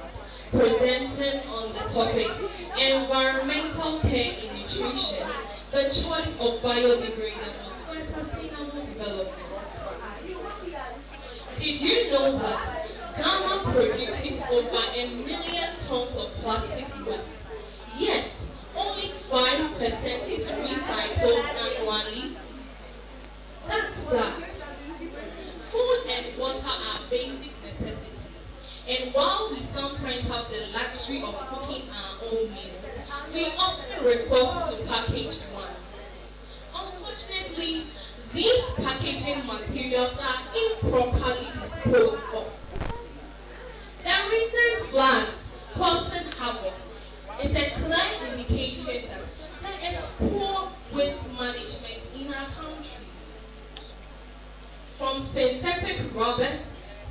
presenting on the topic Environmental Care in Nutrition, the choice of biodegradables for sustainable development. Did you know that Ghana produces over 1 million tons of plastic waste, yet only 5% is recycled annually? That's sad. Food and water are basic necessities, and while we sometimes have the luxury of cooking our own meals, we often resort to packaged ones. Unfortunately, these packaging materials are improperly disposed of. The recent floods causing havoc is a clear indication that there is poor waste management in our country. From synthetic rubbers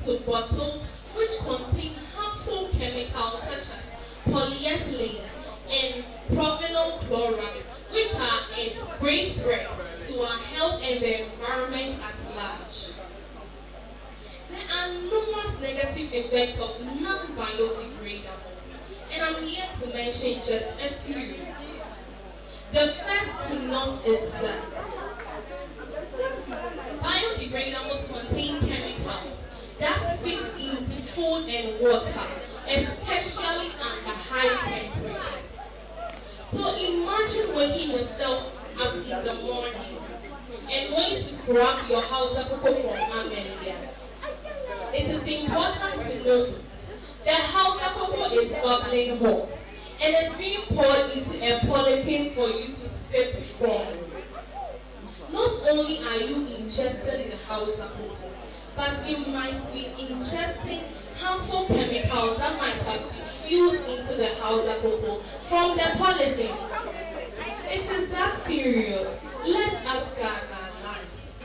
to bottles which contain harmful chemicals such as polyethylene and provinyl chloride, which are a great threat to our health and the environment at large. There are numerous negative effects of non-biodegradables, and I'm here to mention just a few. The first to note is that biodegradables contain chemicals that seep into food and water, especially under high temperatures. So imagine waking yourself up in the morning and going to grab your house cocoa from Amelia. It is important to note the house cocoa is bubbling hot and it's being poured into a polythene for you to sip from. Not only are you ingesting the house cocoa, but you might be ingesting harmful chemicals that might have diffused into the house cocoa from the polythene. It is that serious. Let us guard our lives.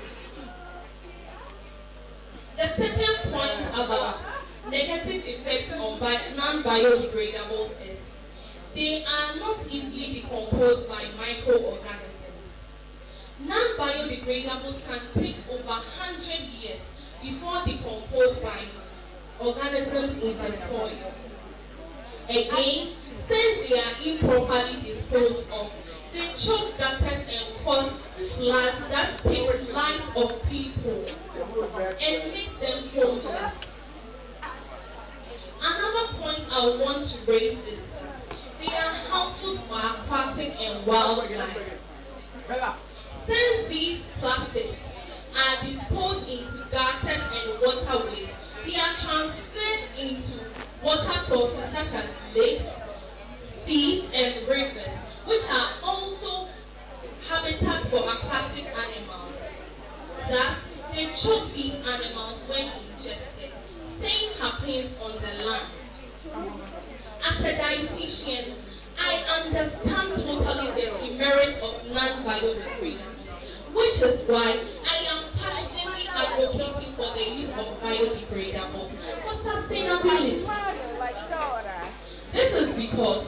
The second point about negative effects on non-biodegradables is they are not easily decomposed by microorganisms. Non-biodegradables can take over 100 years before decomposed by organisms in the soil. Again, since they are improperly disposed of, they choke gutters and cause floods that take lives of people and makes them homeless. Another point I want to raise is that they are harmful to our aquatic and wildlife. Since these plastics are disposed into gutters and waterways, they are transferred into water sources such as lakes, seas, and rivers, which are also habitats for aquatic animals. Thus, they choke these animals when ingested. Same happens on the land. As a dietitian, I understand totally the demerits of non-biodegradables, which is why I am passionately advocating for the use of biodegradables for sustainability. This is because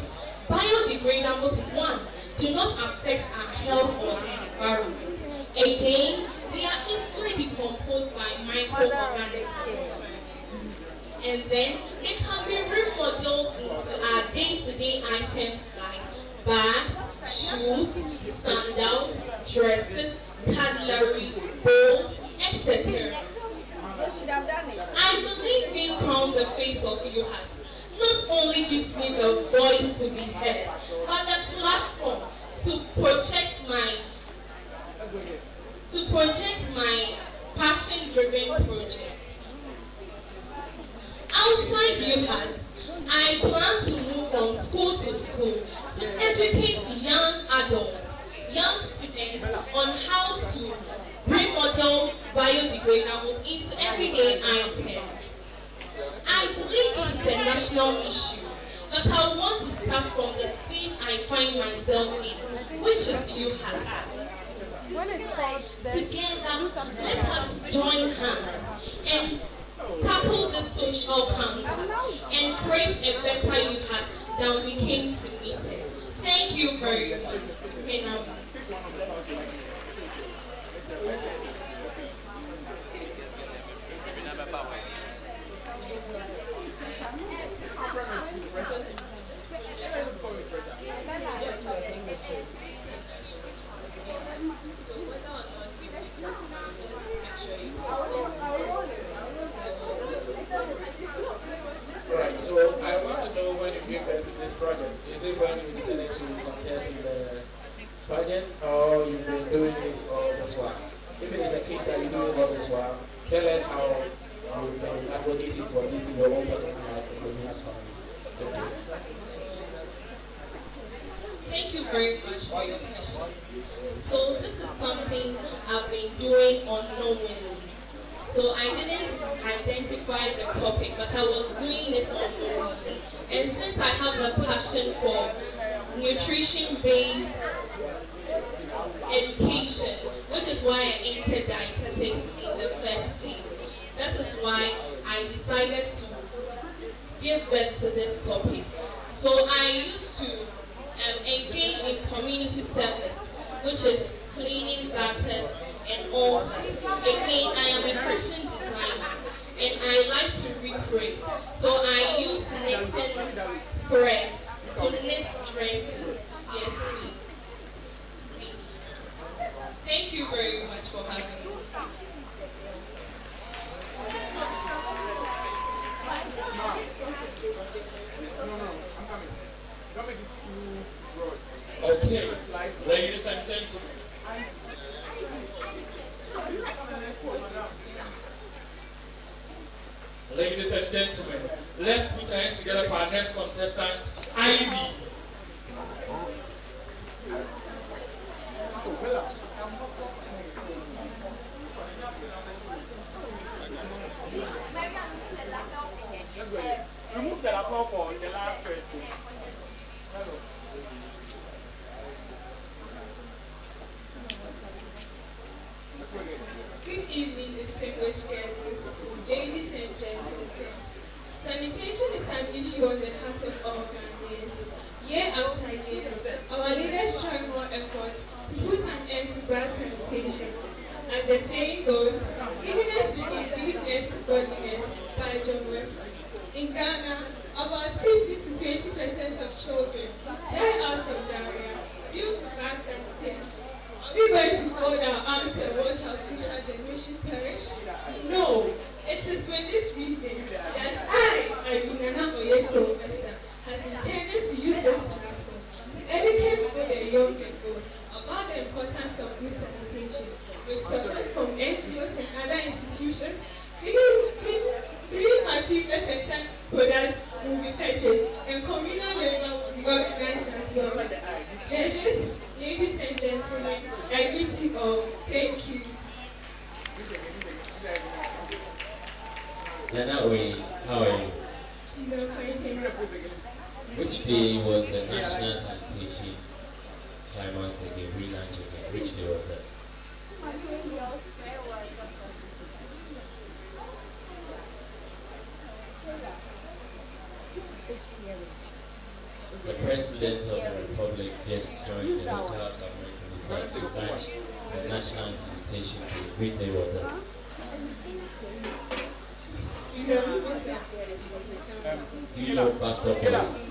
biodegradables degradables, one, do not affect our health or the environment. Again, they are easily decomposed by microorganisms. And then they can be remodeled into our day-to-day items like bags, shoes, sandals, dresses, cutlery, bowls, etc. I believe being crowned the face of Uhas not only gives me the voice to be heard, but the platform to project my passion-driven project. Outside Uhas, I plan to move from school to school to educate young adults, young students on how to remodel biodegradables into everyday items. I believe this is a national issue, but I want to start from the space I find myself in, which is Uhas. Together, let us join hands and tackle the social cancer and create a better Uhas than we came to meet it. Thank you very much. Right, so I want to know when you came back to this project. Is it when you decided to contest in the pageant, or you've been doing it all this while? If it is the case that you do it all this while, tell us how you've been advocating for this in your own personal life in the Uhas community. Thank you. Thank you very much for your question. So this is something I've been doing unknowingly. So I didn't identify the topic, but I was doing it unknowingly. And since I have the passion for nutrition-based education, which is why I entered dietetics in the first place, that is why I decided to give birth to this topic. So I used to engage in community service, which is cleaning gutters and all that. Again, I am a fashion designer and I like to recreate. So I use knitting threads to knit dresses. Yes, please. Thank you very much for having me. Okay, ladies and gentlemen. Ladies and gentlemen, let's put our hands together for our next contestant, Ivy. Remove the laptop for the last person. Hello. Good evening, distinguished guests, ladies and gentlemen. Sanitation is an issue on the heart of our Ghanaians. Year after year, our leaders try more effort to put an end to bad sanitation. As the saying goes, cleanliness is next to godliness by John West. In Ghana, about 50 to 20% of children die out of diarrhea due to bad sanitation. Are we going to fold our arms and watch our future generation perish? No. It is for this reason that I, Nana Oyeso Esther, has intended to use this platform to educate both the young and old about the importance of good sanitation, with support from NGOs and other institutions. Clean materials and some products will be purchased, and communal labor will be organized as well. Judges, ladies and gentlemen, I greet you all. Thank you. Nana Oye, how are you? Please, I'm fine, thank you. Which day was the National Sanitation Climax again, relaunch again? Which day was that? The President of the Republic just joined the local government minister to launch the National Invitation Day. Which day was that? Do you know Pastor Boys?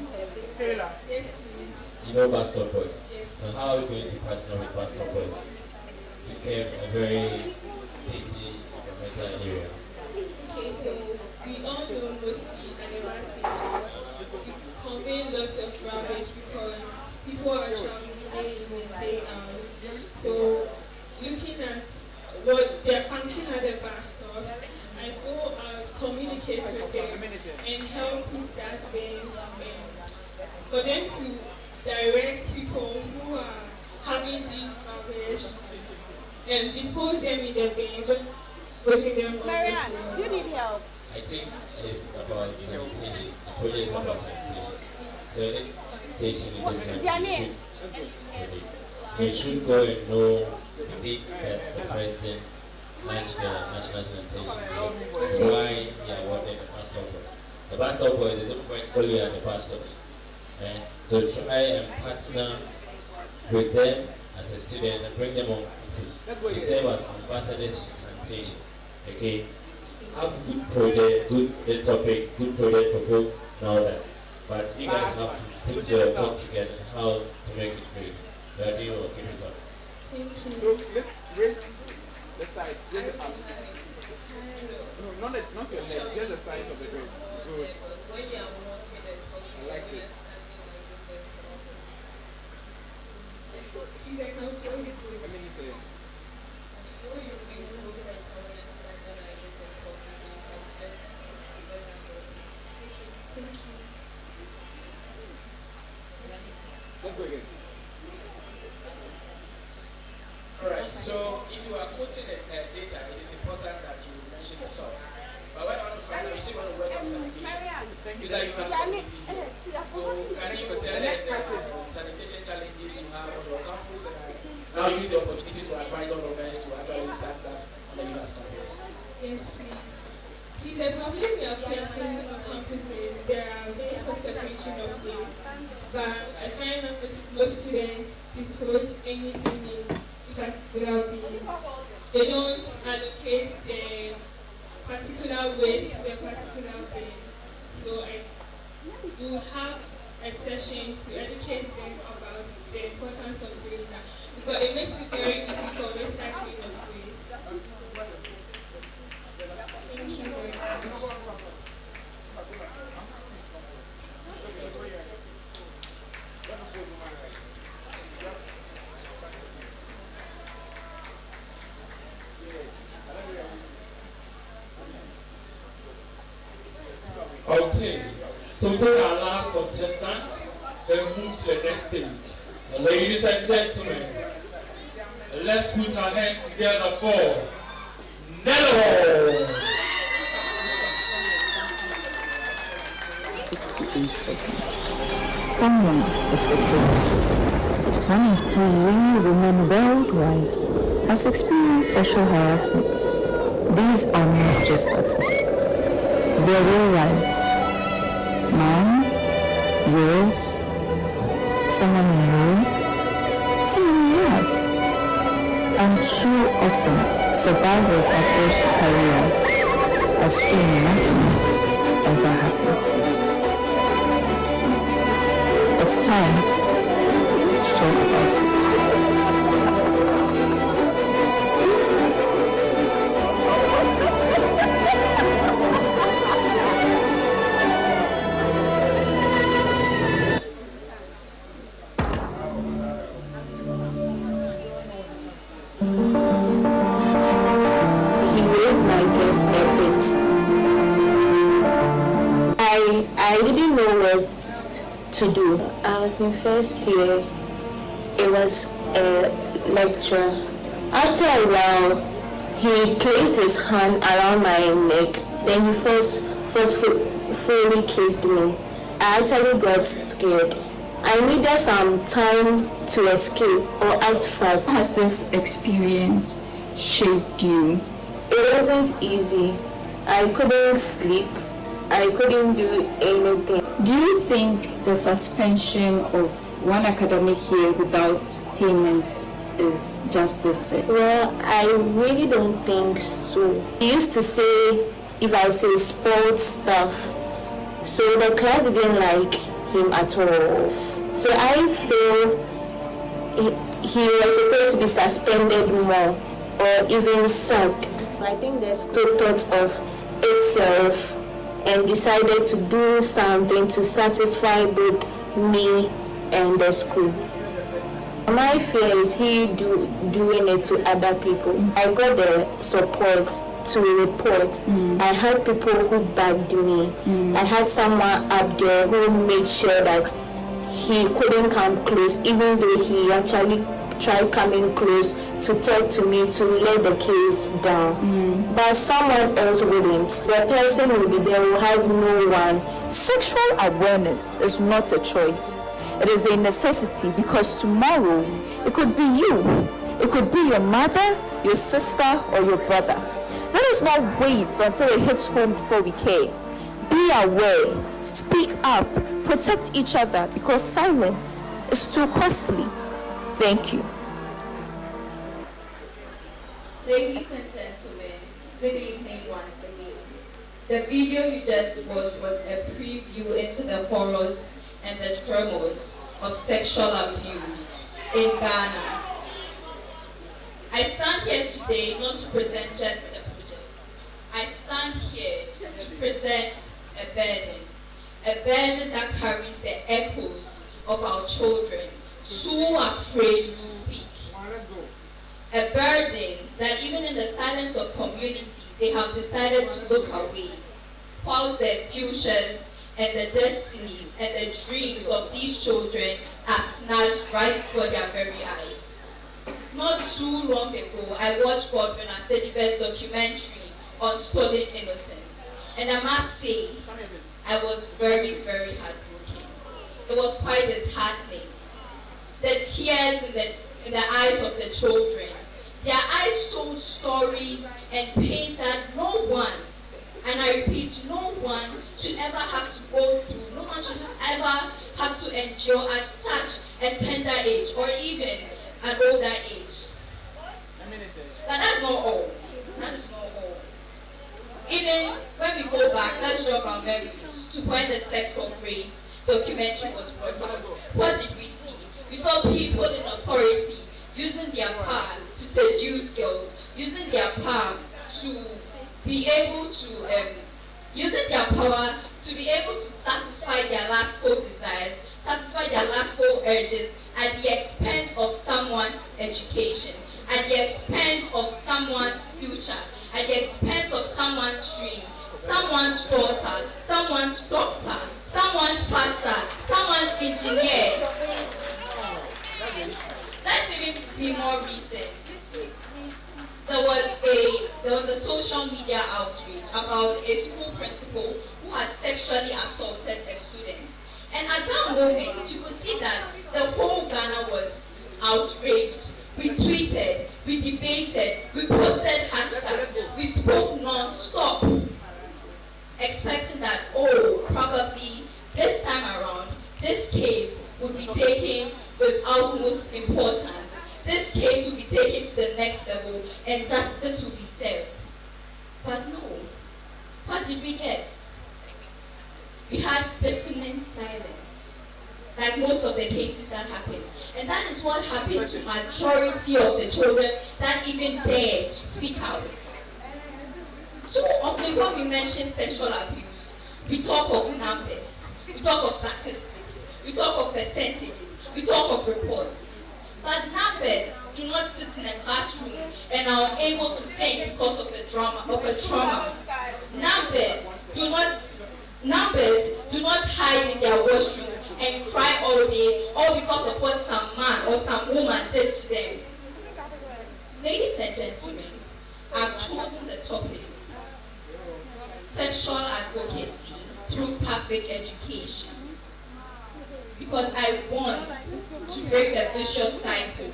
Yes, please. You know Pastor Boys? Yes. So how are you going to partner with Pastor Boys to keep a very busy metal area? Okay, so we all know mostly at the bus stations convey lots of rubbish because people are traveling day in and day out. So looking at what their function at the bus stops, I feel I'll communicate with them and help with that base for them to direct people who are having deep rubbish and dispose them in the bins within them. Marianne, do you need help? I think it's about sanitation. The project is about sanitation. So any station in this country you should go and know the dates that the president launched the national sanitation day, why he awarded the bus stoppers. The bus stoppers, they don't point only at the bus stops. So try and partner with them as a student and bring them on campus. They serve as ambassadors for sanitation. Okay? Have good project, good topic, good project proposal, and all that. But you guys have to put your thought together how to make it great. You are doing well, keep it up. Thank you. So let's raise the side, raise the arm. No, not your head, just the sides of the grade. Good. When you are walking and talking, I like this. Please, I can't feel it. Let me say it. Sure, you bring moving and talking and standing like this and talking, so you can just learn and go. Thank you. Let's go again. Alright, so if you are quoting data, it is important that you mention the source. But what I want to find out, you still want to work on sanitation. Is that you have community here. So can you tell us the sanitation challenges you have on your campus and now use the opportunity to advise all of us to actually start that on the Uhas campus? Yes, please. Please, the problem we are facing on campuses, there are various consideration of them, but I find that most students disclose anything in particular bin. They don't allocate the particular waste to a particular bin. So we will have a session to educate them about the importance of doing that, because it makes it very easy for recycling of waste. Thank you very much. Okay, so we take our last contestant and move to the next stage. Ladies and gentlemen, let's put our hands together for Nello! 68 seconds. Someone is secure. One in 3 women worldwide has experienced sexual harassment. These are not just statistics. They are real lives. Mine, yours, someone you know, someone you love. And too often, survivors are forced to carry on as though nothing ever happened. It's time to talk about it. He raised my dress a bit. I didn't know what to do. I was in first year. It was a lecture. After a while, he placed his hand around my neck. Then he forcefully kissed me. I actually got scared. I needed some time to escape or act fast. How has this experience shaped you? It wasn't easy. I couldn't sleep. I couldn't do anything. Do you think the suspension of one academic year without payment is justice? Well, I really don't think so. He used to say if I say sports stuff, so the class didn't like him at all. So I feel he was supposed to be suspended more or even sacked. I think the school thought of itself and decided to do something to satisfy both me and the school. My fear is he doing it to other people. I got the support to report. I had people who backed me. I had someone up there who made sure that he couldn't come close, even though he actually tried coming close to talk to me to let the case down. But someone else wouldn't. The person will be there, will have no one. Sexual awareness is not a choice. It is a necessity, because tomorrow it could be you. It could be your mother, your sister, or your brother. Let us not wait until it hits home before we care. Be aware, speak up, protect each other, because silence is too costly. Thank you. Ladies and gentlemen, good evening once again. The video you just watched was a preview into the horrors and the tremors of sexual abuse in Ghana. I stand here today not to present just a project. I stand here to present a burden that carries the echoes of our children, too afraid to speak. A burden that even in the silence of communities, they have decided to look away, whilst their futures and the destinies and the dreams of these children are snatched right before their very eyes. Not too long ago, I watched Godwin Asedibe's documentary on stolen innocence, and I must say, I was very, very heartbroken. It was quite disheartening. The tears in the eyes of the children, their eyes told stories and pains that no one, and I repeat, no one should ever have to go through, no one should ever have to endure at such a tender age or even an older age. But that's not all. That is not all. Even when we go back, let's jog our memories to when the Sex for Grades documentary was brought out. What did we see? We saw people in authority using their power to seduce girls, using their power to be able to satisfy their lustful desires, satisfy their lustful urges at the expense of someone's education, at the expense of someone's future, at the expense of someone's dream, someone's daughter, someone's doctor, someone's pastor, someone's engineer. Let's even be more recent. There was a social media outrage about a school principal who had sexually assaulted a student. And at that moment, you could see that the whole Ghana was outraged. We tweeted, we debated, we posted hashtags, we spoke non-stop, expecting that, probably this time around, this case would be taken with utmost importance. This case will be taken to the next level and justice will be served. But no. What did we get? We had deafening silence, like most of the cases that happened. And that is what happened to majority of the children that even dared to speak out. So often when we mention sexual abuse, we talk of numbers, we talk of statistics, we talk of percentages, we talk of reports. But numbers do not sit in a classroom and are unable to think because of a trauma. Numbers do not hide in their washrooms and cry all day, all because of what some man or some woman did to them. Ladies and gentlemen, I've chosen the topic, sexual advocacy through public education, because I want to break the vicious cycle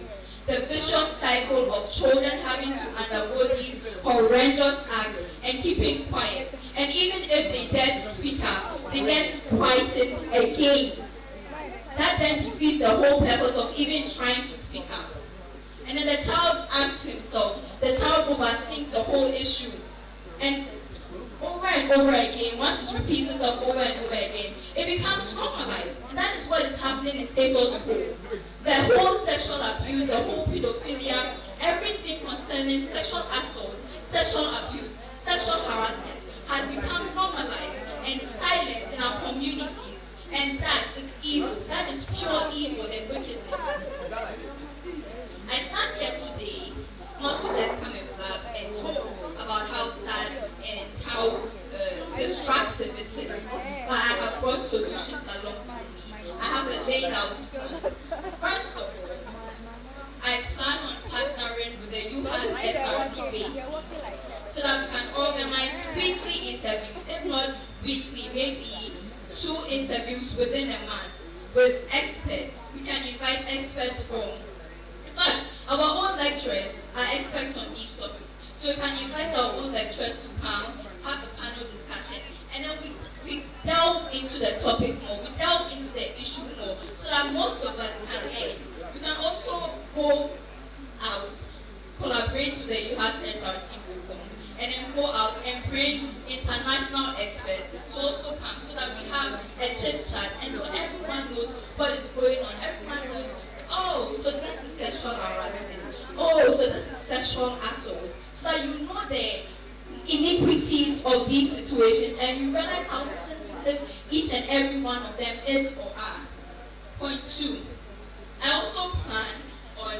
the vicious cycle of children having to undergo these horrendous acts and keeping quiet. And even if they dare to speak up, they get quieted again. That then defeats the whole purpose of even trying to speak up. And then the child asks himself, the child overthinks the whole issue. And over and over again, once it repeats itself over and over again, it becomes normalized. And that is what is happening in status quo. The whole sexual abuse, the whole pedophilia, everything concerning sexual assault, sexual abuse, sexual harassment has become normalized and silenced in our communities. And that is evil. That is pure evil and wickedness. I stand here today not to just come and blab and talk about how sad and how destructive it is, but I have brought solutions along with me. I have a laid out plan. First of all, I plan on partnering with the Uhas SRC base so that we can organize weekly interviews, if not weekly, maybe 2 interviews within a month with experts. We can invite experts from, in fact, our own lecturers are experts on these topics. So we can invite our own lecturers to come, have a panel discussion, and then we delve into the topic more, we delve into the issue more, so that most of us can learn. We can also go out, collaborate with the Uhas SRC program, and then go out and bring international experts to also come so that we have a chit chat and so everyone knows what is going on. Everyone knows, oh, so this is sexual harassment. Oh, so this is sexual assault. So that you know the iniquities of these situations and you realize how sensitive each and every one of them is or are. Point 2. I also plan on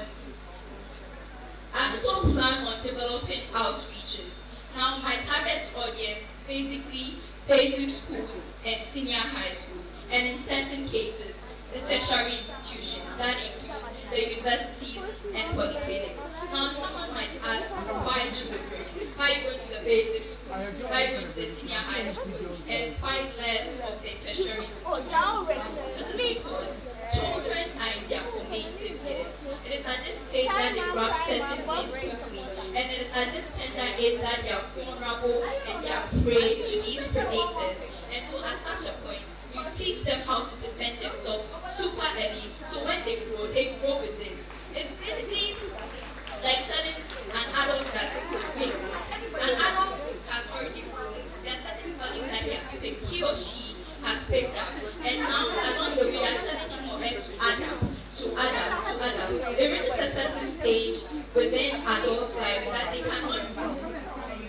developing outreaches. Now, my target audience, basically basic schools and senior high schools, and in certain cases, the tertiary institutions. That includes the universities and polyclinics. Now, someone might ask, why children? Why are you going to the basic schools? Why are you going to the senior high schools and quite less of the tertiary institutions? This is because children are in their formative years. It is at this stage that they grab certain things quickly, and it is at this tender age that they are vulnerable and they are prey to these predators. And so at such a point, you teach them how to defend themselves super early, so when they grow with it. It's basically like telling an adult that, wait, an adult has already grown. There are certain values that he or she has picked up, and now along the way, you are telling him or her to adapt. It reaches a certain stage within adults' life that they cannot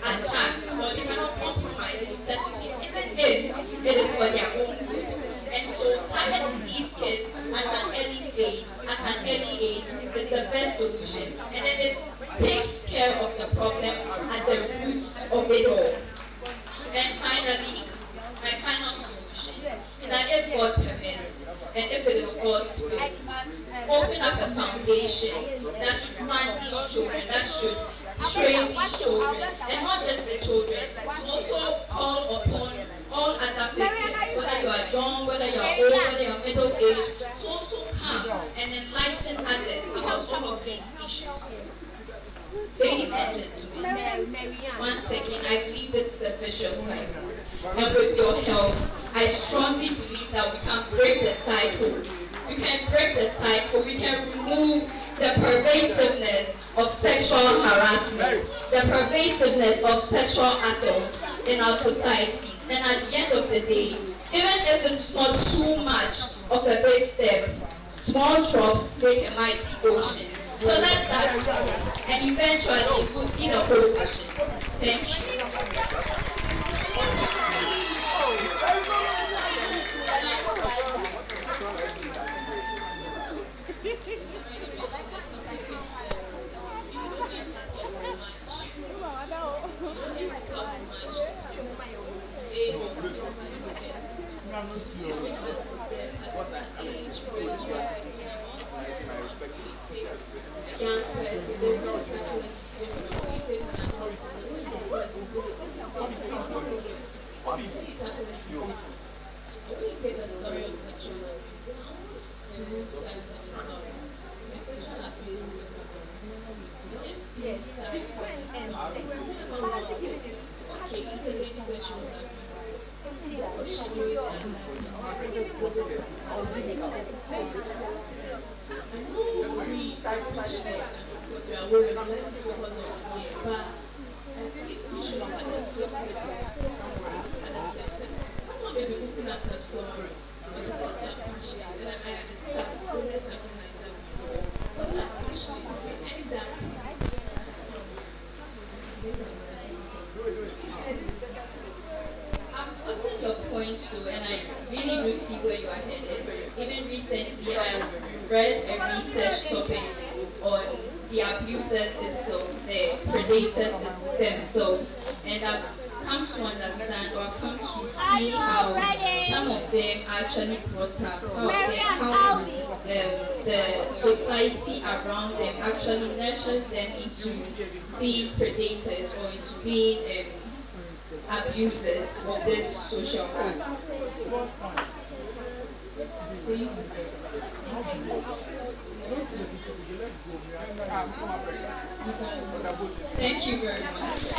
adjust or they cannot compromise to certain things, even if it is for their own good. And so targeting these kids at an early stage, at an early age, is the best solution. And then it takes care of the problem at the roots of it all. And finally, my final solution is that if God permits, and if it is God's will, open up a foundation that should fund these children, that should train these children, and not just the children, to also call upon all other victims, whether you are young, whether you are old, whether you are middle aged, to also come and enlighten others about all of these issues. Ladies and gentlemen, once again, I believe this is a vicious cycle. And with your help, I strongly believe that we can break the cycle. We can break the cycle. We can remove the pervasiveness of sexual harassment, the pervasiveness of sexual assault in our societies. And at the end of the day, even if it's not too much of a big step, small drops make a mighty ocean. So let's start small, and eventually we'll see the whole vision. Thank you. Young person, we take the story of sexual abuse. Almost two sides of the story. The sexual abuse we talk about Yes. Okay, the lady said she was abused. What she doing that with this particular I know we are passionate and because we are women, we like to focus on the but I think you should look at the flip side. Someone may be looking at the story, but because you are passionate, and I think I've experienced something like that before. Because you are passionate, we end up. I've gotten your points too, and I really do see where you are headed. Even recently, I read a research topic on the abusers itself, the predators themselves, and I've come to understand or I've come to see how some of them actually brought up, how the society around them actually nurtures them into being predators or into being abusers of this social act. Thank you very much.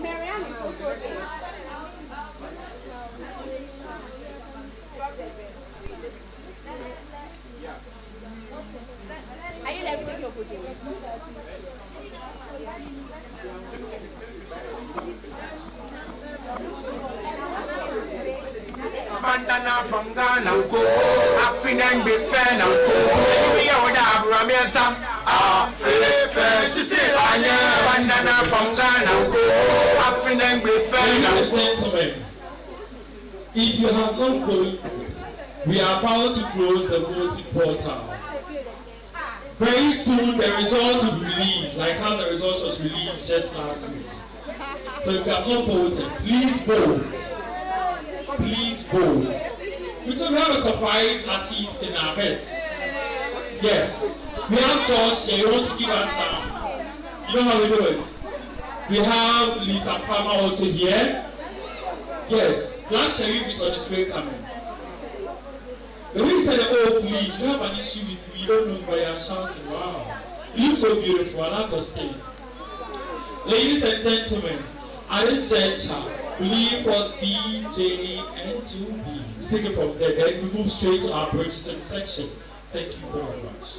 Marianne is also there. Are you left taking your photo? Bandana from Ghana, go. African be fair now, go. We are with Abraham, some. Bandana from Ghana, go. African be fair now, Gentlemen, if you have not voted, we are about to close the voting portal. Very soon the result will be released, like how the result was released just last week. So if you have not voted, please vote. Please vote. We will have a surprise artist in our best. Yes. We have Josh here, he wants to give us some. You know how we do it? We have Lisa Palmer also here. Yes. Black Sheriff is on his way coming. The way he said, oh please, you have an issue with me, you don't know why I'm shouting. Wow. You look so beautiful, I love the skin. Ladies and gentlemen, at this juncture, we leave for DJ and 2B. Take it from there, then we move straight to our purchasing section. Thank you very much.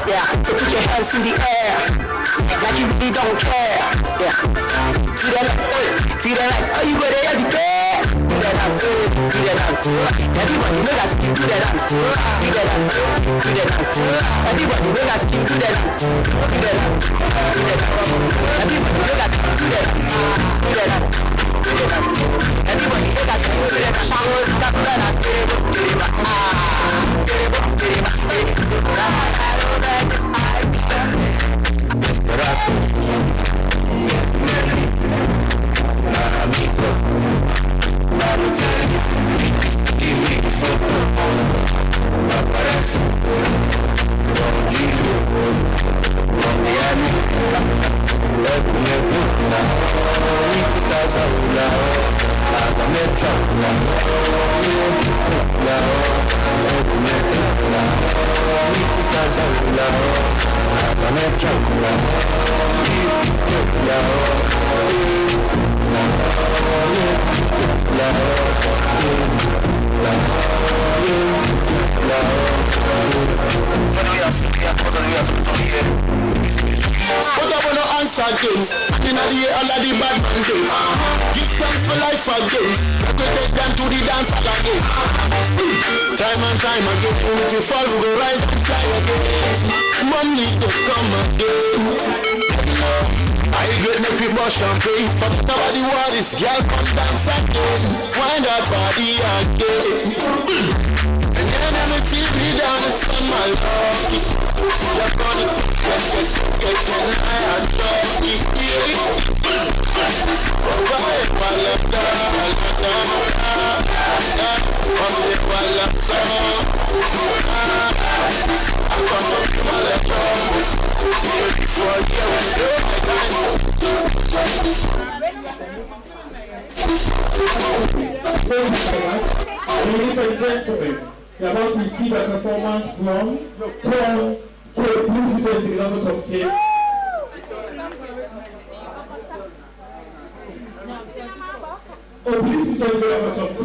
Yeah, so put your hands in the air, like you really don't care. Yeah, see the lights, oh you go there, you the bed. dance, do the dance. Everybody make us do the dance, do the dance, do the dance. Everybody make us do the dance, do the dance, do the dance. Everybody make us do the dance, do the dance, do the dance. Everybody make us do the dance. Showers that dance, skiri ba, skiri ba, skiri ba, skiri ba. I know that I be desperado. Amigo, vamos a ir mi foto, paparazzi, contigo, contiami, come buona, mi questa sola, la mezza, come buona, mi questa sola, la mezza, But I wanna answer again. In the year all of the bad man day. Give thanks for life again. I could take them to the dance hall again. Time and time again. If you fall, we go rise and fly again. Money to come again. I get make we bust champagne. But nobody want this girl come dance again. Wind that body again. And then everything be down the sun, my love. You're gonna get high and dirty. Ladies and gentlemen, we are about to receive a performance from Tom K. Please present the numbers of K. Oh, please present the numbers of K.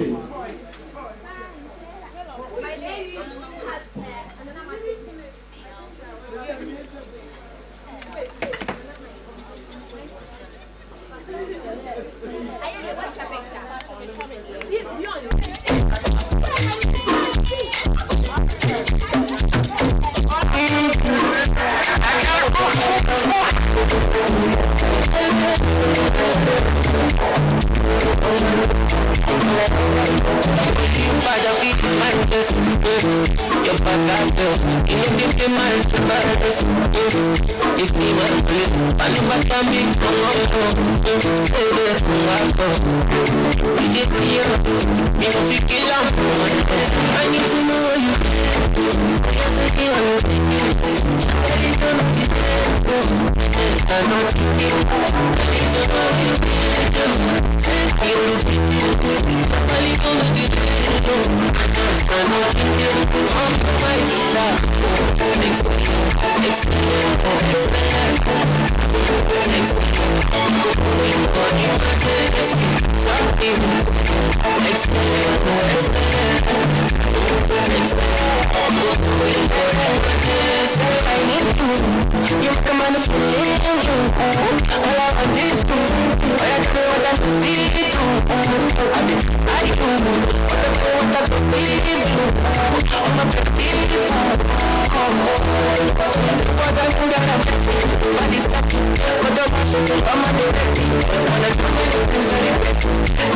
Your fantastic, you give me mind to pass. You see what I'm doing, I never can be you get here, you know if you I need to know you. Yes, I can. Somebody's gonna be there. Yes, I know you. I need to know you. Somebody's gonna be there. I know you.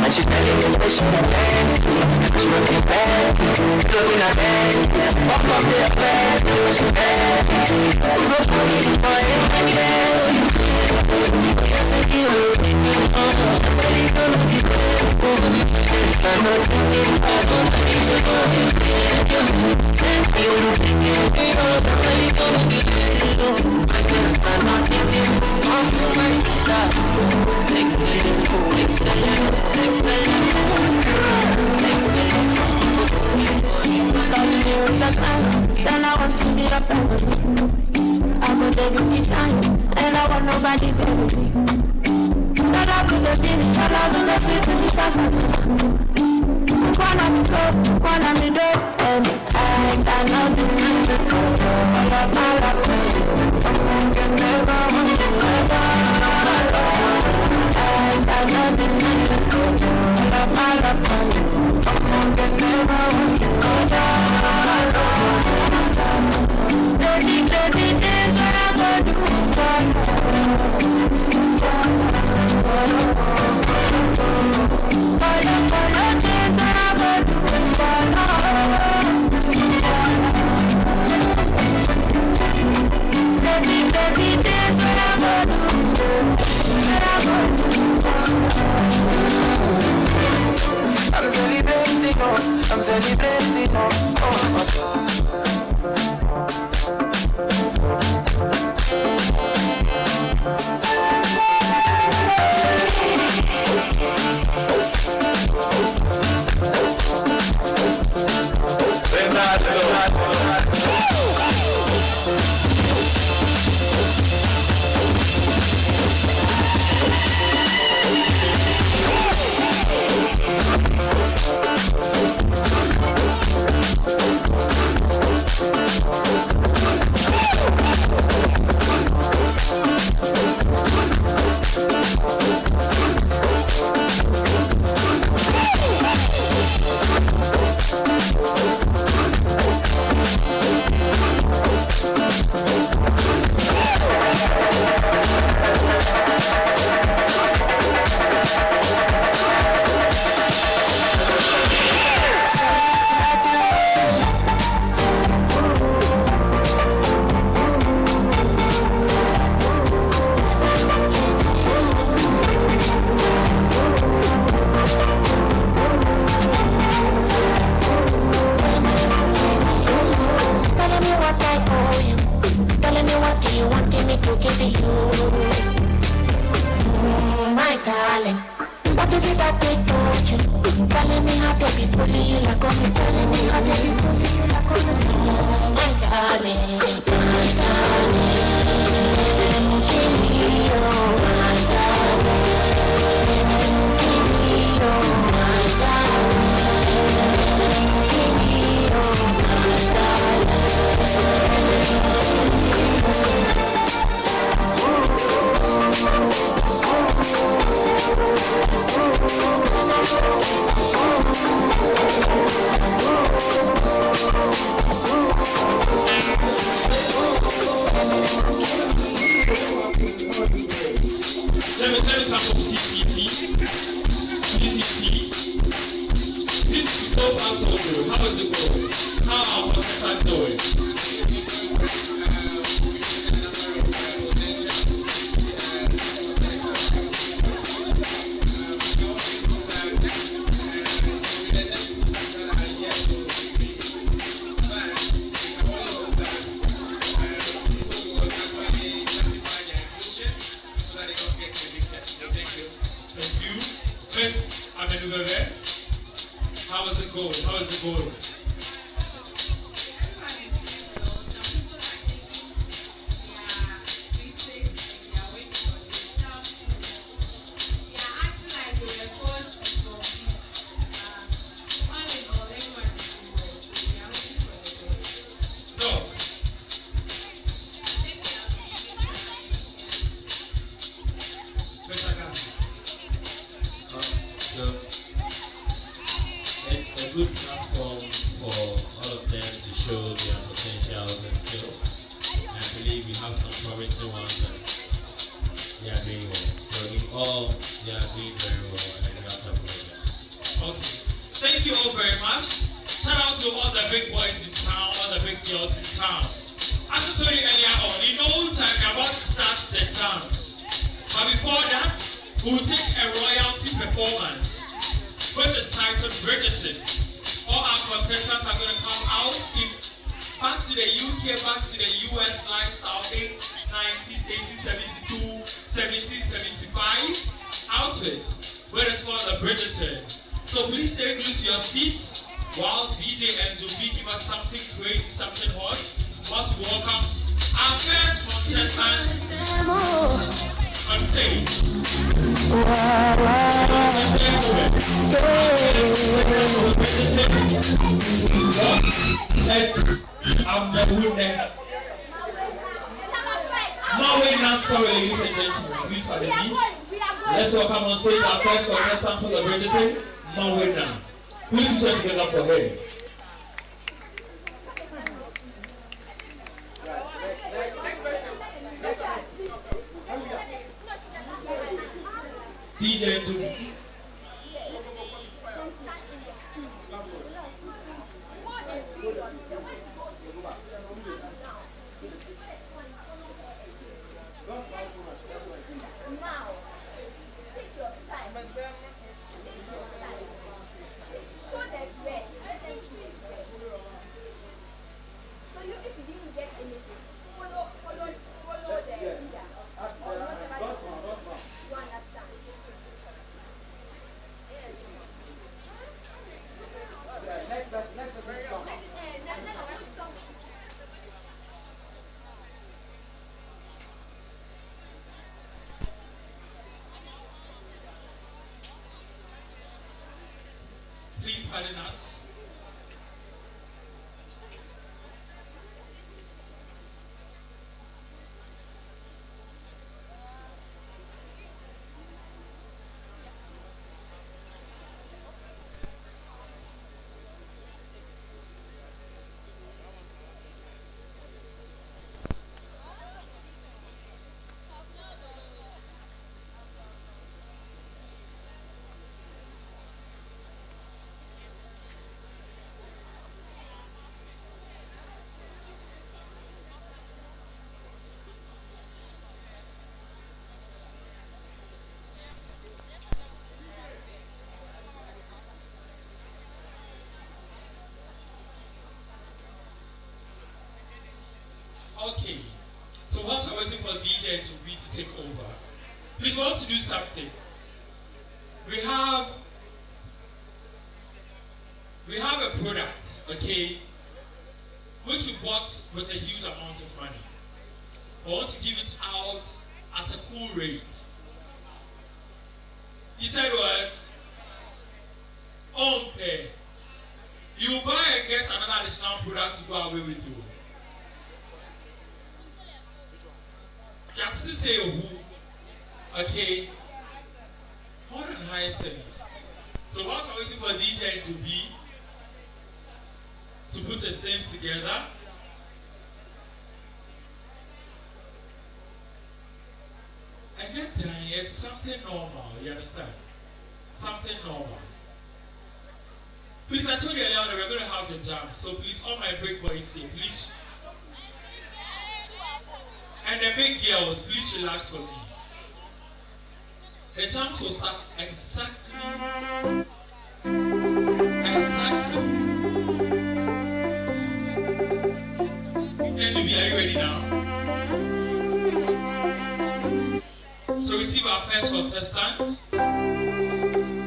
And she's telling me that she can dance. She looking bad, looking at dance. Walk up there fast, she bad. You go for me, boy, yes, I do. Somebody's gonna be there. I'm not thinking, I need to go. Somebody's gonna be there. I'm not thinking, then I want to be a family. I'm a baby time, and I want nobody better me. Not up in the beginning, not up in the sweet to the passes. Wanna me do, and I cannot deny it. All of my love for you, I can never want to never. I cannot deny it. All of my love for you. celebrating. All our contestants are going to come out back to the UK, back to the US lifestyle, 90s, 1872, 1775 outfits, where it's called a Bridgerton. So please take a look to your seats while DJ and Joby give us something crazy, something hot. Want to welcome our first contestant on stage. I'm the winner. Sorry, ladies and gentlemen, please pardon me. Let's welcome on stage our first contestant for the Bridgerton, Mawena. Please put your together for her. DJ to Please pardon us. Okay, so whilst we're waiting for DJ and to take over, please want to do something. We have a product, okay, which we bought with a huge amount of money. I want to give it out at a cool rate. He said what? Pay. You buy and get another additional product to go away with you. You have to say who, okay? More than higher service. So whilst I'm waiting for DJ to put his things together, and then it's something normal, you understand? Something normal. Please, I told you earlier that we're going to have the jam, so please, all my big boys here, please. And the big girls, please relax for me. The jams will start exactly. And are you ready now? So receive our first contestant.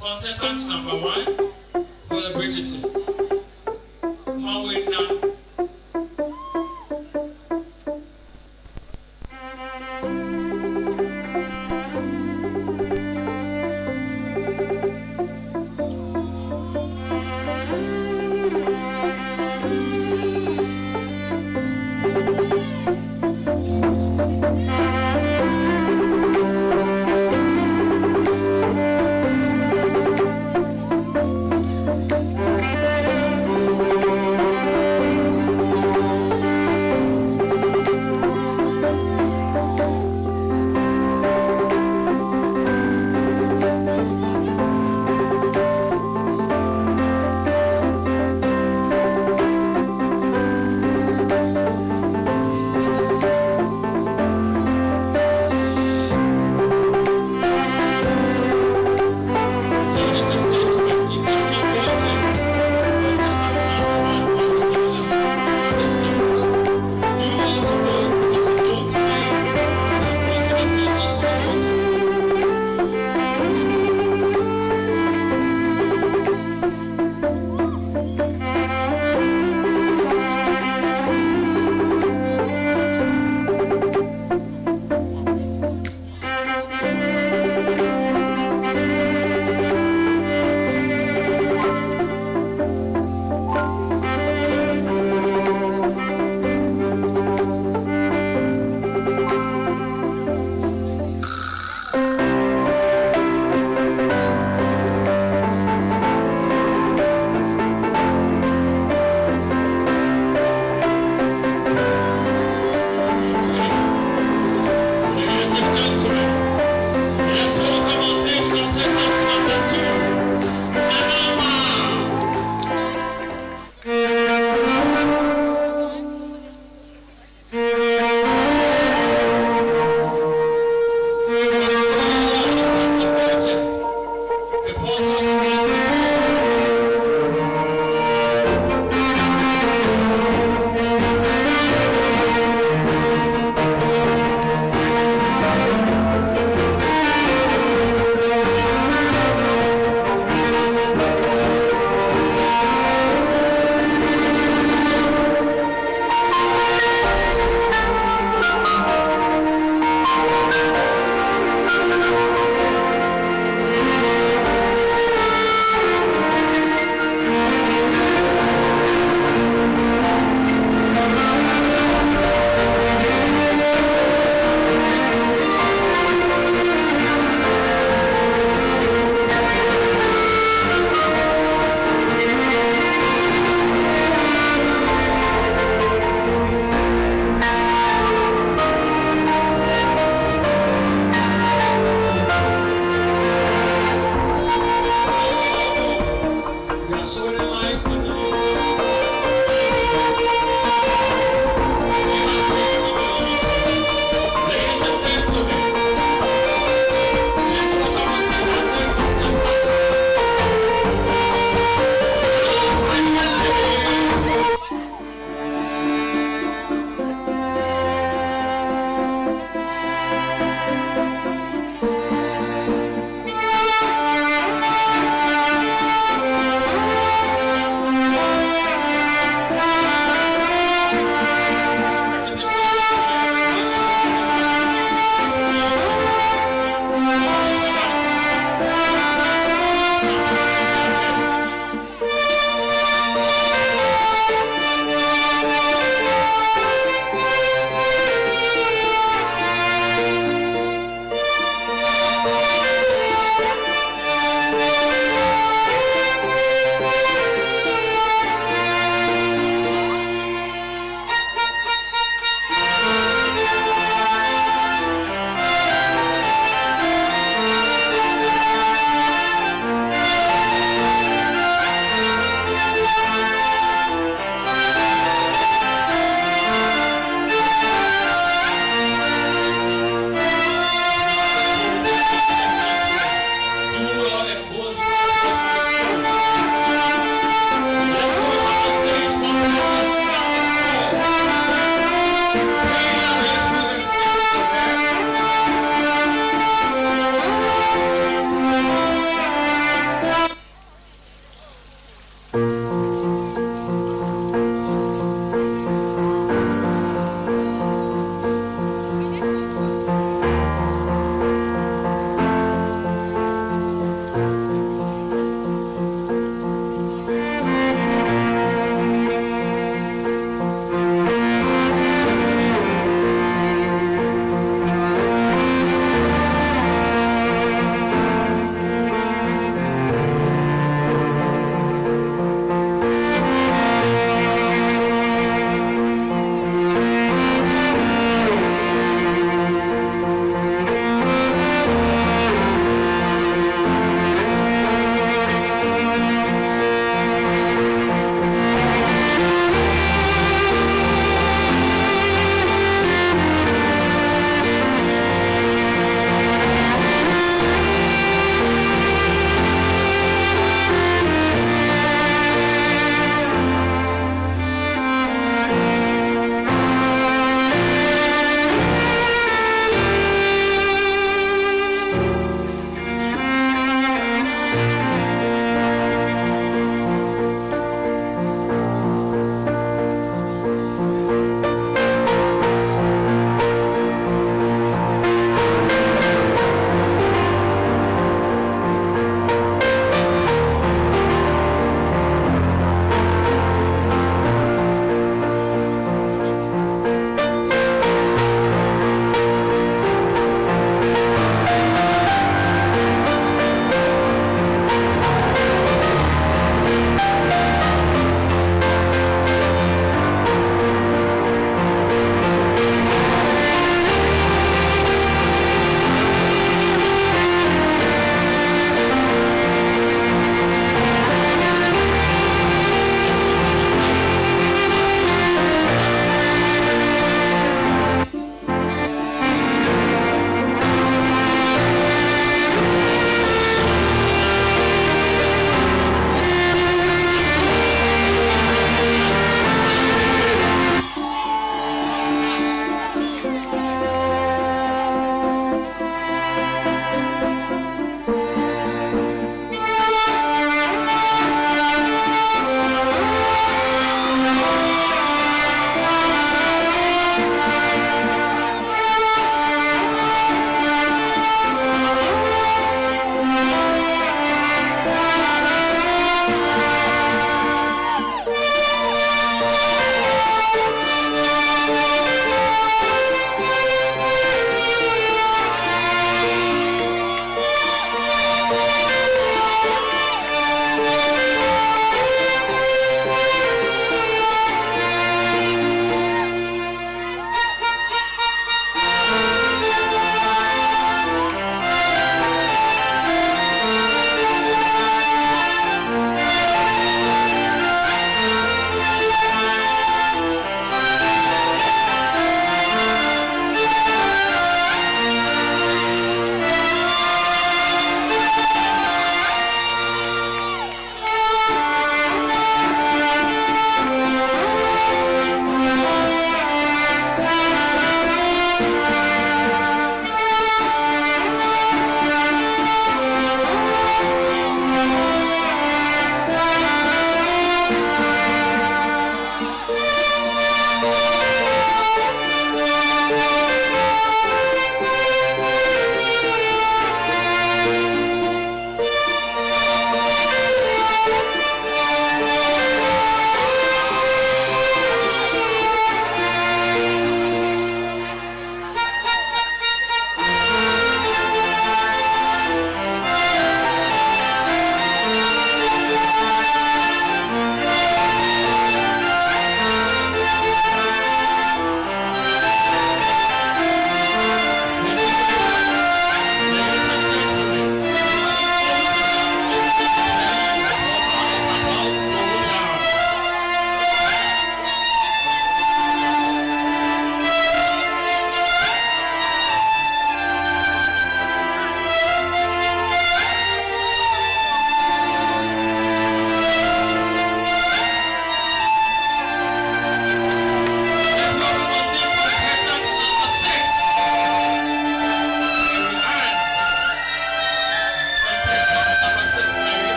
Contestant number 1 for the Bridgerton. Mawina.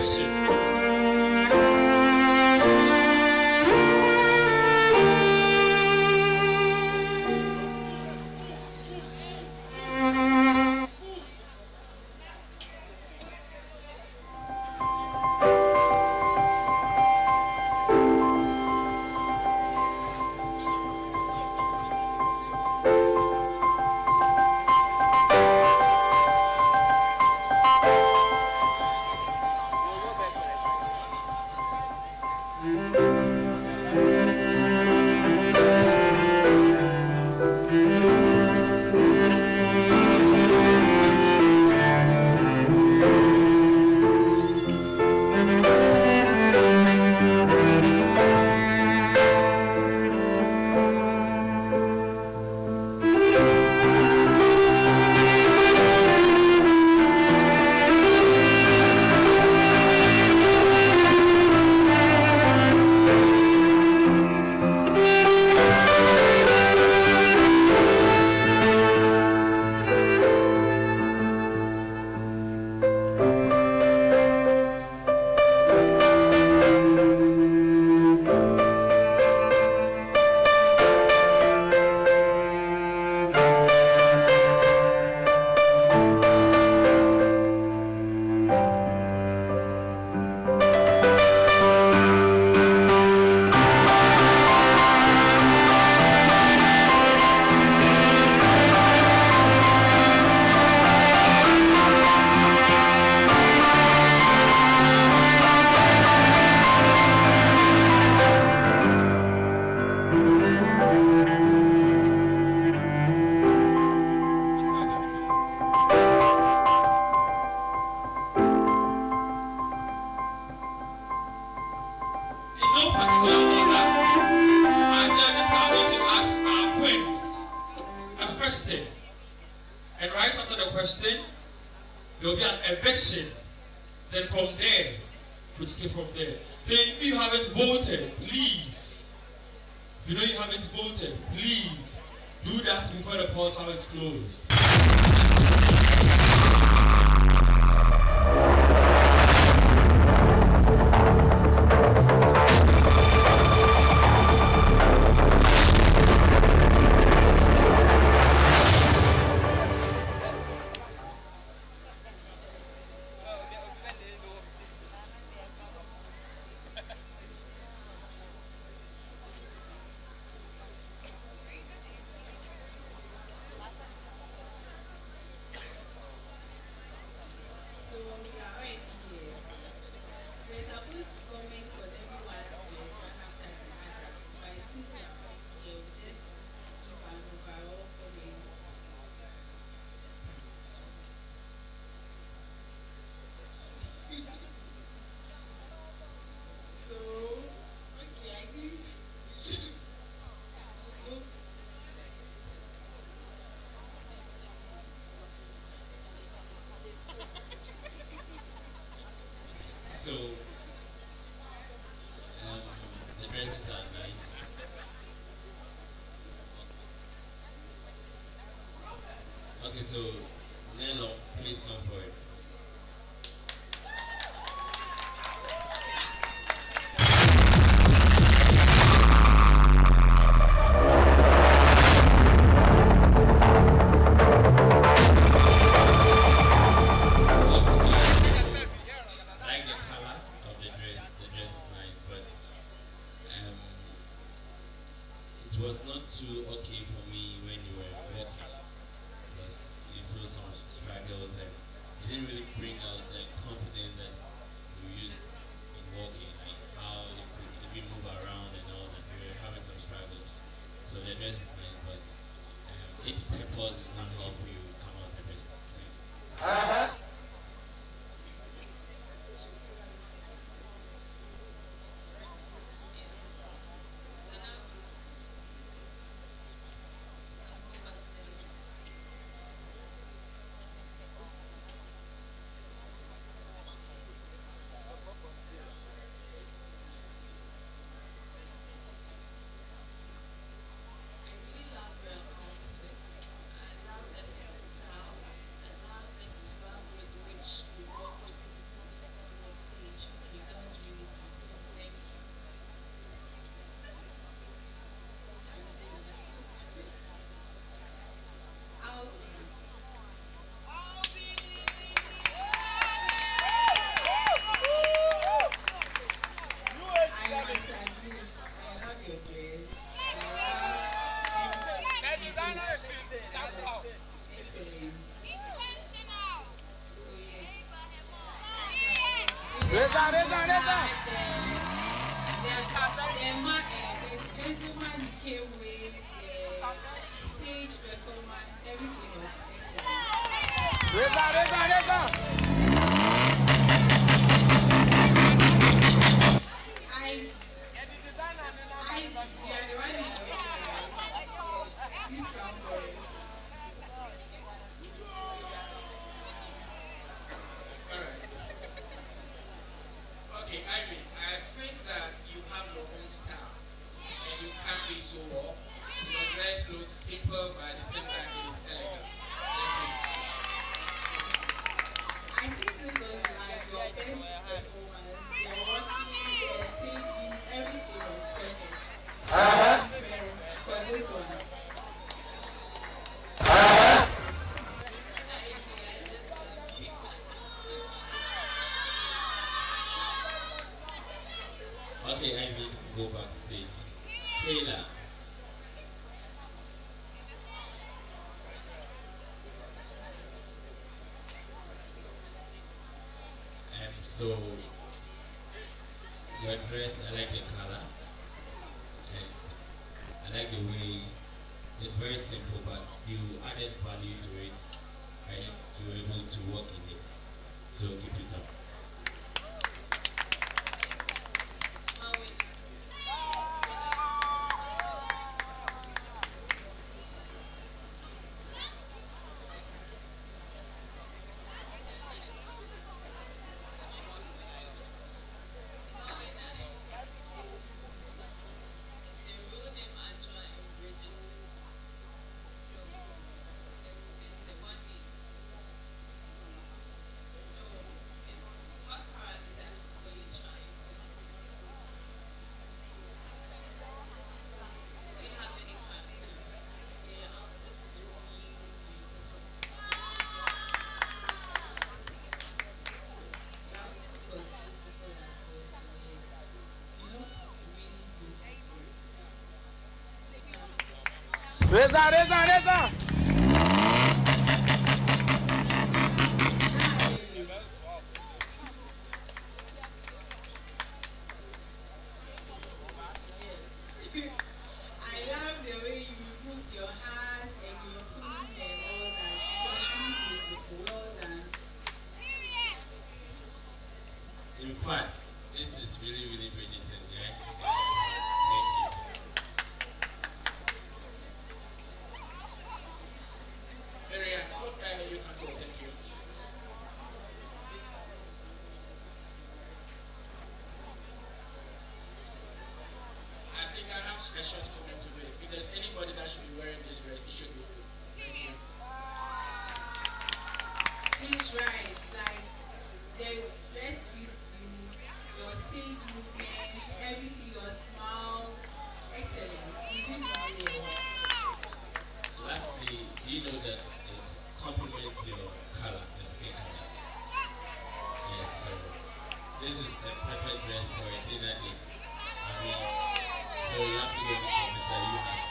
eviction. In no particular order, our judges are going to ask our queens a question. And right after the question, there will be an eviction. Then from there, we skip from there. So if you haven't voted, please. You know you haven't voted, please do that before the portal is closed. So, the dresses are nice. Okay, so Nelo, please come forward. It was not too okay for me when you were walking because you feel some struggles and it didn't really bring out the confidence that you used in walking, like how if you move around and all that, you were having some struggles. So the dress is nice, but its purpose does not help you come out the best. Thank you. gentleman who came with the stage performance, everything was excellent. You are the one who please come forward. Okay, Ivy, I think that you have your own style and you can't be so up. Your dress looks simple, but at the same time it is elegant. I think this was like your best performance. Your walking, the stages, everything was perfect. I'm impressed for this one. Okay, I need to go backstage. Taylor. So your dress, I like the color, and I like the way it's very simple, but you added value to it, and you were able to work in it. So keep it up. Reza. In fact, this is really, really brilliant. Yeah? Thank you. Marianne, you can go. Thank you. I think I have a short comment to make. If there's anybody that should be wearing this dress, it should be you. Thank you. He's right. Like the dress fits you, your stage movement, everything, your smile, excellent. You did really well. Lastly, do you know that it complements your color, your skin color? Yes, so this is a perfect dress for a dinner date. I mean, so you have to go to Mr. Uhas.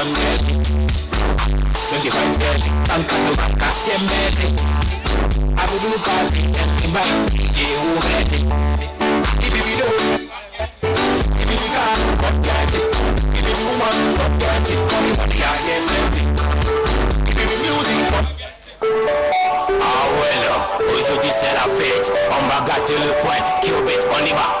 Aujourd'hui c'est la fête, on va gâter le coin, Cubit, on y va.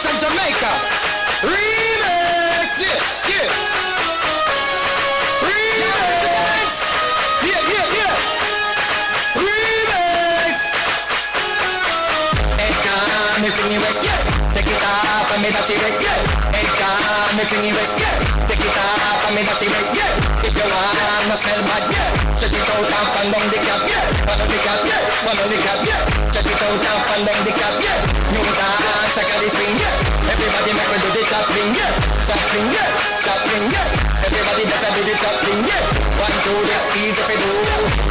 Barbados and Jamaica. Remix, yeah. Remix, yeah. Remix. Hey, come, if you need yeah. Take it off and make that shit yeah. Hey, come, if you need yeah. Take it off and make that shit yeah. If you wanna smell bad, yeah. Check it out and fan down the cap, yeah. Follow the cap, yeah. Follow the cap, yeah. Check it out and fan down the cap, yeah. New dance, I got this swing, yeah. Everybody make me do the chopping, yeah. Chopping, yeah. Everybody does a do the chopping, yeah. 1, 2, that's easy to do.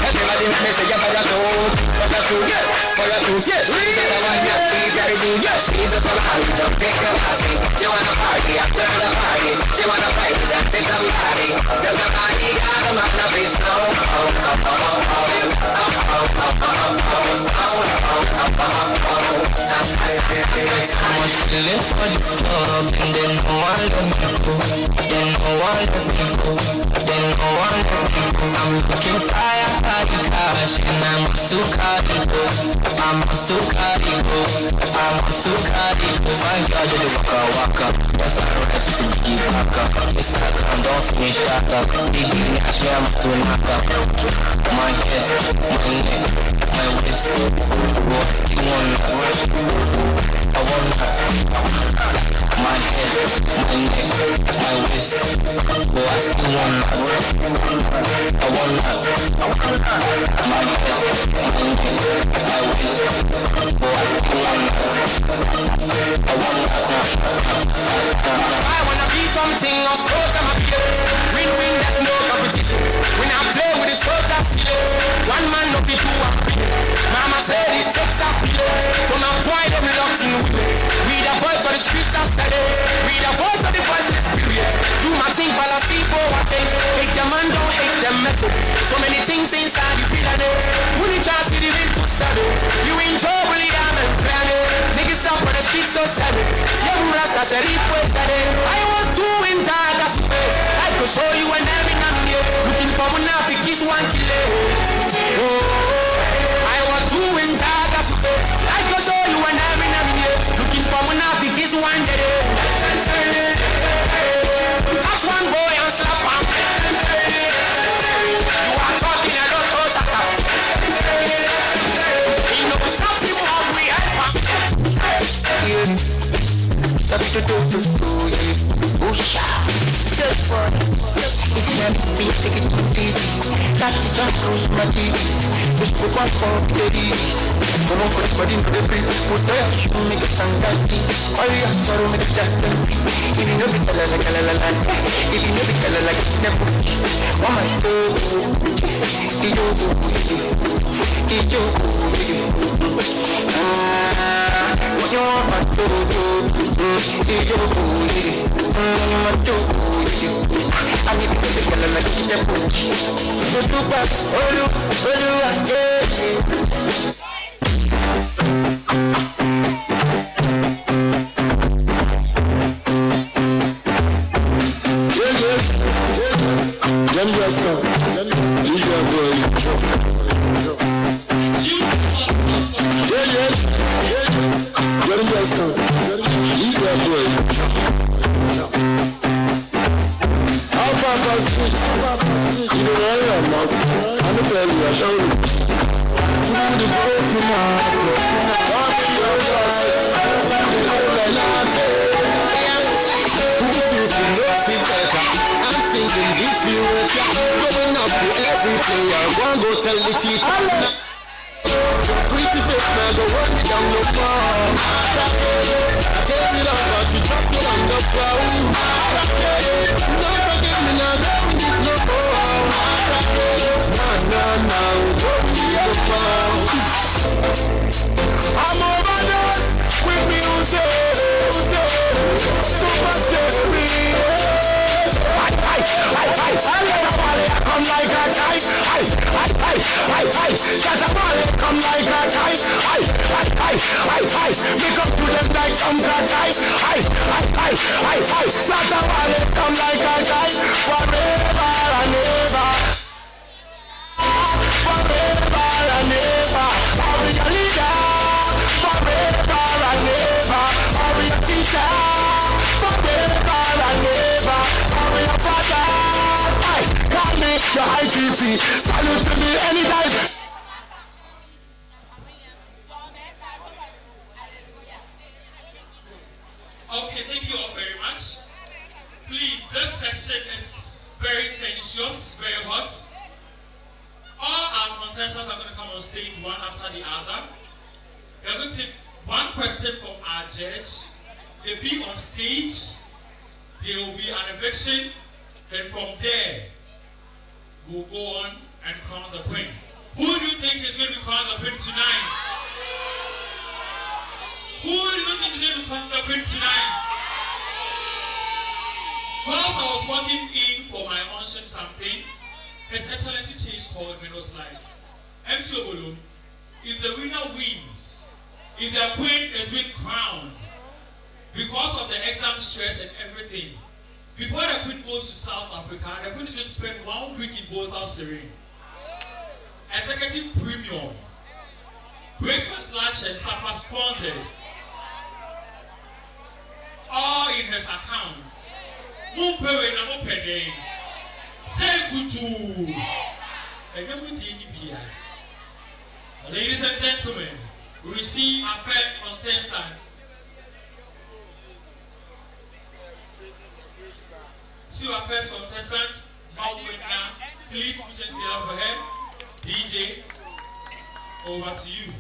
Everybody make me say yeah, parachute, yeah. Parachute, yeah. She's a one, yeah. Easy to do, yeah. She's a party, jump in the party. She wanna party after the party. She wanna fight with that thing somebody. Cause somebody got a man of his own. Someone feeling for the club and then no one let me go. Then no one let me go. Then no one let me go. I'm looking fire by the cash and I must to carry go. I must to carry go. I must to carry go. My girl, you do waka. Yes, I ride to the big waka. Instagram, don't finish that up. Big nash, me I must to knock up. My head, my neck, my waist. What you want? I want that. My head, my neck, my waist. Oh, I still want that. I want that. My head, my neck, my waist. Oh, I still want that. I want that. I wanna be something else, cause I'm a kid. Win, that's no competition. When I play with this coach, I feel it. One man, no people, I feel it. Mama said it takes a pillow. So now try them locked in with it. We the voice of the streets are steady. We the voice of the voiceless period. Do my thing while I see for what they hate them and don't hate them message. So many things inside the pillar. When you try to see the way to sell it, you in trouble, I'm in planet. Niggas up on the streets so sad. Yeah, Rasta Sharif was I was doing that, that's it. I could show you an every night. Looking for one now, because one killer. I was doing that, that's it. I could show you an every night. Looking for one now, because one day. Catch one boy and slap him. You are talking a lot of shut up. You know, some people have we help him. Good boy. It's not me, take it too easy. That is a close my teeth. Push for one for the days. Come on for the body, for the breeze. Put the shoe, make a stand that deep. All your sorrow, make it just them free. If you know the color like a la la. If you know the color like a snap. Oh my God. What you want to do? I need to get a color like a snap. So do back, teacher. your IGT. Salute to me anytime. Okay, thank you all very much. Please, this section is very tensious, very hot. All our contestants are going to come on stage one after the other. We are going to take one question from our judge. They'll be on stage. There will be an eviction. Then from there, we'll go on and crown the queen. Who do you think is going to be crowned the queen tonight? Who do you think is going to be crowned the queen tonight? Whilst I was walking in for my unction something, His Excellency Chief called me and was like, MC Obolo, if the winner wins, if their queen is being crowned, because of the exam stress and everything, before the queen goes to South Africa, the queen is going to spend 1 week in Bothell Serene. Executive premium, breakfast, lunch, and supper sponsored, all in his accounts. Mumpewe na mupede, say kutu, and then we did. Ladies and gentlemen, we receive our first contestant. See our first contestant, Mawena. Please put your hand for her. DJ, over to you.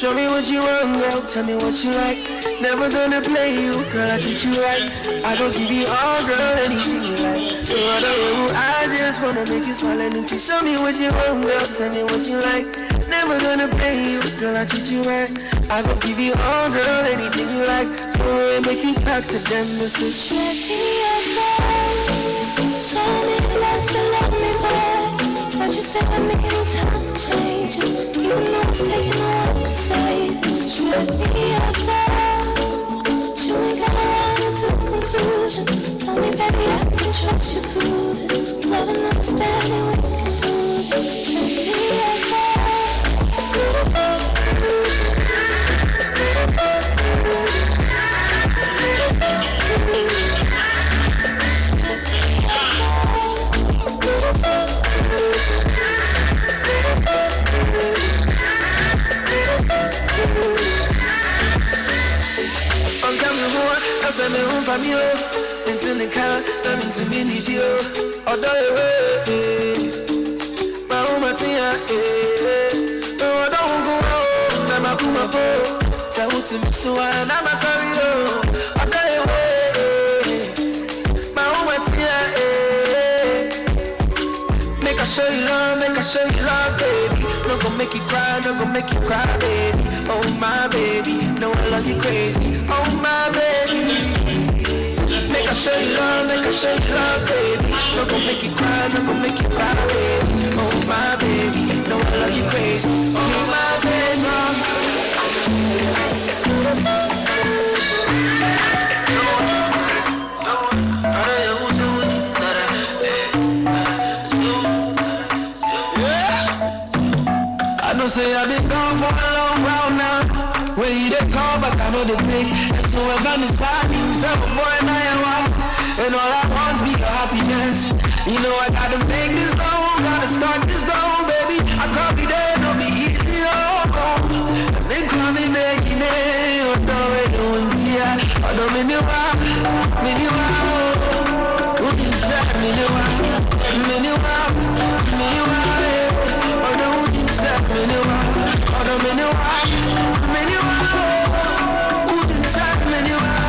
Show me what you want, girl, tell me what you like. Never gonna play you, girl, I treat you right. I gon' give you all, girl, anything you like. You are the one, I just wanna make you smile and empty. Show me what you want, girl, tell me what you like. Never gonna play you, girl, I treat you right. I gon' give you all, girl, anything you like. So I make you talk to them and say, let me alone. Show me that you love me back. That you stay with me anytime changes. Even though it's taking a while to say this. Let me alone. But you ain't gotta run into conclusions. Tell me, baby, I can trust you through this. Love and understanding, we can do this. Let me alone. Haceme un favor, entiende can't come into me, need you. Although you my woman, I don't go out. I'm a kuma go. So what's me so I'm sorry, although you my woman, make I show you love, baby. No go make you cry, baby. Oh my baby, no I love you crazy. Oh my baby. Make I show you love, baby. No go make you cry, baby. Oh my baby, no I love you crazy. Oh my baby. I know say I've been gone for a long while now. Where you they call but I know they pay. And so I'm gonna decide himself a boy and I am. And all I want's be your happiness. You know I gotta make this low, gotta start this low, baby. I can't be there, no be easy, oh. And then call me making it, oh no, you won't see I don't mean you are, oh. What you say, mean you are, oh no, what you say, mean you are, oh no, mean you are, what you say, mean you are,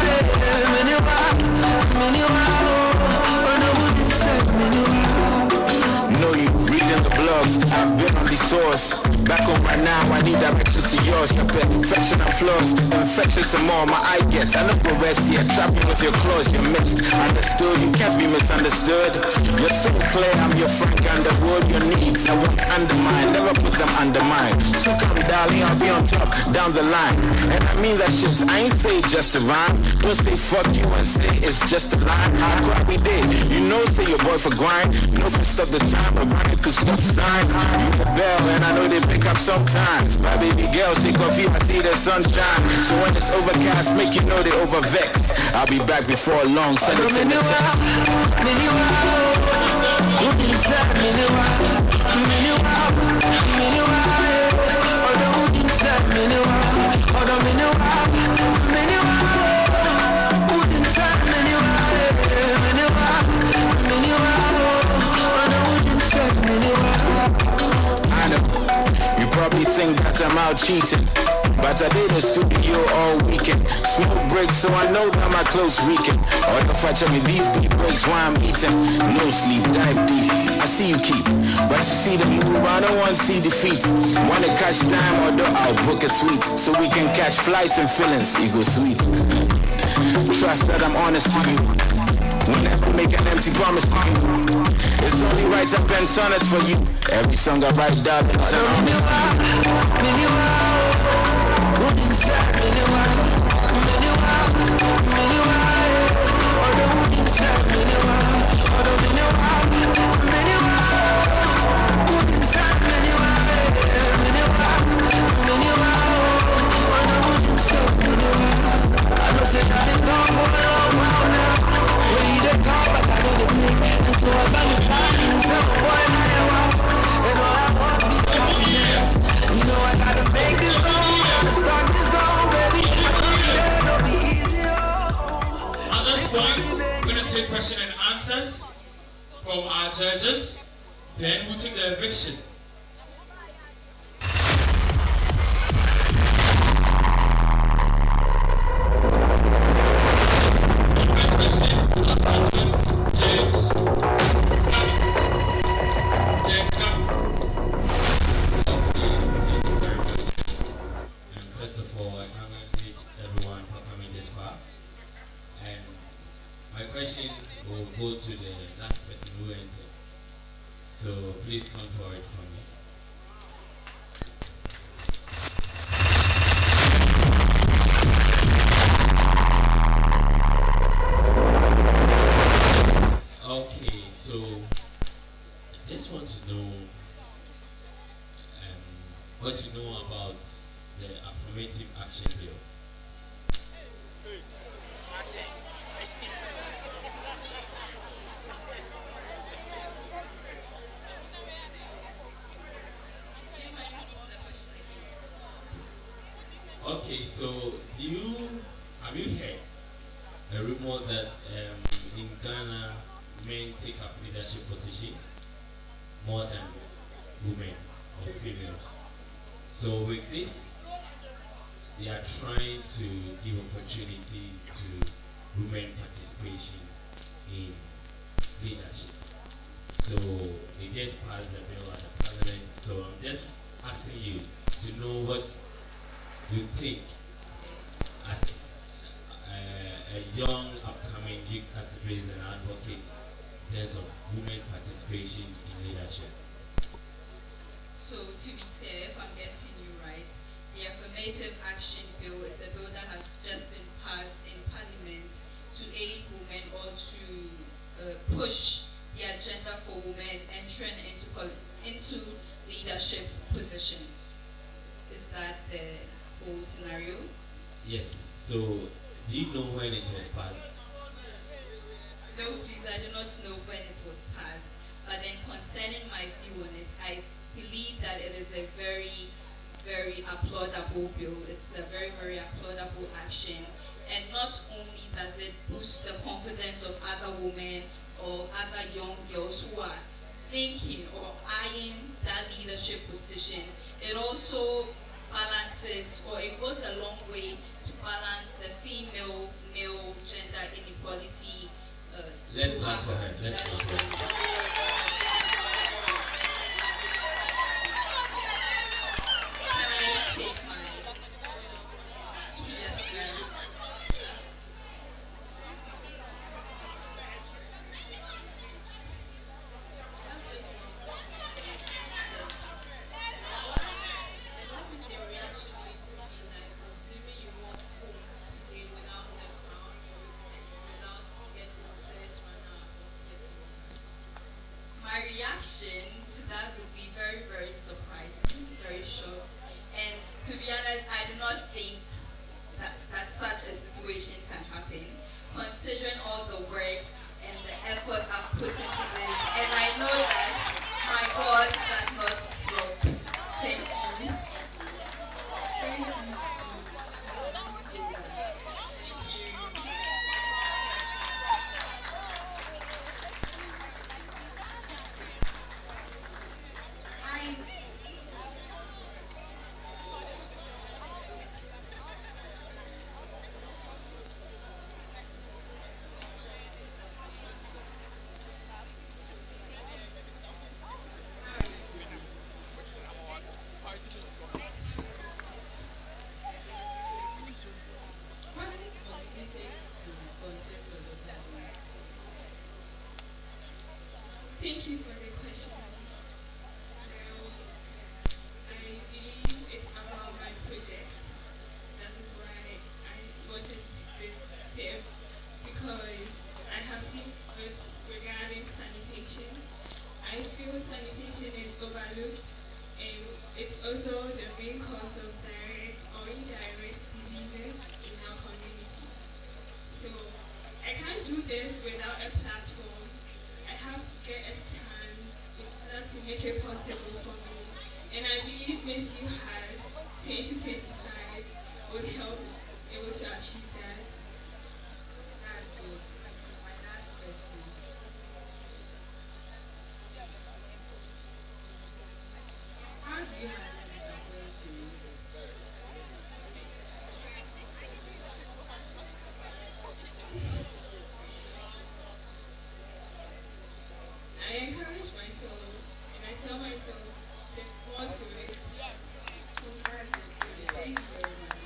know you reading the blogs, I've been on these tours. Back home right now, I need directions to yours. Your perfection and flaws, infectious some more. My eye gets, I know go rest here. Trap me with your claws, you're mixed. Understood, you can't be misunderstood. You're so clear, I'm your friend Underwood. Your needs, I won't undermine, never put them under mine. So come darling, I'll be on top, down the line. And I mean that shit, I ain't say just a rhyme. Don't say fuck you and say it's just a line. How crap we did, you know say your boy for grind. No for stop the time, but running could stop signs. You the bell and I know they pick up sometimes. My baby girl say coffee, I see the sunshine. So when it's overcast, make you know they overvex. I'll be back before long, send it in the text. I know, you probably think that I'm out cheating, but I did a studio all weekend. Smoke breaks, so I know that my clothes reeking. Or if I check me these big breaks while I'm eating. No sleep, dive deep, I see you keep. But you see the move, I don't want to see defeat. Wanna catch time, although I'll book a suite. So we can catch flights and feelings, ego sweet. Trust that I'm honest to you. Whenever I make an empty promise to you, it's only right I pen sonnets for you. Every song I write down is an honest to you. Question and answers from our judges, then we'll take the eviction. First of all, I congratulate everyone for coming this far. And my question will go to the last person who entered. So please come forward for me. Okay, so I just want to know what you know about the affirmative action bill. Okay, so have you heard a rumor that in Ghana, men take up leadership positions more than women or females. So with this, they are trying to give opportunity to women participation in leadership. So it just passed the bill at the parliament. So I'm just asking you to know what you think as a young upcoming youth activist and advocate in terms of women participation in leadership. So to be clear, if I'm getting you right, the affirmative action bill is a bill that has just been passed in parliament to aid women or to push the agenda for women entering into leadership positions. Is that the whole scenario? Yes. So do you know when it was passed? No, please, I do not know when it was passed. But then concerning my view on it, I believe that it is a very, very applaudable bill. It's a very, very applaudable action. And not only does it boost the confidence of other women or other young girls who are thinking or eyeing that leadership position, it also balances, or it goes a long way to balance the female-male gender inequality. Let's clap for her. Let's clap for her. Can I take my... Yes, ma'am. My reaction to that would be very, very surprising, very shocked. And to be honest, I do not think that such a situation can happen, considering all the work and the effort I've put into this. And I know that my God does not flop. Thank you. Thank you. Thank you for the question. I believe it's about my project. That is why I wanted to take this step, because I have seen efforts regarding sanitation. I feel sanitation is overlooked, and it's also the main cause of direct or indirect diseases in our community. So I can't do this without a platform. I have to get a stand in order to make it possible for me. And I believe Miss Uhas 2025 would help able to achieve that. That's good. My last question. How do you handle disappointment? I encourage myself and I tell myself there's more to it. So that's really, thank you very much.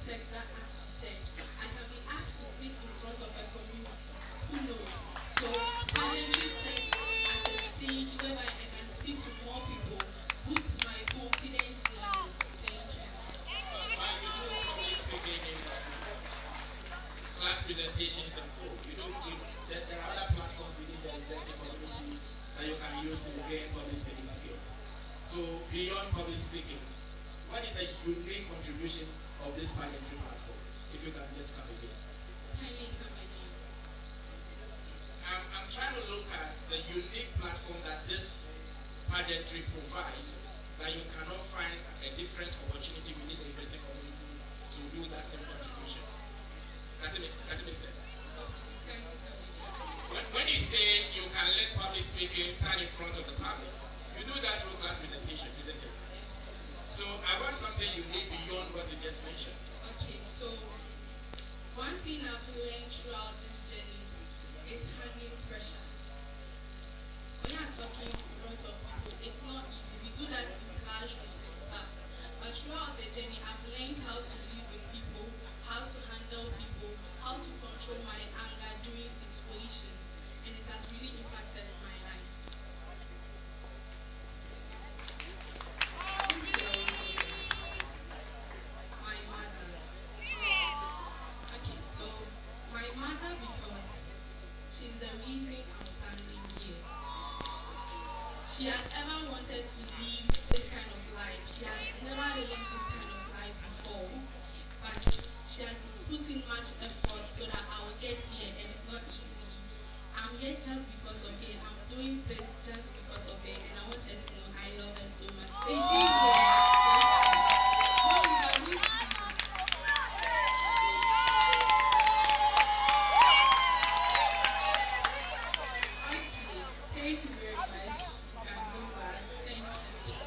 sector, as you said. I can be asked to speak in front of a community. Who knows? So pageantry sets at a stage whereby I can speak to more people, boost my confidence level. Thank you. But you do public speaking in class presentations and co. There are other platforms within the university community that you can use to gain public speaking skills. So beyond public speaking, what is the unique contribution of this pageantry platform? If you can just come again. I'm trying to look at the unique platform that this pageantry provides that you cannot find a different opportunity within the university community to do that same contribution. Does it make sense? When you say you can let public speaking stand in front of the public, you do that through class presentation, isn't it? So I want something unique beyond what you just mentioned. Okay, so one thing I've learned throughout this journey is handling pressure. When I'm talking in front of people, it's not easy. We do that in classrooms and stuff. But throughout the journey, I've learned how to live with people, how to handle people, how to control my anger during situations, and it has really impacted my life. My mother. Okay, so my mother, because she's the reason I'm standing here. She has ever wanted to live this kind of life. She has never lived this kind of life before, but she has put in much effort so that I will get here, and it's not easy. I'm here just because of her. I'm doing this just because of her, and I want her to know I love her so much. Is she here? Thank you very much. You can go back. Thank you.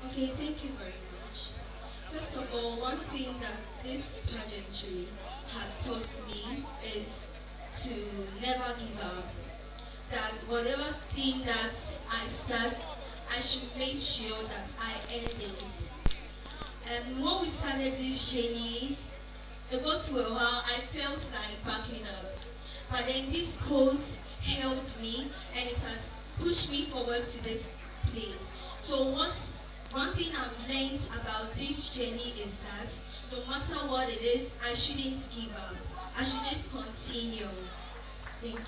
Okay, thank you very much. First of all, one thing that this pageantry has taught me is to never give up. That whatever thing that I start, I should make sure that I end it. And when we started this journey, it got to a while I felt like backing up. But then this quote helped me, and it has pushed me forward to this place. So one thing I've learned about this journey is that no matter what it is, I shouldn't give up. I should just continue. Thank you.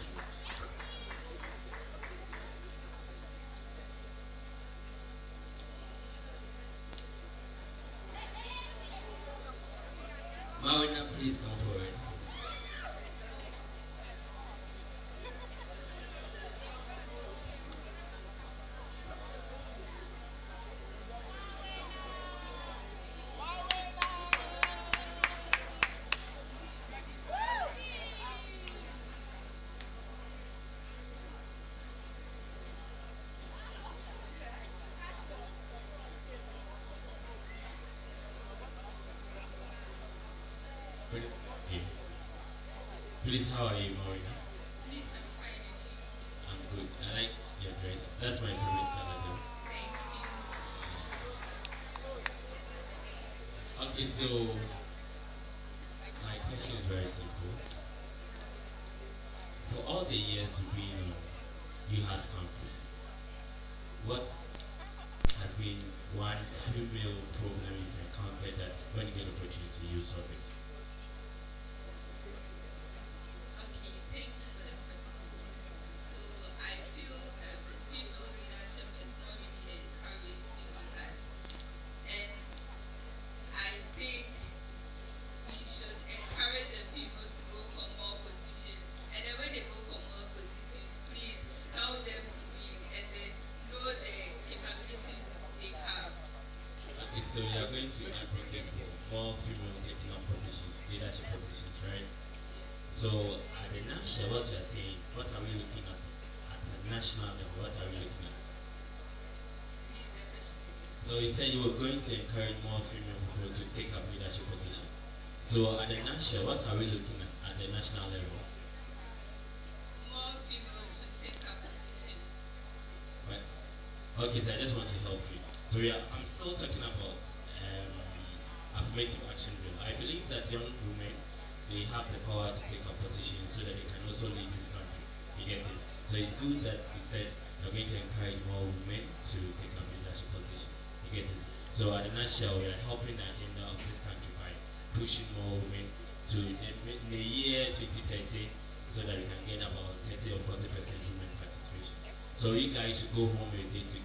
Marina, please come forward. Please, how are you, Marina? Please, I'm fine. I'm good. I like your dress. That's my favorite color though. Thank you. Okay, so my question is very simple. For all the years you've been on Uhas campus, what has been one female problem you've encountered that when you get an opportunity you solve it? So more female taking up positions, leadership positions, right? So at the national, what you are saying, what are we looking at a national level? What are we looking at? So you said you were going to encourage more female people to take up leadership position. So at the national, what are we looking at the national level? More females should take up position. Right. Okay, so I just want to help you. So I'm still talking about affirmative action bill. I believe that young women, they have the power to take up positions so that they can also lead this country. You get it? So it's good that you said you're going to encourage more women to take up leadership position. You get it? So at the nutshell, we are helping the agenda of this country by pushing more women to the year 2030 so that we can get about 30 or 40% women participation. So you guys should go home with this. You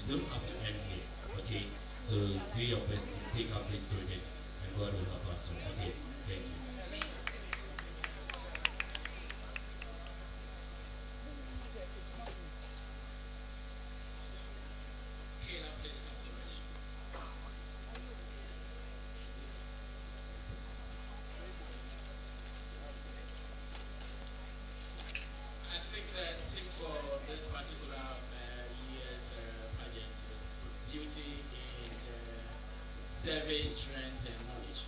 don't have to end here, okay? So do your best and take up this project and God will help us. Okay, thank you. I think the theme for this particular year's pageant is beauty in service, strength, and knowledge.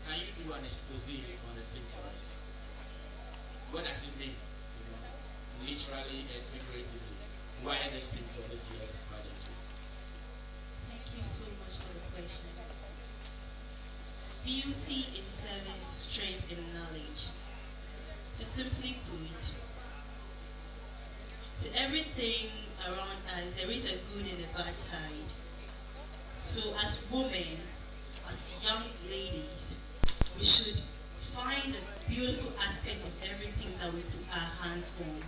Can you do an expose on the theme for us? What does it mean? Literally and figuratively. Why this theme for this year's pageant? Thank you so much for the question. Beauty in service, strength, and knowledge. To simply put, to everything around us, there is a good and a bad side. So as women, as young ladies, we should find the beautiful aspects of everything that we put our hands on,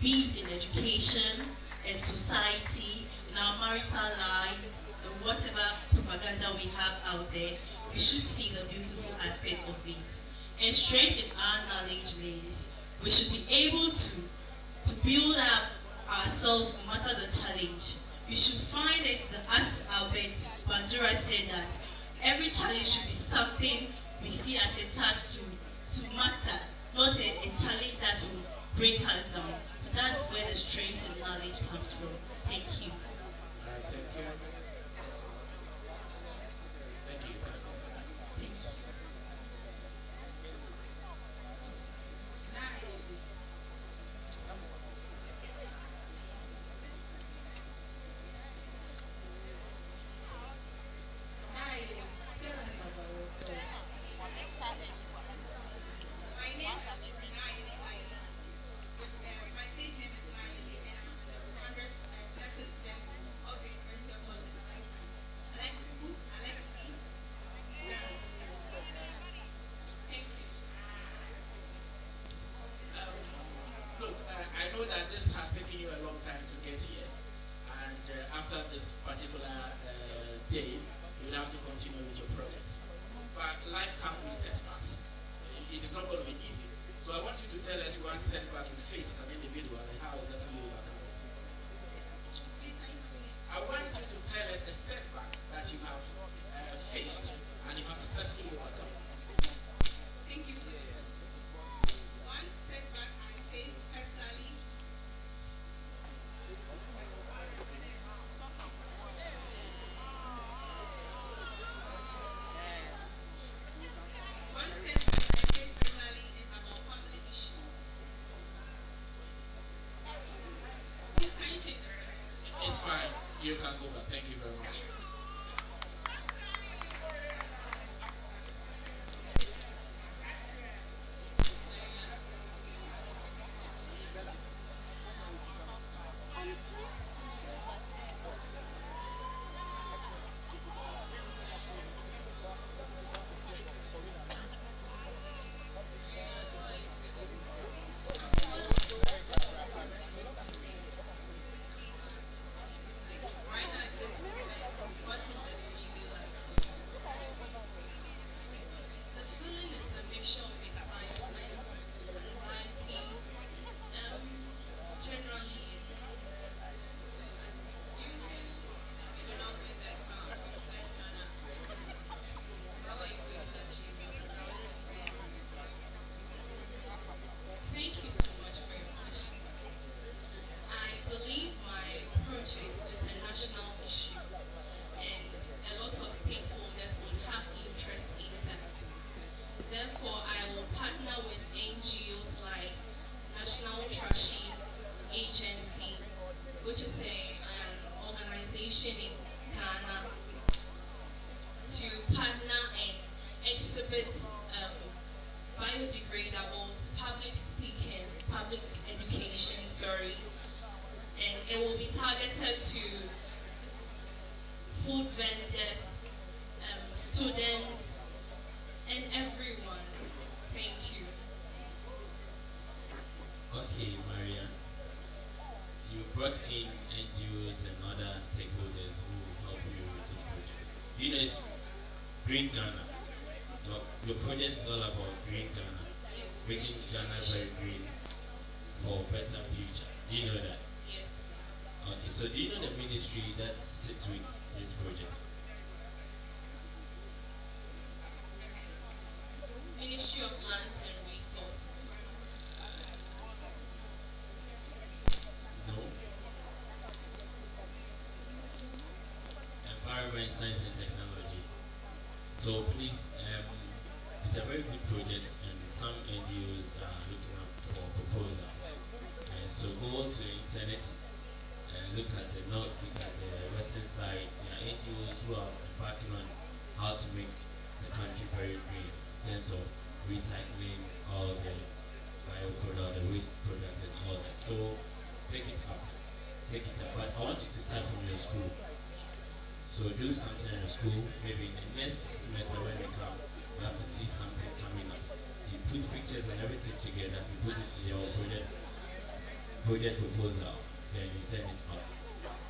be it in education, and society, in our marital lives, and whatever propaganda we have out there, we should see the beautiful aspects of it. And strength in our knowledge means we should be able to build up ourselves no matter the challenge. We should find it that, as Albert Bandura said, that every challenge should be something we see as a task to master, not a challenge that will break us down. So that's where the strength and knowledge comes from. Thank you. Thank you. Thank you. I know that this has taken you a long time to get here, and after this particular day, you'll have to continue with your project. But life comes with setbacks. It is not going to be easy. So I want you to tell us one setback you face as an individual and how exactly you overcome it. I want you to tell us a setback that you have faced and you have successfully overcome. Thank you. One setback I faced personally. One setback I faced personally is about family issues. Please, can you change the rest? It's fine. You can go back. Thank you very much. Trashy Agency, which is an organization in Ghana to partner and exhibit biodegradables, public speaking, public education, and it will be targeted to food vendors, students, and everyone. Thank you. Okay, Maria, you brought in NGOs and other stakeholders who will help you with this project. You know, it's Green Ghana. Your project is all about Green Ghana, making Ghana very green for a better future. Do you know that? Yes. Okay, so do you know the ministry that sits with this project? Ministry of Lands and Resources. No. Environment, Science and Technology. So please, it's a very good project and some NGOs are looking up for proposals. So go to the internet, look at the north, look at the western side. There are NGOs who are embarking on how to make the country very green in terms of recycling all the bioproduct, the waste product and all that. So take it up. But I want you to start from your school. So do something in your school. Maybe in the next semester when you come, you have to see something coming up. You put pictures and everything together, you put it in your project proposal, then you send it out.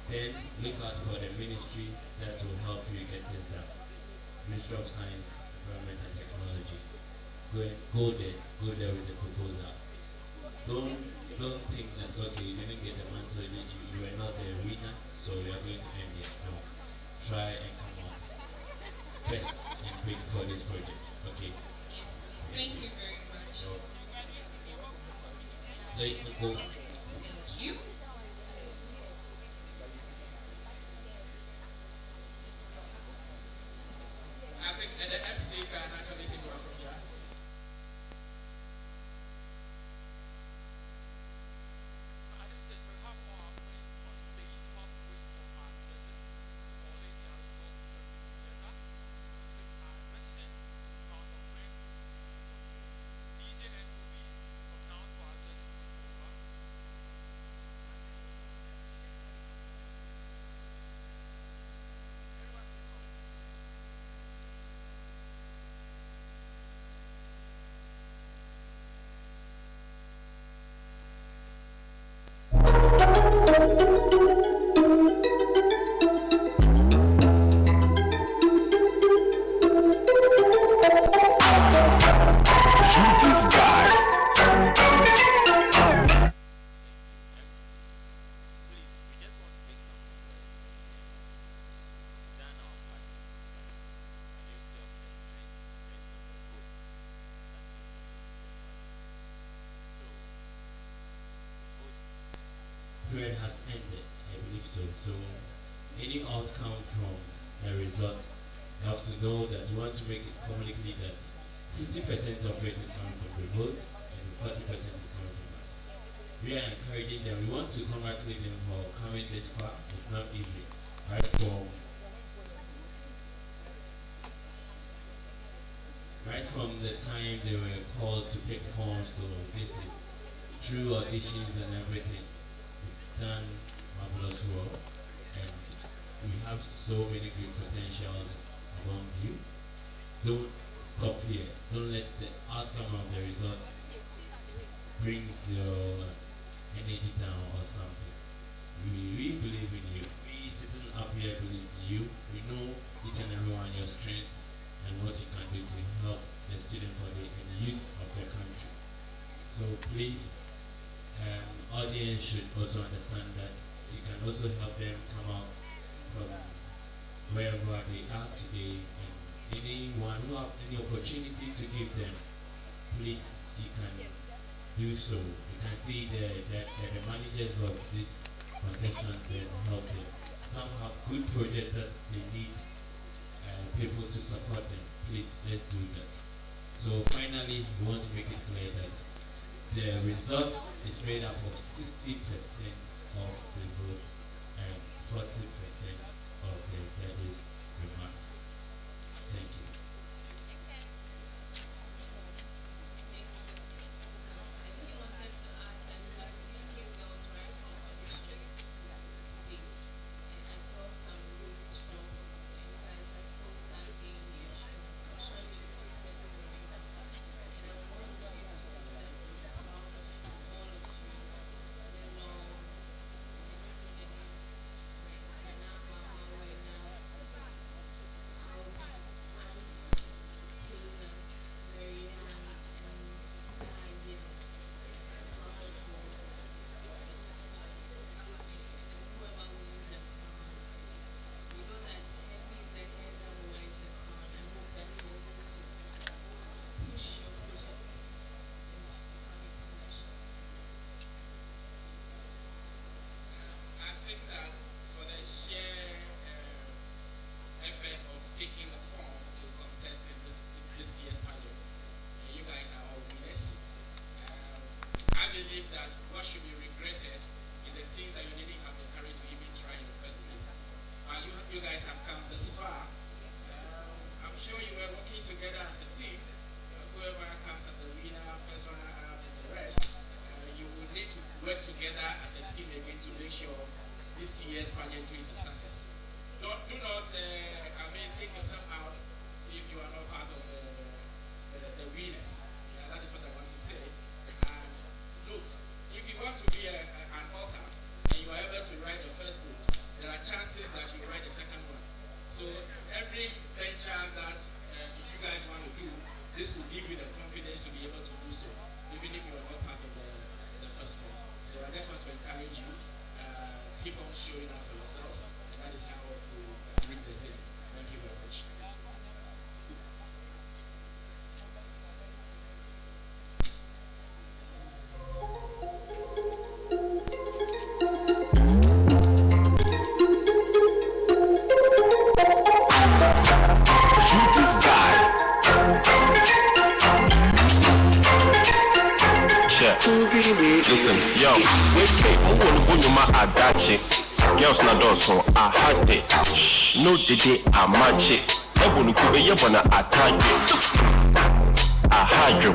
Then look out for the ministry that will help you get this done. Ministry of Science, Environment and Technology. Go there with the proposal. Don't think that okay, you didn't get the money, so you were not the winner, so you are going to end it. No. Try and come out best and big for this project. Okay. Yes, please. Thank you very much. So you can go. Thank you. I think the FC can actually take over from here. Period has ended, I believe so. So any outcome from the results, you have to know that you want to make it publicly that 60% of it is coming from the vote and 40% is coming from us. We are encouraging them. We want to congratulate them for coming this far. It's not easy. Right from the time they were called to pick forms to this thing, through auditions and everything, we've done marvelous work, and we have so many good potentials among you. Don't stop here. Don't let the outcome of the results brings your energy down or something. We really believe in you. We sitting up here believe in you. We know each and every one your strengths and what you can do to help the student body and the youth of the country. So please, audience should also understand that you can also help them come out from wherever they are today, and anyone who have any opportunity to give them, please, you can do so. You can see the managers of this contestant and help them. Some have good projects that they need people to support them. Please, let's do that. So finally, we want to make it clear that The result is made up of 60% of the vote and 40% of the judges' remarks. Thank you. That what should be regretted is the things that you didn't have the courage to even try in the first place. You guys have come this far. I'm sure you were working together as a team. Whoever comes as the winner, first runner up, and the rest, you will need to work together as a team again to make sure this year's pageantry is a success. Do not, take yourself out if you are not part of the winners. That is what I want to say. Look, if you want to be an author and you are able to write the first book, there are chances that you write the second one. So every venture that you guys want to do, this will give you the confidence to be able to do so, even if you are not part of the first one. So I just want to encourage you, keep on showing up for yourselves, and that is how you represent. Thank you very much. Listen, yo, wait, I want to put you my adachi. Girls na doso, I had it. No, did I match it? I want to be able to attack it. I had you.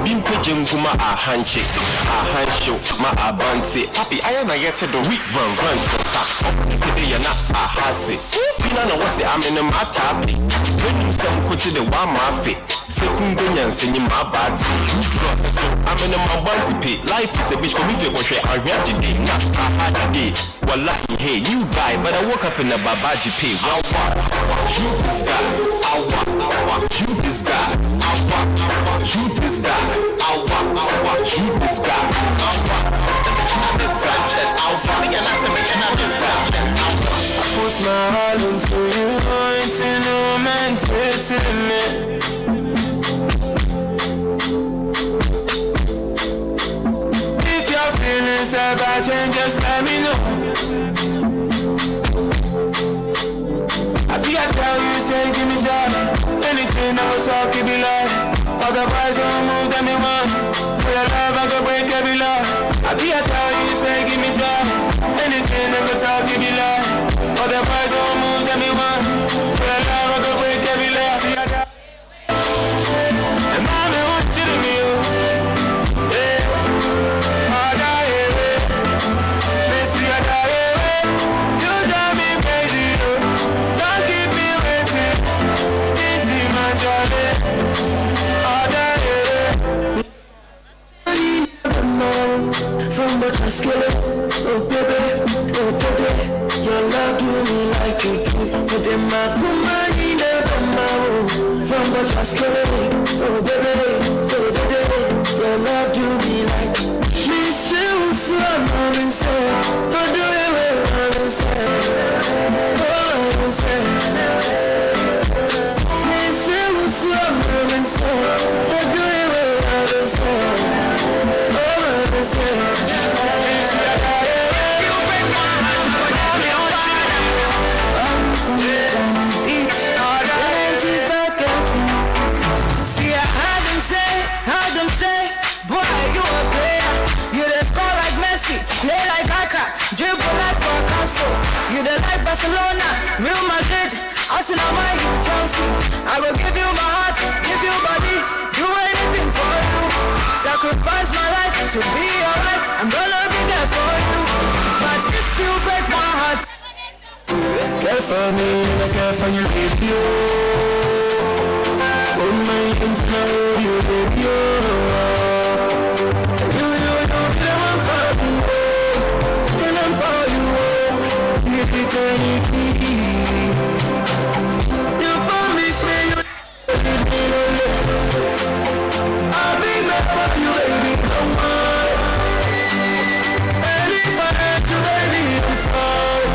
Been pigeon kuma a handshake. A handshow, my abanti. Happy, I am a yet to the week run. Today, you're not a hassy. Pina, what's the I'm in a matapi. When you some put to the one my second and singing my bad. I'm in my one to pay. Life is a bitch for me if you watch it. I read the day, not a hard day. Well, like, hey, you die, but I woke up in a babaji pay. Wow, you this guy. You this guy. You this guy. You this guy. This guy. I'll sorry and I say, make this guy. I put my all into you, into no man to me. Feelings ever change, just let me know. I be I tell you, say give me joy. Anything I will talk, it be love. Otherwise I won't move them in one. For your love I go break every law. I be I tell you, say give me joy. Anything I will talk, it be love. Otherwise I won't move them in one. For your love I go break every law. See I tell you, and mommy want you to be you. From the casket, oh baby, your love do me like you do. But then my kumani never know. From the casket, oh baby, your love do me like. Me still so I'm inside. How do you ever inside? Oh, inside. Me still so I'm inside. How do you ever inside? See, I heard them say, boy, you a Dribble like Picasso. You the like Barcelona, Real Madrid, Arsenal, my Chelsea. I will give you my heart, give you body, do anything for you. Sacrifice my life to be your wife. I'm gonna be there for you. But if you break my heart, care for me, I care for you, baby. Hold my hands now, you baby. You, the one for you, the one for you. Give eternity. You promise me you leave me alone. I'll be there for you, baby. Come on. And if I hurt you, baby, I'm sorry.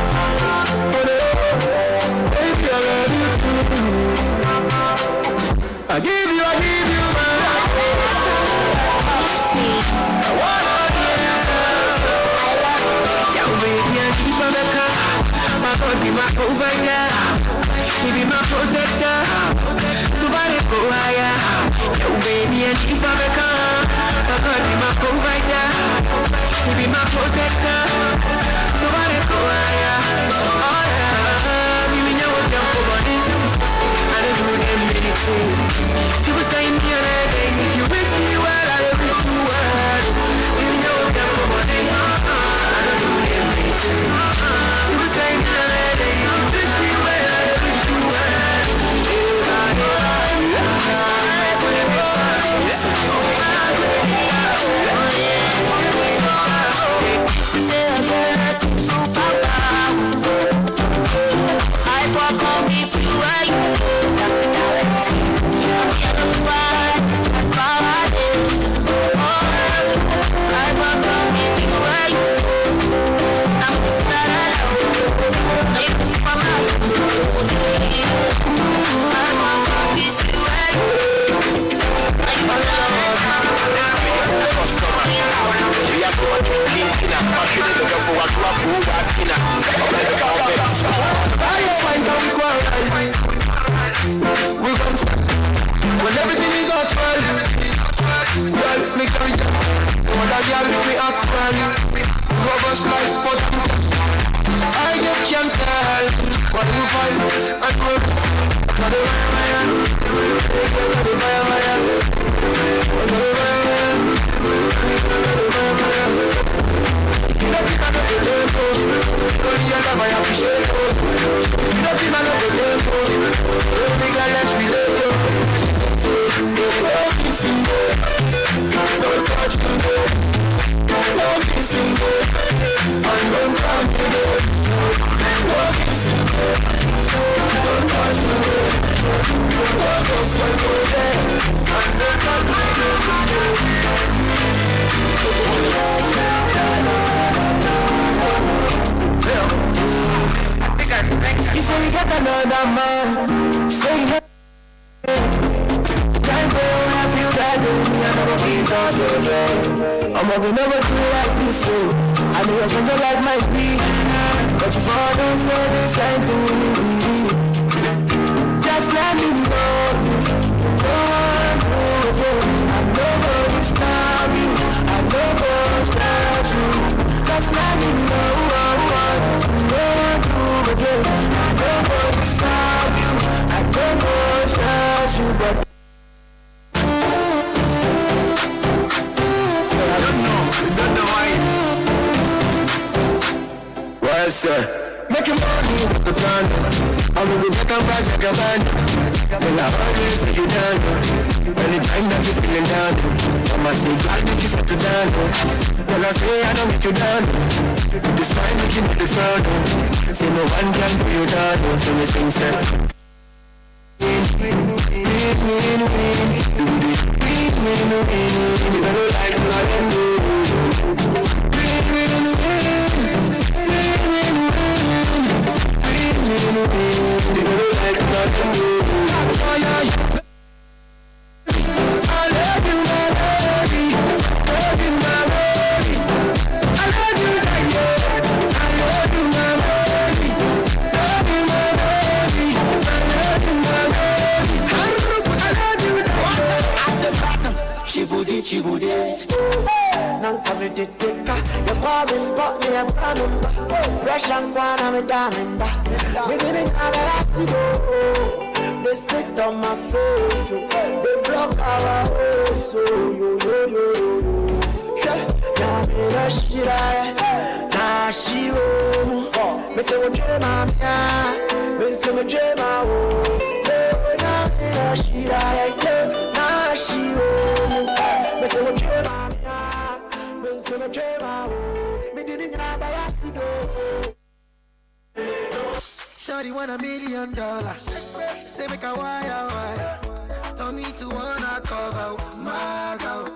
Baby, I love you too. I give you my life. I wanna yeah, baby, I keep on the car. My God be my provider. She be my protector. Somebody go higher. Yeah, baby, I keep on the car. My God be my provider. She be my protector. Somebody go higher. Oh yeah, give me no jump over it. I don't do them anything. People say me on a day. If you wish me well, I will wish you well. Give me no jump over it. I don't do them anything. People say me on a day. If you wish me well, I will wish you well. I walk on me to right. Dr. Galaxy. I'm on fire. That's all I do. I walk on me to right. I'm the star I know. It's my mouth. I walk on me to right. When everything is all well, girl, me carry you. Mother girl, me act well. Love us like but I just can't tell what you find and what for the man. You say you got another man. Say you got can't go I feel that baby. I never feel that way. I'm gonna never do like this so I know your friends are like my feet. But you fall down so this kind to me. Just let me know if you want to go. I know gonna stop you. I know gonna stop you. Just let me know if you want to again. I know gonna stop you. I know gonna stop you, but don't know why. What's making money was the plan. I'm gonna get a project a man. Well, I heard you say you down. Anytime that you're feeling down, I'ma say God make you settle down. Well, I say I don't make you down. This time make you make the frown. Say no one can put you down. So me sing say Got me a coming back. Fresh and quan, I'm a diamond. Me didn't have a accident. They spit on my face, so they block our way, so yo. Now me na shira, na she me say what dream I'm ya, me say me dream I now me na shira, na she me say what dream I'm ya, me say me dream I me didn't have a accident. Shawty want $1 million, say make a wire. Don't need to wanna cover my girl.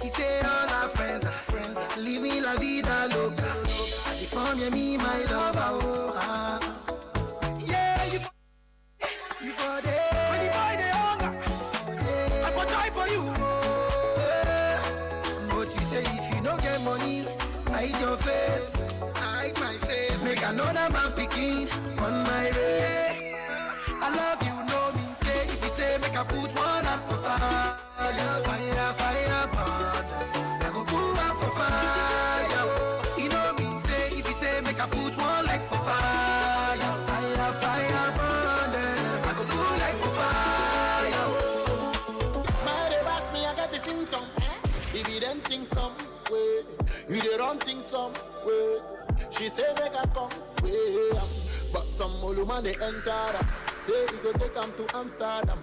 He say all our friends are living la vida loca. I define me my lover. Yeah, you for there. When the boy they hunger, I for try for you. But you say if you don't get money, hide your face. Hide my face. Make another man picking on my race. I love you, no mean say. If you say make I put one up for fire, fire, burn. I go put one for fire. You know mean say. If you say make I put one like for fire, fire, burn. I go put like for fire. My they bash me, I got the symptom. If you don't think some way, you don't think some way. She say make I come way, but some old man they enter. Say you go take them to Amsterdam.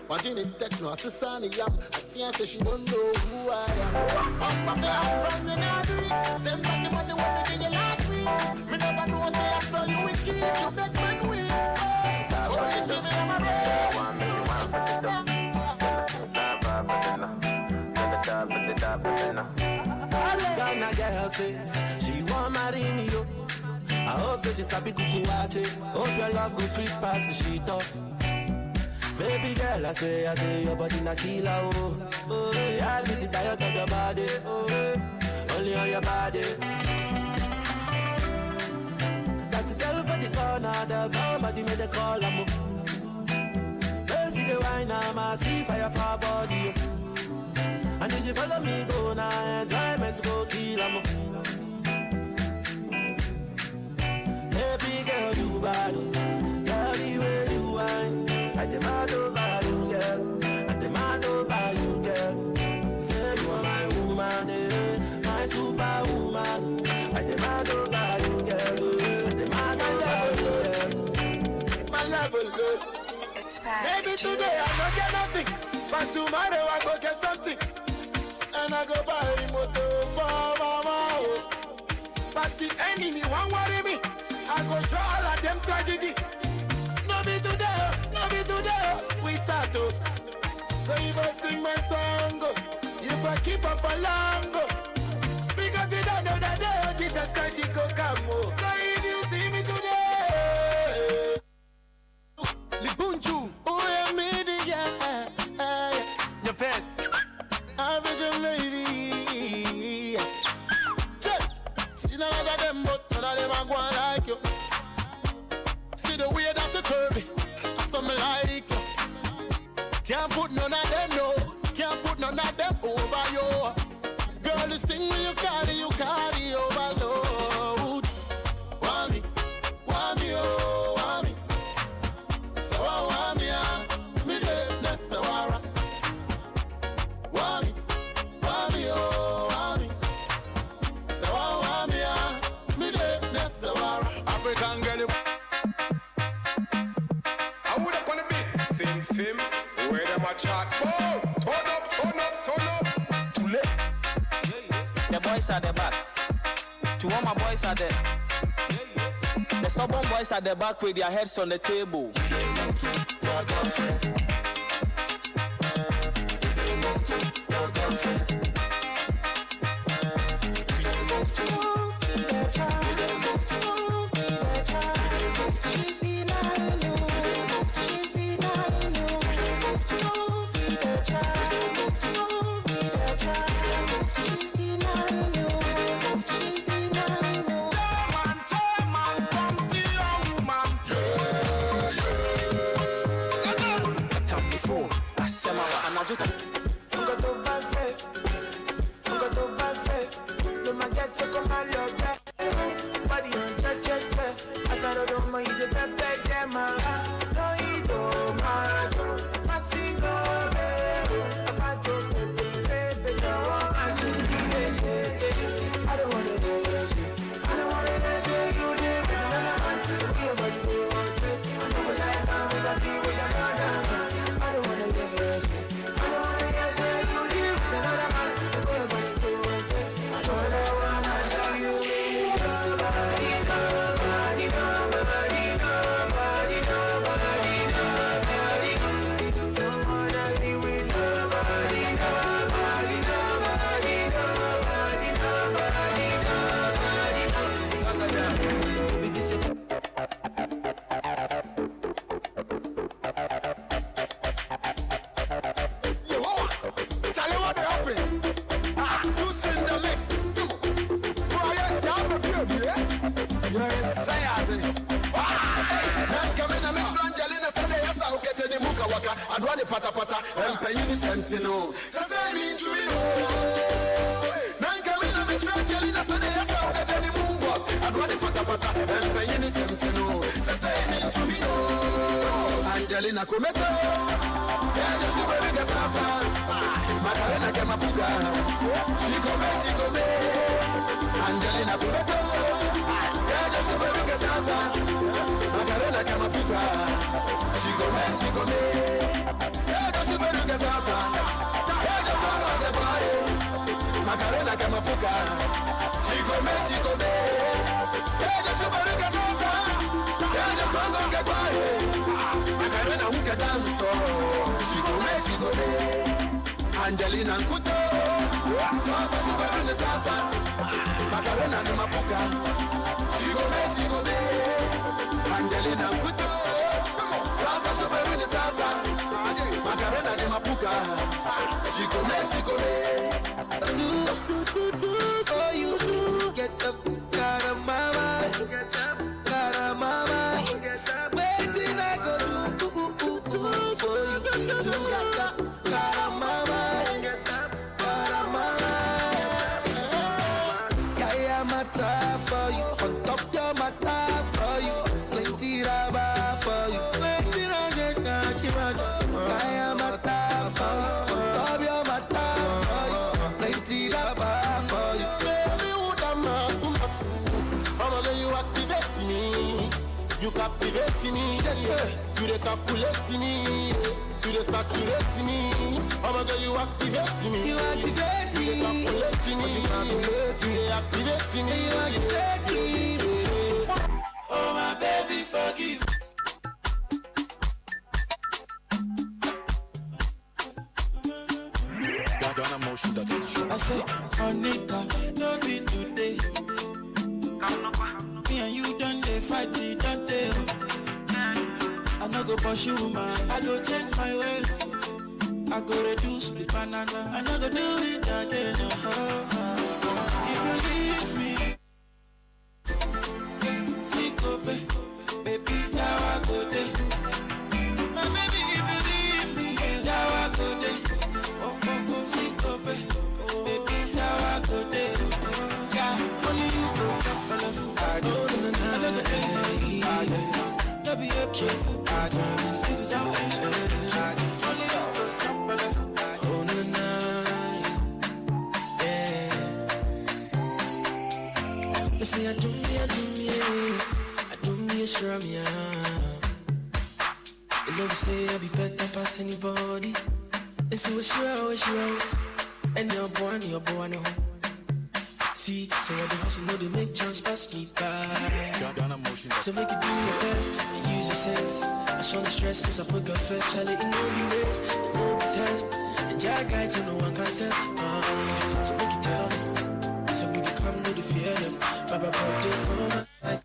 Watching it techno, Sisani yam. I say she don't know who I am. I'm my class friend, me not do it. Same like the money when we did you last week. Me never know say I saw you with kids. You make men win. Oh, you give me my Ghana girl say she want marry me yo. I hope so she sabi kuku wache. Hope your love go sweet past the sheet up. Baby girl, I say your body na killer oh. I get it tired of your body only on your body. That girl for the corner, there's somebody made a call I'm they see the wine, I see fire for her body. And if you follow me, go now, enjoyment go kill em. Baby girl, you bad, girl, the way you whine. I demand over you, girl. I demand over you, girl. Say you are my woman, my superwoman. I demand over you, girl. I demand over you, girl. My level, girl. It's bad. Maybe today I don't get nothing, but tomorrow I go get something. And I go buy a motor for mama. But the enemy won't worry me. I go show all of them tragedy. No be today, we start to. So if I sing my song, if I keep up for long, because you don't know that day, Jesus Christ, he go come. So if you see me today, Libunju, oh yeah, me the yeah, your best African lady. See none of them, but none of them are going like you. See the way that you curvy, something like you. Can't put none of them, no. Can't put none of them over you. Girl, this thing when you carry overload. Want me, oh, want me. So I want me, me de Nesawara. Want me, oh, want me. So I want me de Nesawara. African girl, I would up on a bit. Sim, where them a chat. Oh, turn up. Too late. The boys at the back. Two of my boys are there. The stubborn boys at the back with their heads on the table. right, so come on, love that. Body on check. I thought I don't mind the back them. No, you don't matter. I see no baby. I don't baby, no, I should be I don't wanna hear you say. I don't wanna hear you live with another man. Your body go on trip. I know like I'm in a sea with another man. I don't wanna hear you say. I don't wanna hear you live with another man. Your body go on trip. I don't wanna see you with nobody. Don't wanna see with nobody. Adwani pata empeyini sentino. Sasa mi ntuino. Nankamina mitrangeli na sade yasa ukateni mungu. Adwani pata empeyini sentino. Sasa mi ntuino. Angelina Kumeto. Yaja shiberiga sasa. Makarena kema puga. Shigome. Angelina Kumeto. Yaja shiberiga sasa. Makarena kema puga. Shigome. Yaja shiberiga sasa. Yaja fanga de bae. Makarena kema puga. Shigome. Yaja shiberiga sasa. Yaja fanga de bae. Makarena huke danso. Shigome. Angelina Nkuto. Sasa shiberiga sasa. Makarena ni mapuga. Shigome. Angelina Nkuto. Sasa shuberi sasa. Makarena ni mapuka. Shikome. For you, get up, cara mama. Waiting I go do for you. Do cara mama. Kaya mata for you, on top your mata for you. Plenty raba for you. Kaya mata for you, on top your mata for you. Plenty raba for you. Baby, what am I? Mama, you activate me. You captivate me. You recapulate me. You saturate me. Mama, you activate me. You activate me. You recapulate me. You reactivate me. You activate me. Oh my baby, forgive. I say, Monica, no be today. Me and you done they fight it, don't they? I no go pursue man, I go change my ways. I go reduce the banana, I no go do it again. If you leave me, baby, now I go there. My baby, if you leave me, now I go there. Baby, now I go there. Yeah, only you broke up my life. I don't know. I don't know. Be careful. This is how I should. Only you broke up my life. Oh no no. Yeah. Listen, I do me a shrum, yeah. You know they say I be better past anybody. And see what's wrong. And your boy no. See, so I the hustle, know they make chance pass me by. So make it do your best and use your sense. I show the stress since I put God first. Try letting no be race, and no be test. And your guide so no one can test. So make it tell them. So we can come to the fear them. Baba pop it for my eyes.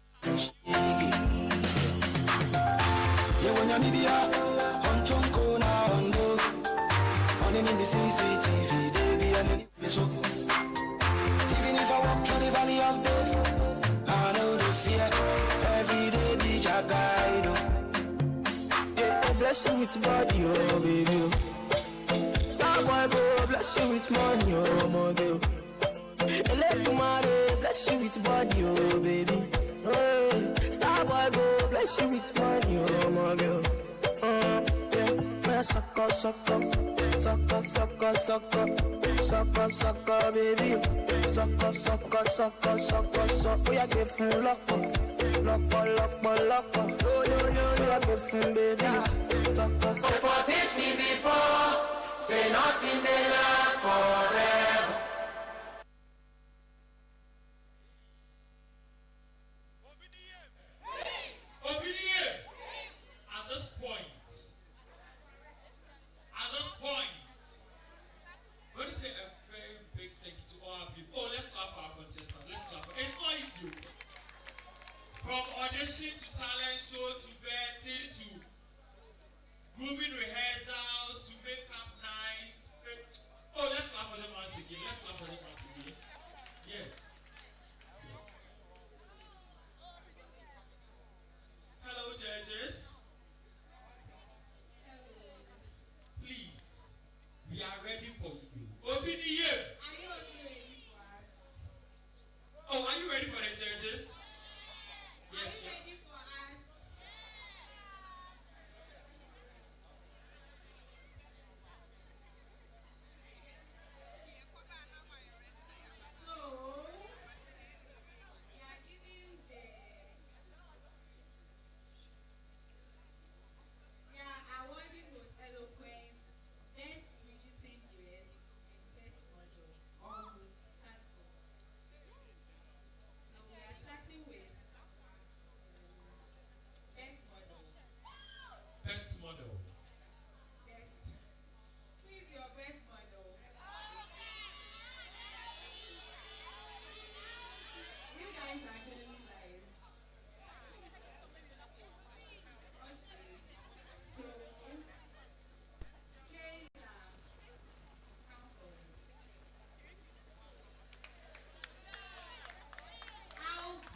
Yeah, when you're Nibia, on Chonko na Ondo. On in the CCTV, they be an enemy so. Even if I walk through the valley of death, I know the fear. Every day be your guide. Yeah, bless you with body, oh baby. Star boy, go bless you with money, oh my girl. Let tomorrow bless you with body, oh baby. Hey, star boy go bless you with money, oh my girl. Yeah, suck up, suck up, suck up, suck up, suck up, suck up, suck up, baby. Suck up, suck up, suck up, suck up, suck up. Oh yeah, give me lock up, lock up, lock up, lock up. Yo, yo, yo, yo, give me baby. Suck up, suck up. Teach me before, say nothing they last forever. Let me say a very big thank you to all of you. Oh, let's clap our contestants. Let's clap. It's not easy. From audition to talent show to betting to grooming rehearsals to makeup night. Oh, let's clap for them once again. Let's clap for them once again. Yes. Yes. Hello, judges. Please, we are ready for you. Open the year. Are you also ready for us? Oh, are you ready for the judges? Yes. Are you ready for us? So, we are giving we are awarding most eloquent, best Bridgerton dress, and best model, almost catwalk. So we are starting with best model. Best model. Best. Who is your best model? You guys are telling lies. Okay. So, Kayla, come forward. I'll be.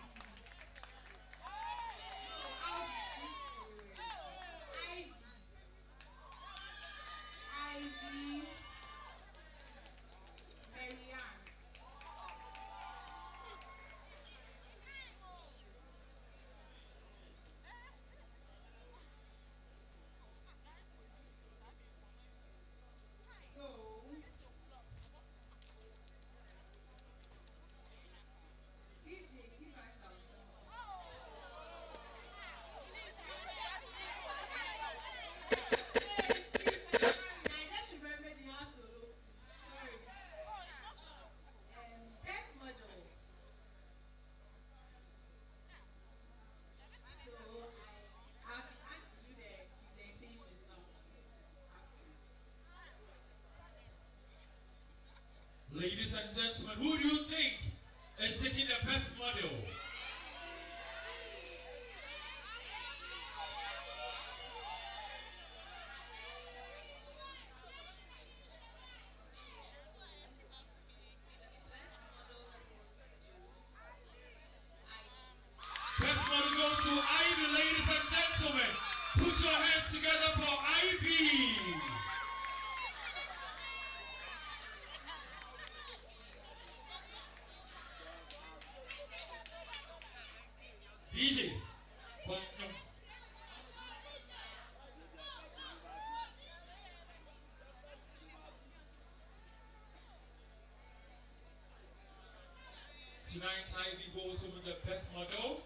Ivy. Marianne. So, DJ, give us some songs. I just remembered you have solo. Sorry. Best model. So, I'll be asking you the presentation song. Ladies and gentlemen, who do you think is taking the best model? Best model goes to Ivy, ladies and gentlemen. Put your hands together for Ivy. DJ, well, no. Tonight, Ivy goes home with the best model.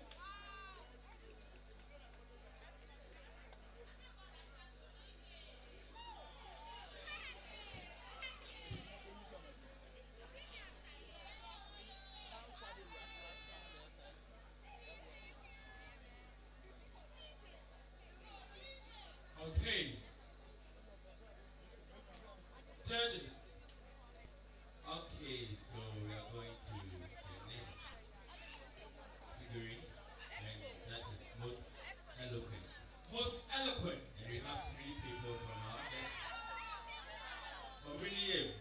Okay. Judges. Okay, so we are going to the next category, and that is most eloquent. Most eloquent. And we have 3 people from our desk. Oh, really?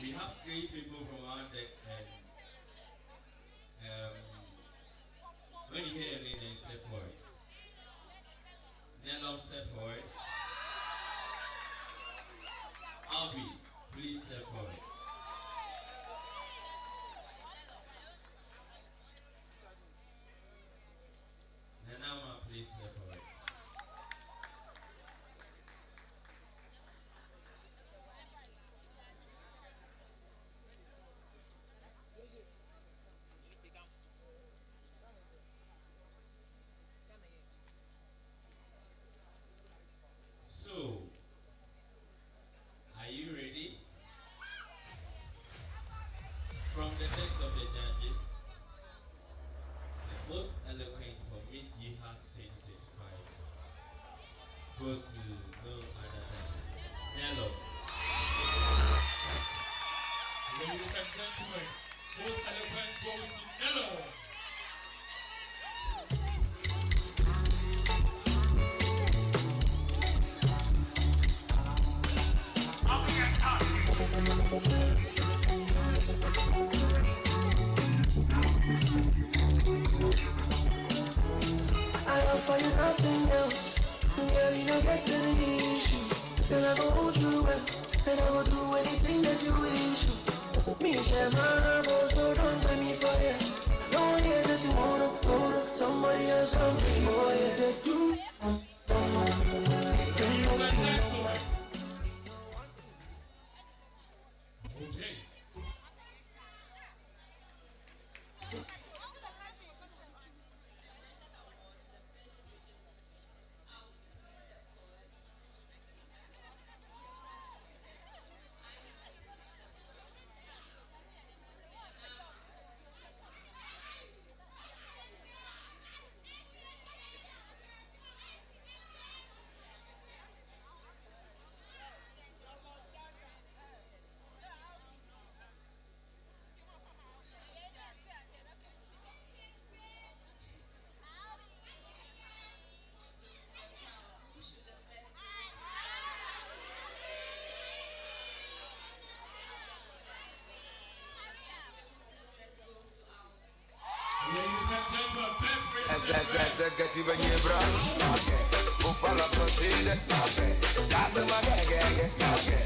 We have 3 people from our desk, and when you hear your name, then step forward. Then step forward. Albie, please step forward. judges, the most eloquent for Miss Uhas 2025 goes to no other than Nello. Ladies and gentlemen, most eloquent goes to Nello. I offer you nothing else. Girl, you don't get to the issue. Then I go hold you well. And I will do anything that you wish. Me share my love, so don't blame me for it. No one hears that you wanna. Somebody else come to you. Oh yeah, they do. Okay. Get even your bra. Okay. Upala proceed. Okay. That's my gag. Okay.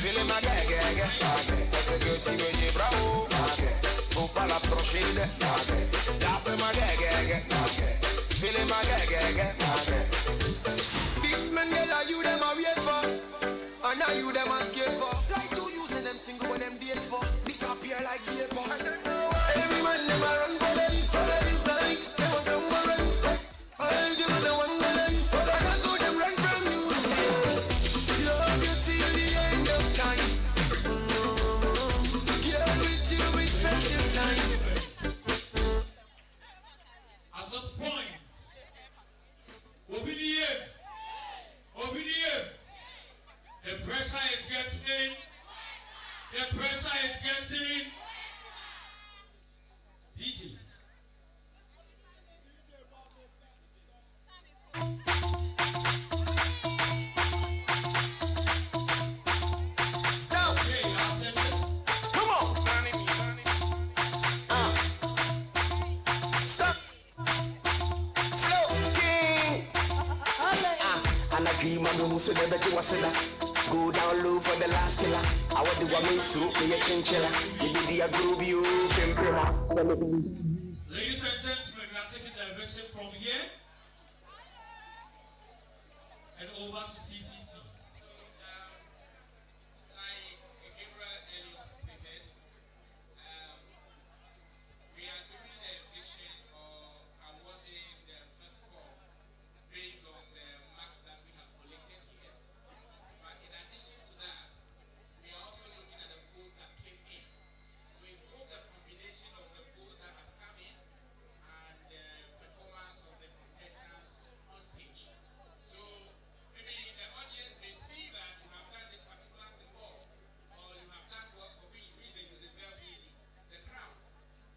Feeling my gag. Okay. Get even your bra. Okay. Upala proceed. Okay. That's my gag. Okay. Feeling my gag. Okay. This man girl you them a wait for. And now you them a scared for. Like two using them single when them date for. Disappear like vapor. Every man them a run for them. Like them a come run. I'll give the one life, but I can show them right from you. Love you till the end of time. Girl, with you is special time. At this point, obedient. The pressure is getting. PG. So never do was go down low for the last killer. I want the woman soup, me a chinchilla. You did the groove you, Ladies and gentlemen, we are taking direction from here and over to CCT. Like Gabriel earlier stated, we are doing the eviction of awarding the first four based on the marks that we have collected here. But in addition to that, we are also looking at the votes that came in. So it's both the combination of the vote that has come in and the performance of the contestants on stage. So maybe the audience may see that you have done this particular thing well, or you have done well for which reason you deserve the crown.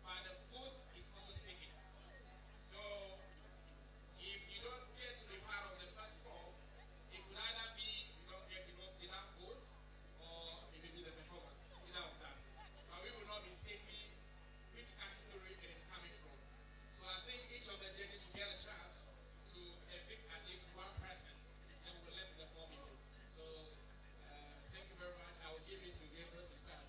But the vote is also speaking. So if you don't get to be part of the first four, it could either be you don't get enough votes, or it may be the performance, either of that. But we will not be stating which category it is coming from. So I think each of the judges will get a chance to evict at least one person, and we will left with the four people. So thank you very much. I will give it to Gabriel to start.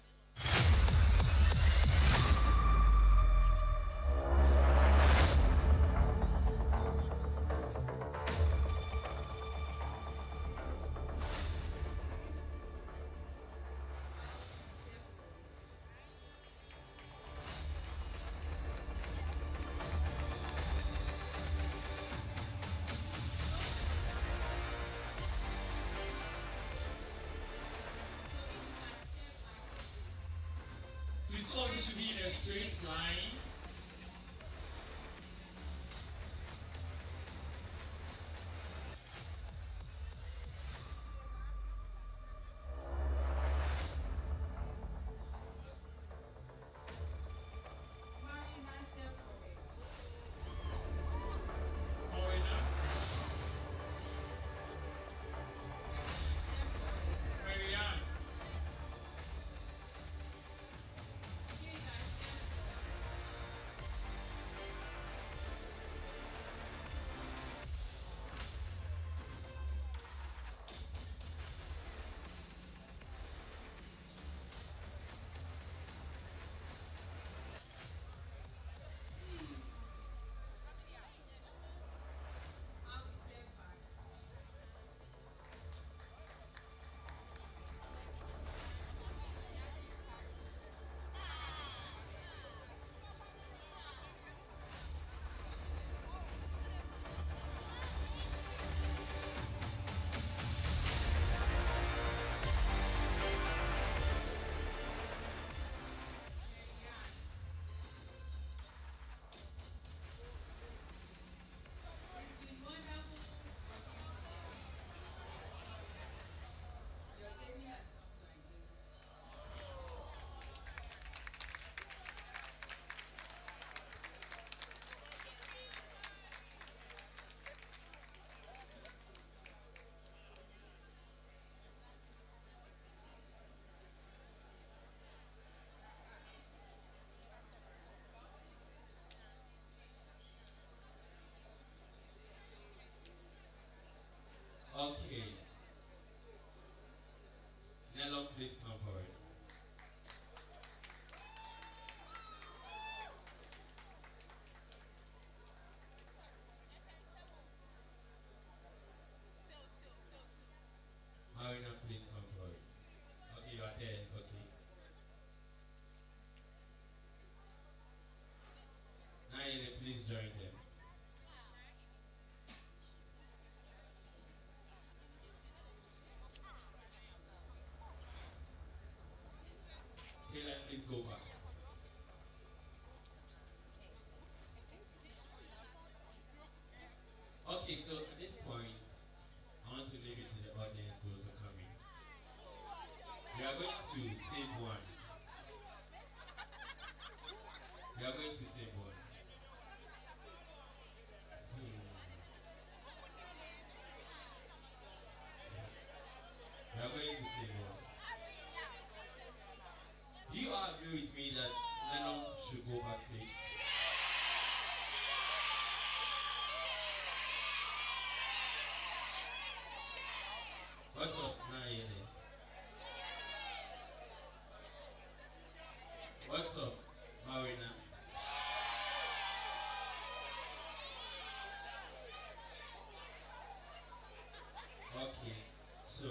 Please, all you should be in a a straight line. Okay. Nelon, please come forward. Marina, please come forward. Okay, you are there. Okay. Nayele, please join them. Taylor, please go back. Okay, so at this point, I want to leave it to the audience to also come in. We are going to save one. We are going to save one. We are going to save one. Do you all agree with me that Lennon should go backstage? What of Nayele? What of Marina? Okay, so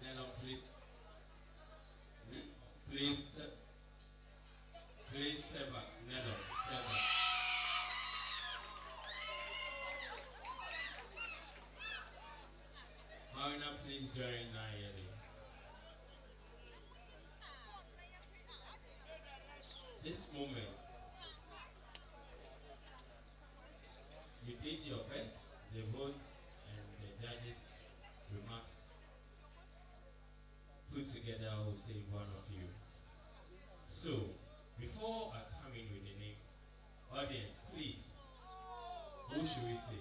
Nelon, please step back. Nelon, step back. Marina, please join Nayeli. This moment, you did your best. The votes and the judges' remarks put together will save one of you. So, before I come in with the name, audience, please, who should we say?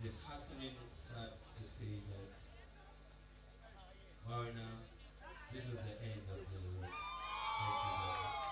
Disheartening, sad to say that Marina, this is the end of the road. Thank you very much.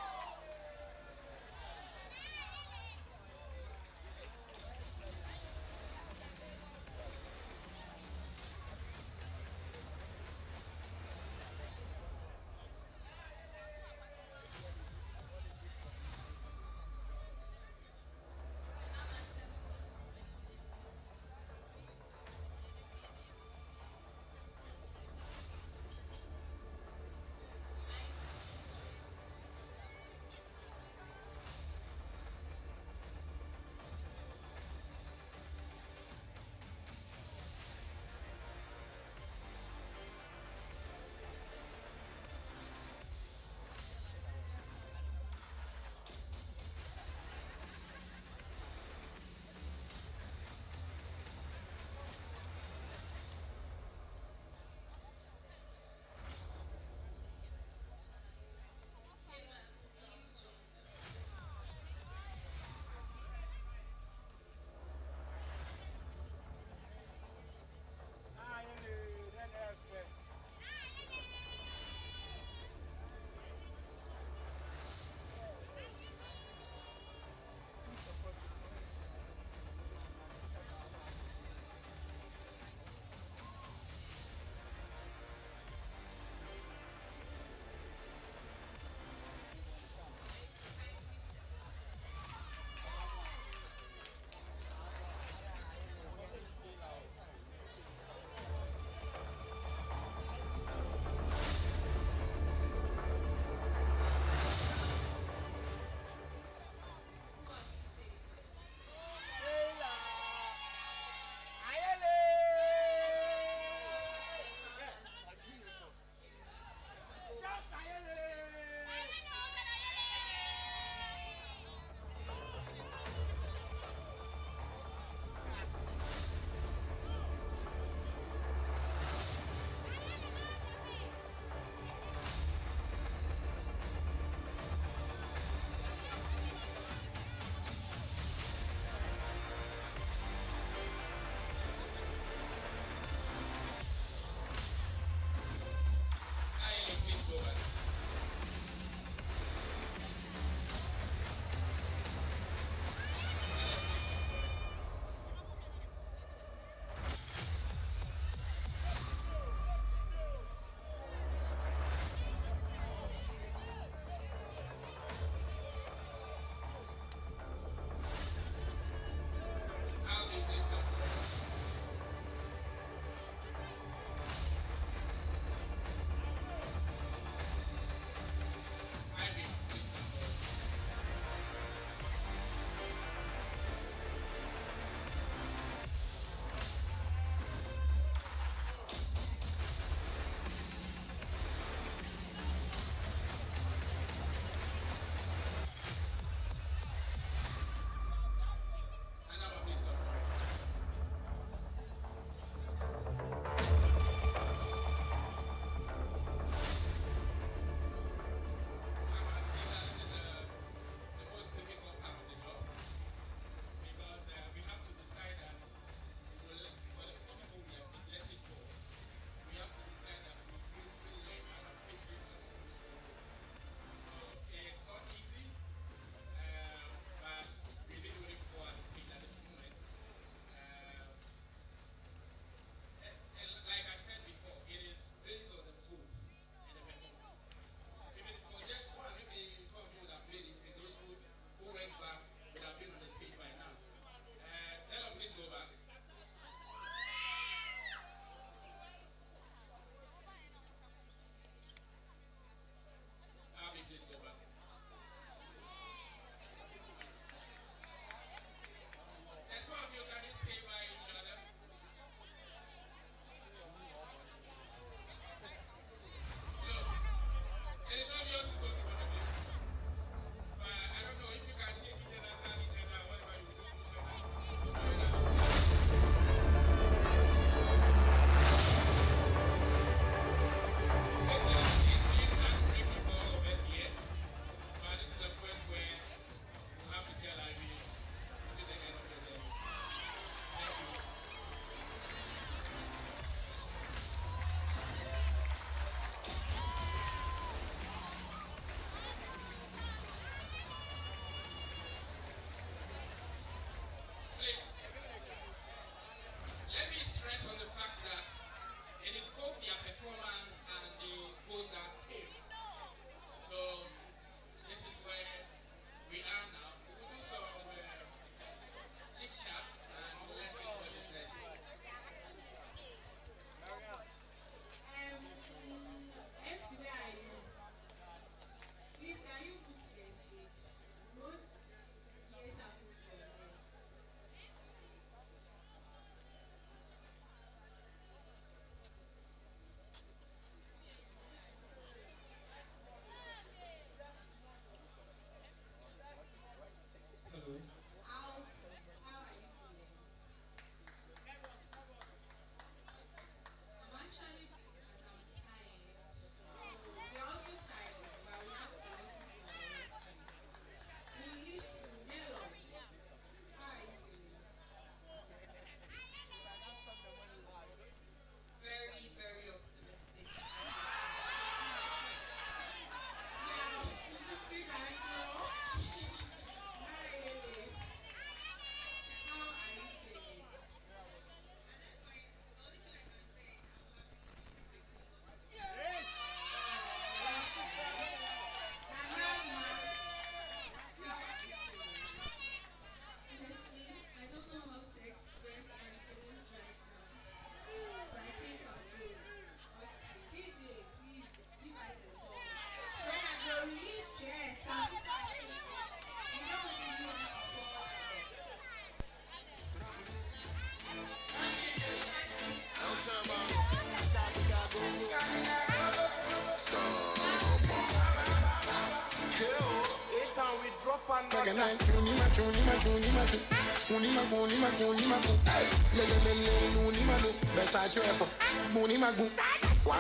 One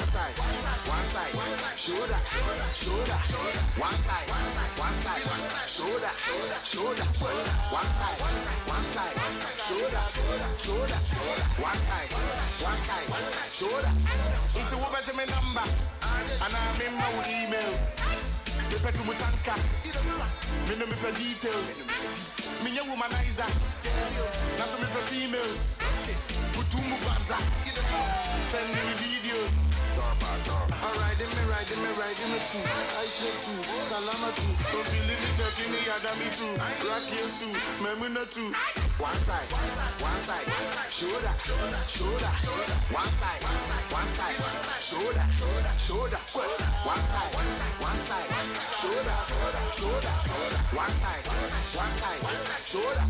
side, shoulder, shoulder, one side, shoulder, shoulder, one side, shoulder, shoulder, one side, shoulder. It's a woman to my number, and I'm in my email. Me pay to my tanka, me know me pay details. Me a womanizer, that's me for females. Putumu banza, send me videos. Alright, me too. I say too, salama too. Don't believe me, talking me, Adami too. Rock you too, Memuna too. One side, shoulder, shoulder. One side, shoulder, shoulder. One side, shoulder, shoulder. One side, shoulder, shoulder.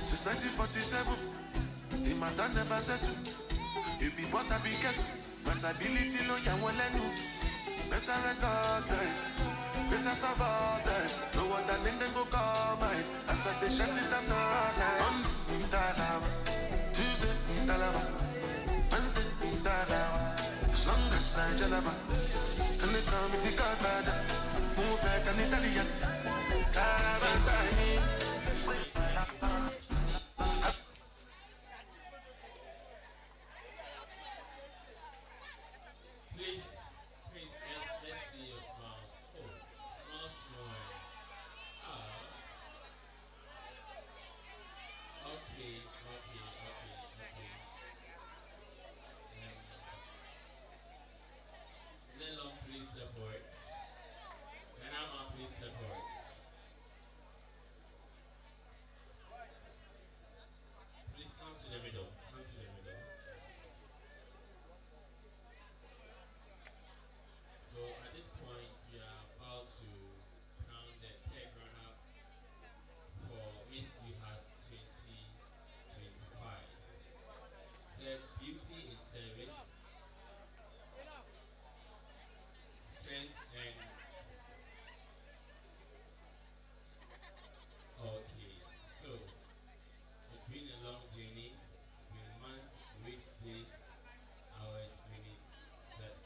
Since 1947, the matter never settled. It be what I be get. Versatility lo ya walenu. Better recognize, better survive. No other name then go call mine. As I say shut it up now. Dalama, Tuesday, Dalama, Wednesday, Dalama. Long as I jalaba, and they call me the Godfather. Move like an Italian. Please, let's see your smiles. Oh, smile. Okay. Nelon, please step forward. Nanama, please step forward. Please come to the middle. So at this point, we are about to crown the third runner for Miss Uhas 2025. The beauty in service, strength and okay. So it's been a long journey, been months, weeks, days, hours, minutes that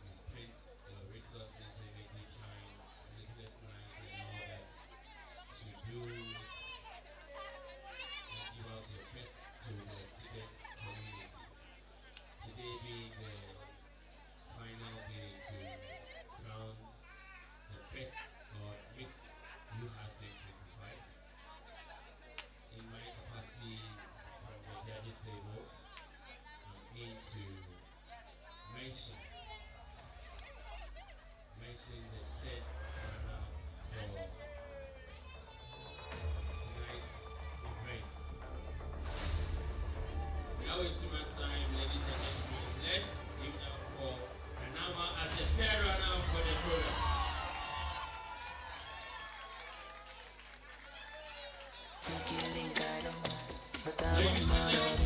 we spent our resources, energy, time, sleepless night, and all that to do and give out your best to the student community. Today being the final day to crown the best or Miss Uhas 2025. In my capacity from the judges table, I need to mention the third runner for tonight's event. Without wasting my time, ladies and gentlemen, let's give it up for Nanama as the third runner for the program. Ladies and gentlemen,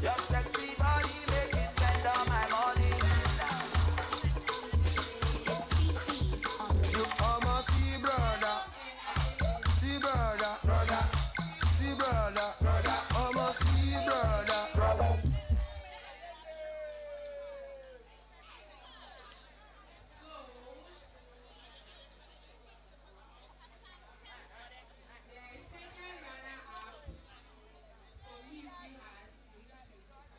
Your sexy body make me spend all my money. You almost see brother, see brother, almost see brother. The second runner-up for Miss Uhas 2025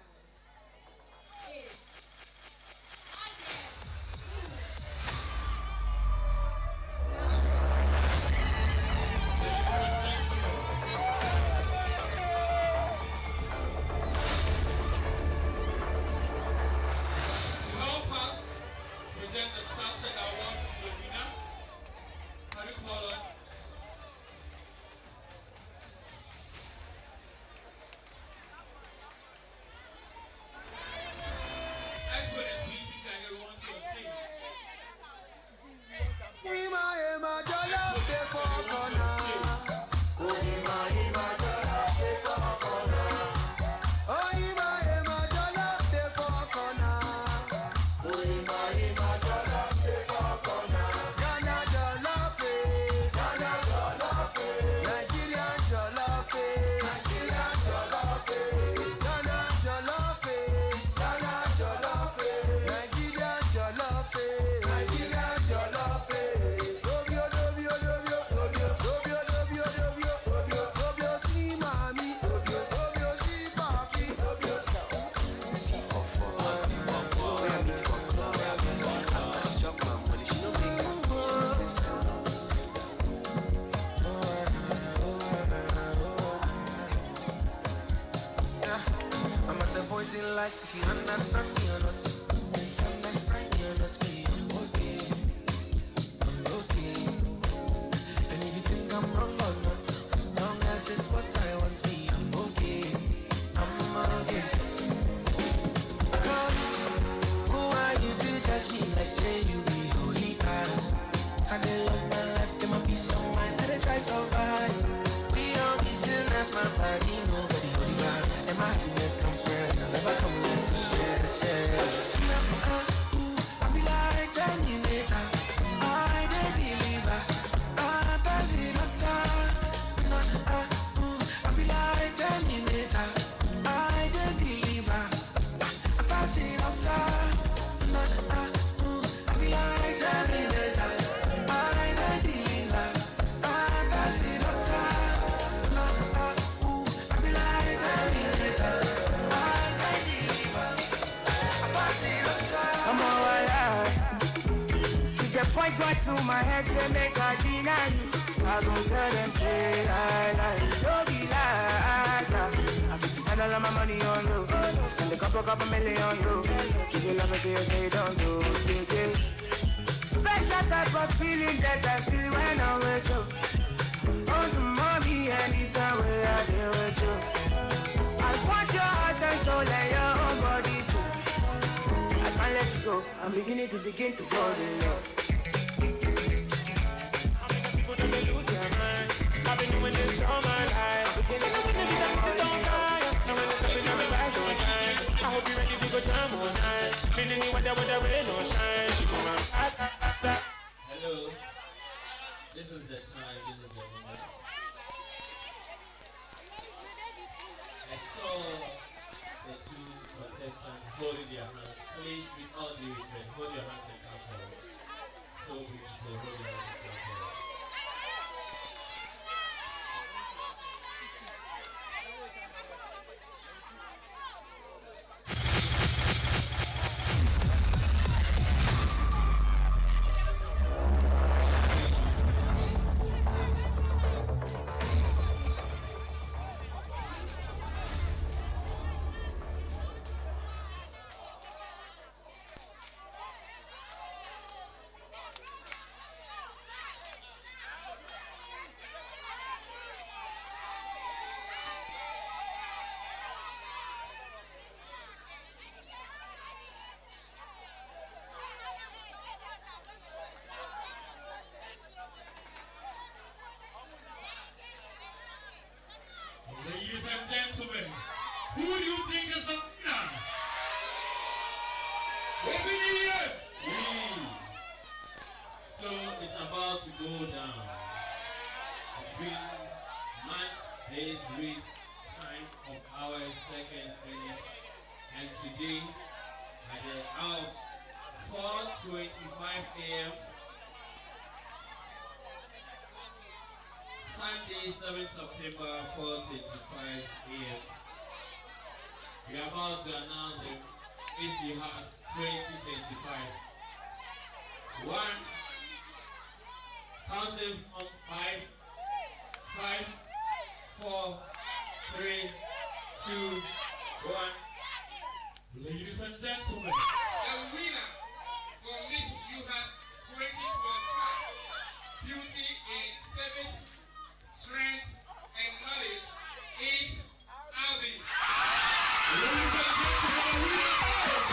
is To help us present the Sunshine Award to the winner, can you call on? Exponents, please sit down everyone to your stage. Ima jollof dey for corner. Ima jollof dey for corner. Oh ima jollof dey for corner. Oh ima jollof dey for corner. Ghana jollof, Nigerian jollof, Nigerian jollof, Ghana jollof, Ghana jollof, Nigerian jollof, Nigerian jollof. Dobio, dobio, dobio, dobio, dobio, dobio, dobio, dobio, dobio, see mommy, dobio, dobio, see papi, dobio. See for four, when I meet for club, after she chop my money, she no make her. She say I'm at the point in life, if you understand me or not, misunderstand me or not, me, I'm okay, I'm okay. And if you think I'm wrong or not, long as it's what I want, me, I'm okay, I'm okay. Cause who are you to judge me like say you be holy past? I dey love my life, there might be some mind that I try survive. We all be sinners, my body, nobody holy back. And my happiness comes first, I never come left to stress, yeah. I be like Terminator, I dey believer, I pass it up time. I be like Terminator, I dey believer, I pass it up time. I be like Terminator, I dey believer, I pass it up time. I be like Terminator, I dey believer, I pass it up time. I'm alright. If the point got to my head, say make I deny you. I gon' tell them say I lie. Don't be like that. I fit spend all of my money on you. Spend a couple million on you. Give you love until you say don't do it. Special type of feeling that I feel when I'm with you. Oh, the mommy anytime we are there with you. I want your heart and soul and your own body too. I can't let you go. I'm beginning to fall in love. People don't lose their mind. I've been doing this all my life. I'm beginning to fall in love. And when it's stepping on the right on time, I hope you're ready to go jam all night. Meaning you want that with the rain or shine. She go around. Hello. This is the time, this is the moment. I saw the two contestants holding their hands. Please, with all due respect, hold your hands and come forward. So beautiful, hold your hands and come forward. been months, days, weeks, time of hours, seconds, minutes, and today at the hour of 4:25 a.m. Sunday, 7 September, 4:25 a.m. We are about to announce the Uhas 2025. One, counting from 5, 4, 3, 2, 1. Ladies and gentlemen, the winner for Miss Uhas 2025, Beauty in Service, Strength and Knowledge is Alvin. Ladies and gentlemen, the winner is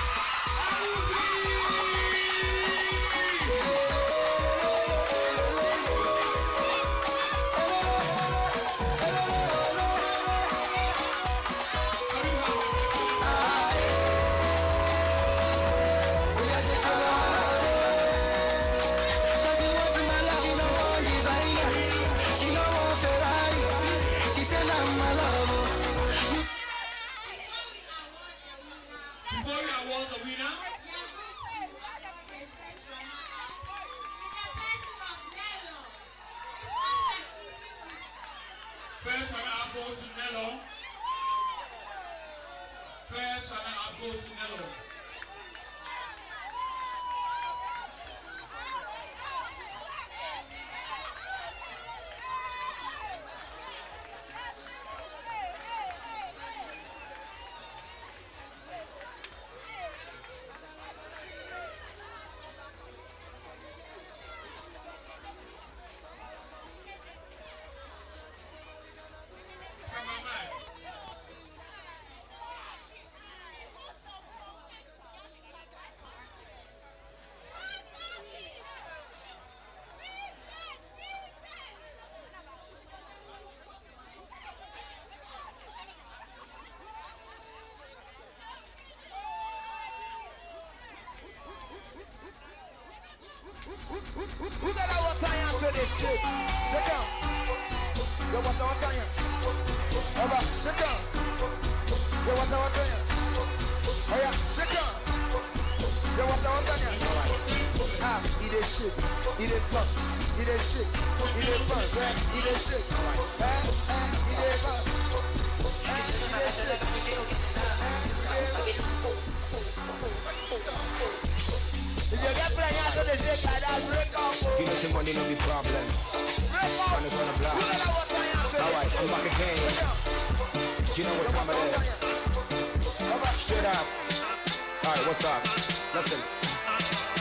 Who got our time to this shit? Sit down. Yo, what's our time? Over, sit down. Yo, what's our time? Oh yeah, sit down. Yo, what's our time? Ah, eat this shit. Eat it bumps. Eat this shit. Eat it bumps. Eat this shit. Eat it bumps. Eat this shit. If you get pregnant to the shit like that, break up. You know some money no be problem. On the corner block. Alright, I'm back again. You know what time it is. Straight up. Alright, what's up? Listen.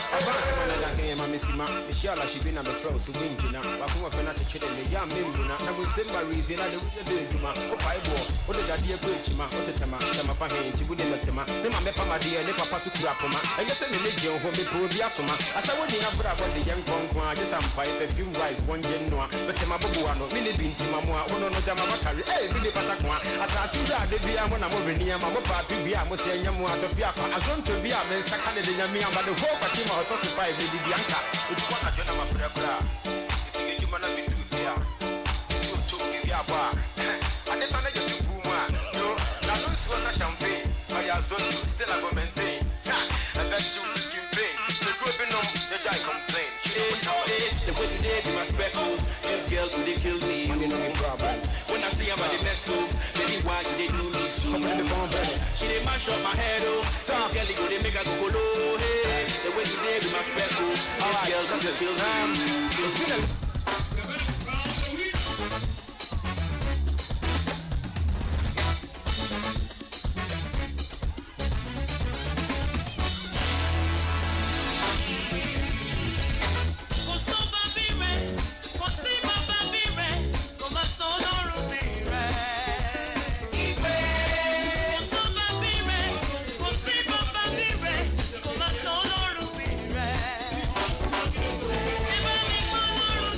I'm back to my game, my missy ma. Michelle, she been on the throat, so win, you know. But I'm going to chill in the young Mimbuna. And we send my reason, I don't do it, ma. Oh, I bought. What did I do? Ma, what a tema, tema for him, she wouldn't let him. Then my meppa, my dear, never pass to Kurapoma. And you send me the home, me poor Biasoma. I shall win a brother, the young Conqua, just some pipe, a few rice, one genoa. But my Buano, Millie Binti, Mamma, one on the Jamakari, eh, Billy Patakwa. As I see that, the Bia, when I'm over near my papa, Bia, was saying, Yamu out of Yapa. As long to be a man, seconded in Yamia, but the whole Patima. 35 with Bianca. It's what I don't know about. If you get to be too fair, so to give you a bar. And this one I get to boom one. No, now don't see what's a champagne. I have done still a maintain. And that shoot is skin pain. The group in the guy complain. It's the way today be my spectacle. This girl could they kill me. You know me problem. When I see her by the mess up, baby why did they do me so? She they mash up my head oh. Some girl go they make her go low. Hey, the way today be my spectacle. This girl could they kill me. Eba mi kọ́ lọ́rùn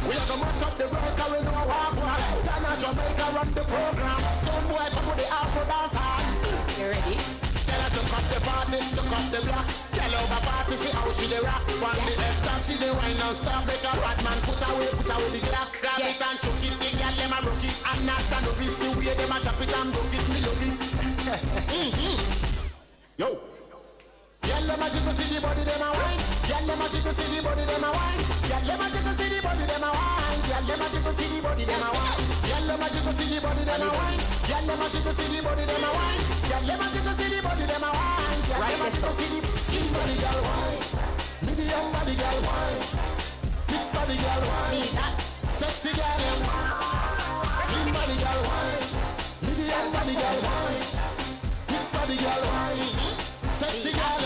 We are gonna mash up the world, cause we know what boy. Ghana, Jamaica run the program. Some boy come with the Afro dance hard. You ready? Tell her to cut the party, to cut the block. Tell her over party, see how she the rock. On the F-top, she the wine non-stop. Make a bad man put away the clock. Grab it and chuck it, the girl them a rock it. And not a novice, the way them a chop it and broke it, me love it. Yo. Girl, them a jiggle, see the body, them a wine. Girl, them a jiggle, see the body, them a wine. Girl, them a jiggle, see the body, them a wine. Girl, them a jiggle, see the body, them a wine. Girl, them a jiggle, see the body, them a wine. Girl, them a jiggle, see the body, them a wine. Girl, them a jiggle, see the body, them a wine. Girl, them a jiggle, see the slim body, girl wine. Medium body, girl wine. Thick body, girl wine. Sexy girl, them slim body, girl wine. Medium body, girl wine. Thick body, girl wine. Sexy girl,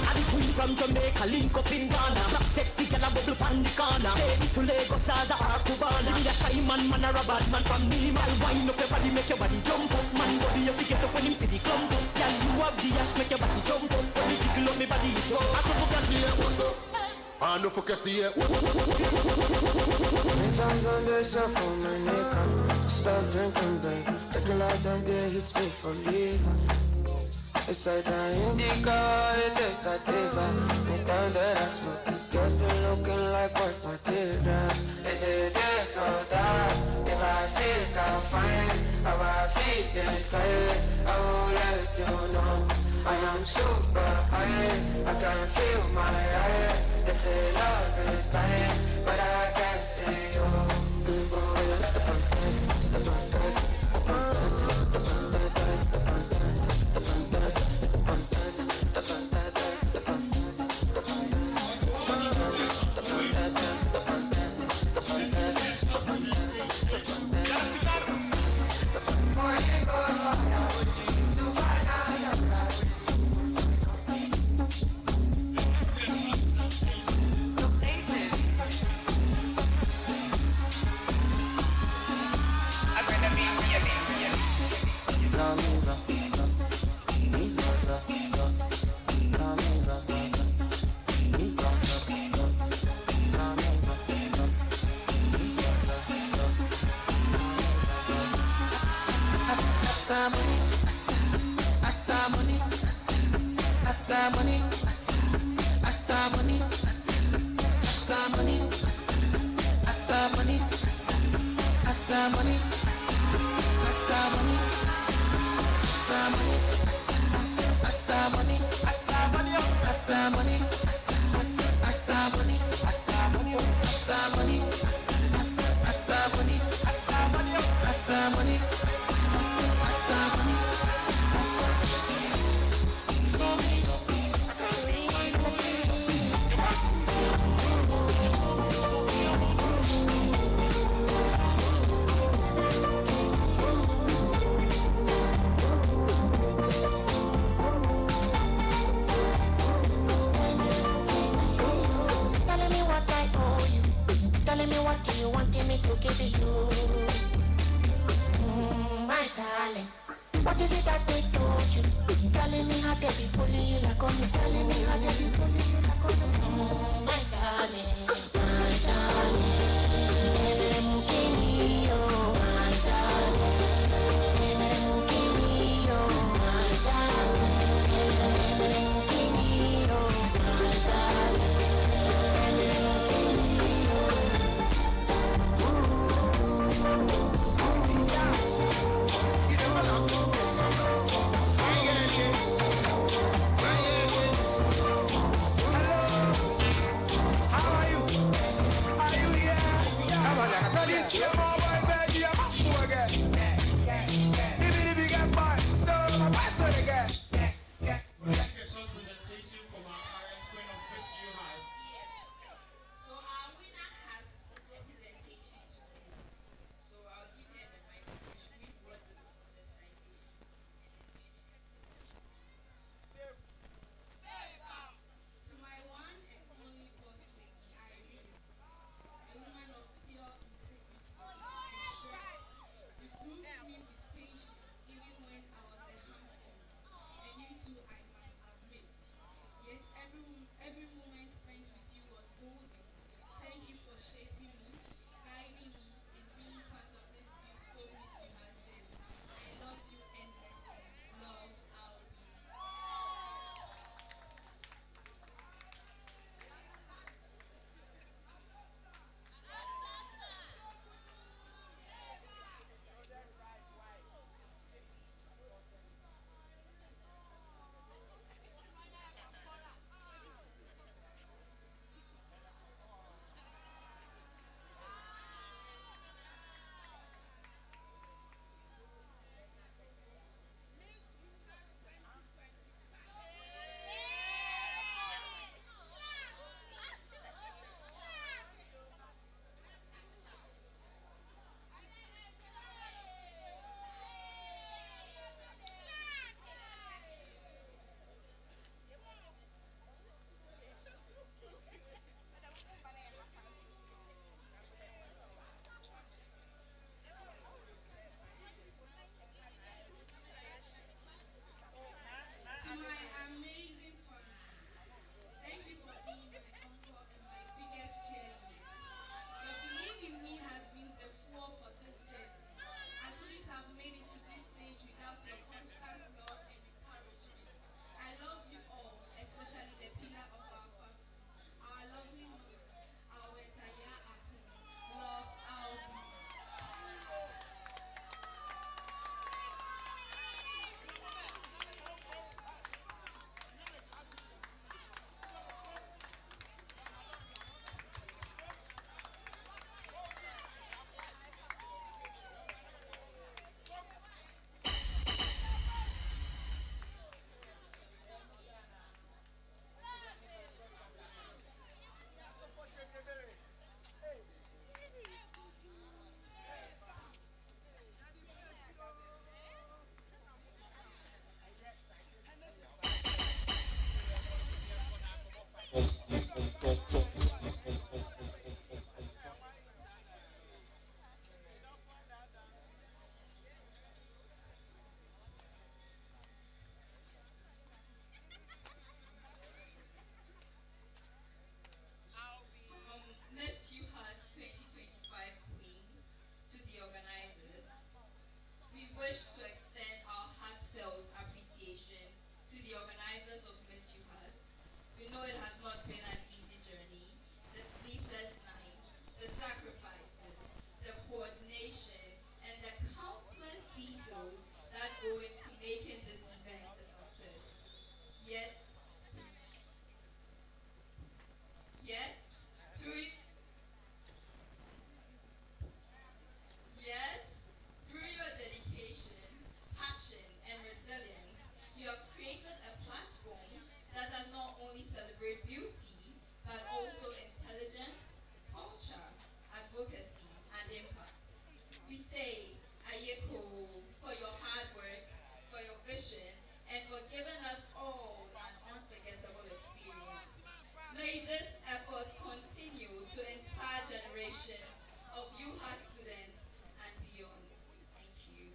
I'm the queen from Jamaica, link up in Ghana. Black sexy girl, a bubble pan the corner. Baby to Lagos, as a Cubana. Me a shy man, man a bad man from minimal. Wine up your body, make your body jump up. Man body you forget up when him see the clump up. Girl, you have the ash, make your body jump up. When you tickle up me body, it jump. I can focus here, what's up? I no focus here. Many times under suffer my neck, stop drinking, babe. Take a lot and get hit speak for leaving. It's like an indica, it tastes like sativa. Anytime that I smoke, these girls been looking like white materials. They say this or that. If I see it, I'll find how I feel inside. I will let you know I am super high. I can feel my eye. They say love is dying, but I can't see you. is it that they told you? Telling me how they be fooling you like me. Telling me how they be fooling you like me. My darling, my darling. Baby, give me your my darling. Baby, give me your my darling. Baby, give me your my darling. Baby, give me your. Questions presentation from our parents, Queen of Miss Uhas. So our winner has representation too. So I'll give her the microphone. She read what is on the citation and then mention. To my one and only boss lady, Irene, a woman of pure integrity and strength. You proved me with patience even when I was a handful. And you too, I must admit. Yet every moment spent with you was golden. Thank you for shaping me, guiding me, and being part of this beautiful Miss Uhas journey. I love you endlessly. Love, Albie. To my amazing family, thank you for being my uncle and my biggest cheerleaders. Your belief in me has been the fuel for this journey. I couldn't have made it to this stage without your constant love and encouragement. I love you all, especially the pillar of our family, our lovely mother, our Wetaya Akun. Love, Albie. Miss Uhas 2025 Queens, to the organizers, we wish to extend our heartfelt appreciation to the organizers of Miss Uhas. We know it has not been an easy journey. The sleepless nights, the sacrifices, the coordination, and the countless details that go into making this event a success. Yet, through Yet, through your dedication, passion, and resilience, you have created a platform that does not only celebrate beauty, but also intelligence, culture, advocacy, and impact. We say, Ayeko, for your hard work, for your vision, and for giving us all an unforgettable experience. May this effort continue to inspire generations of Uhas students and beyond. Thank you.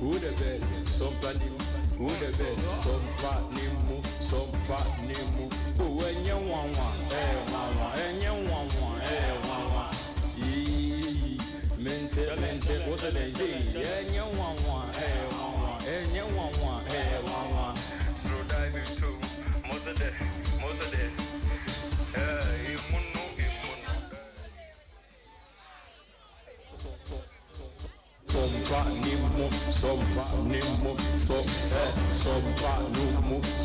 who the bed, somebody, who the bed, somebody, who when you want one, and you want one, mental, what's the name? And you want one, and you want one, so dive into most of the,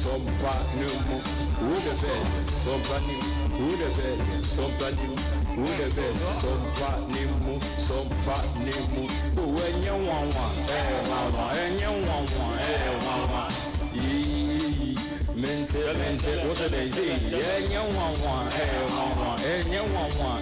Sompa nimu, who the bed, somebody, who the bed, somebody, who the bed, sompa nimu, who when you want one, and you want one, mental, what's the name? Yeah, you want one, and you want one,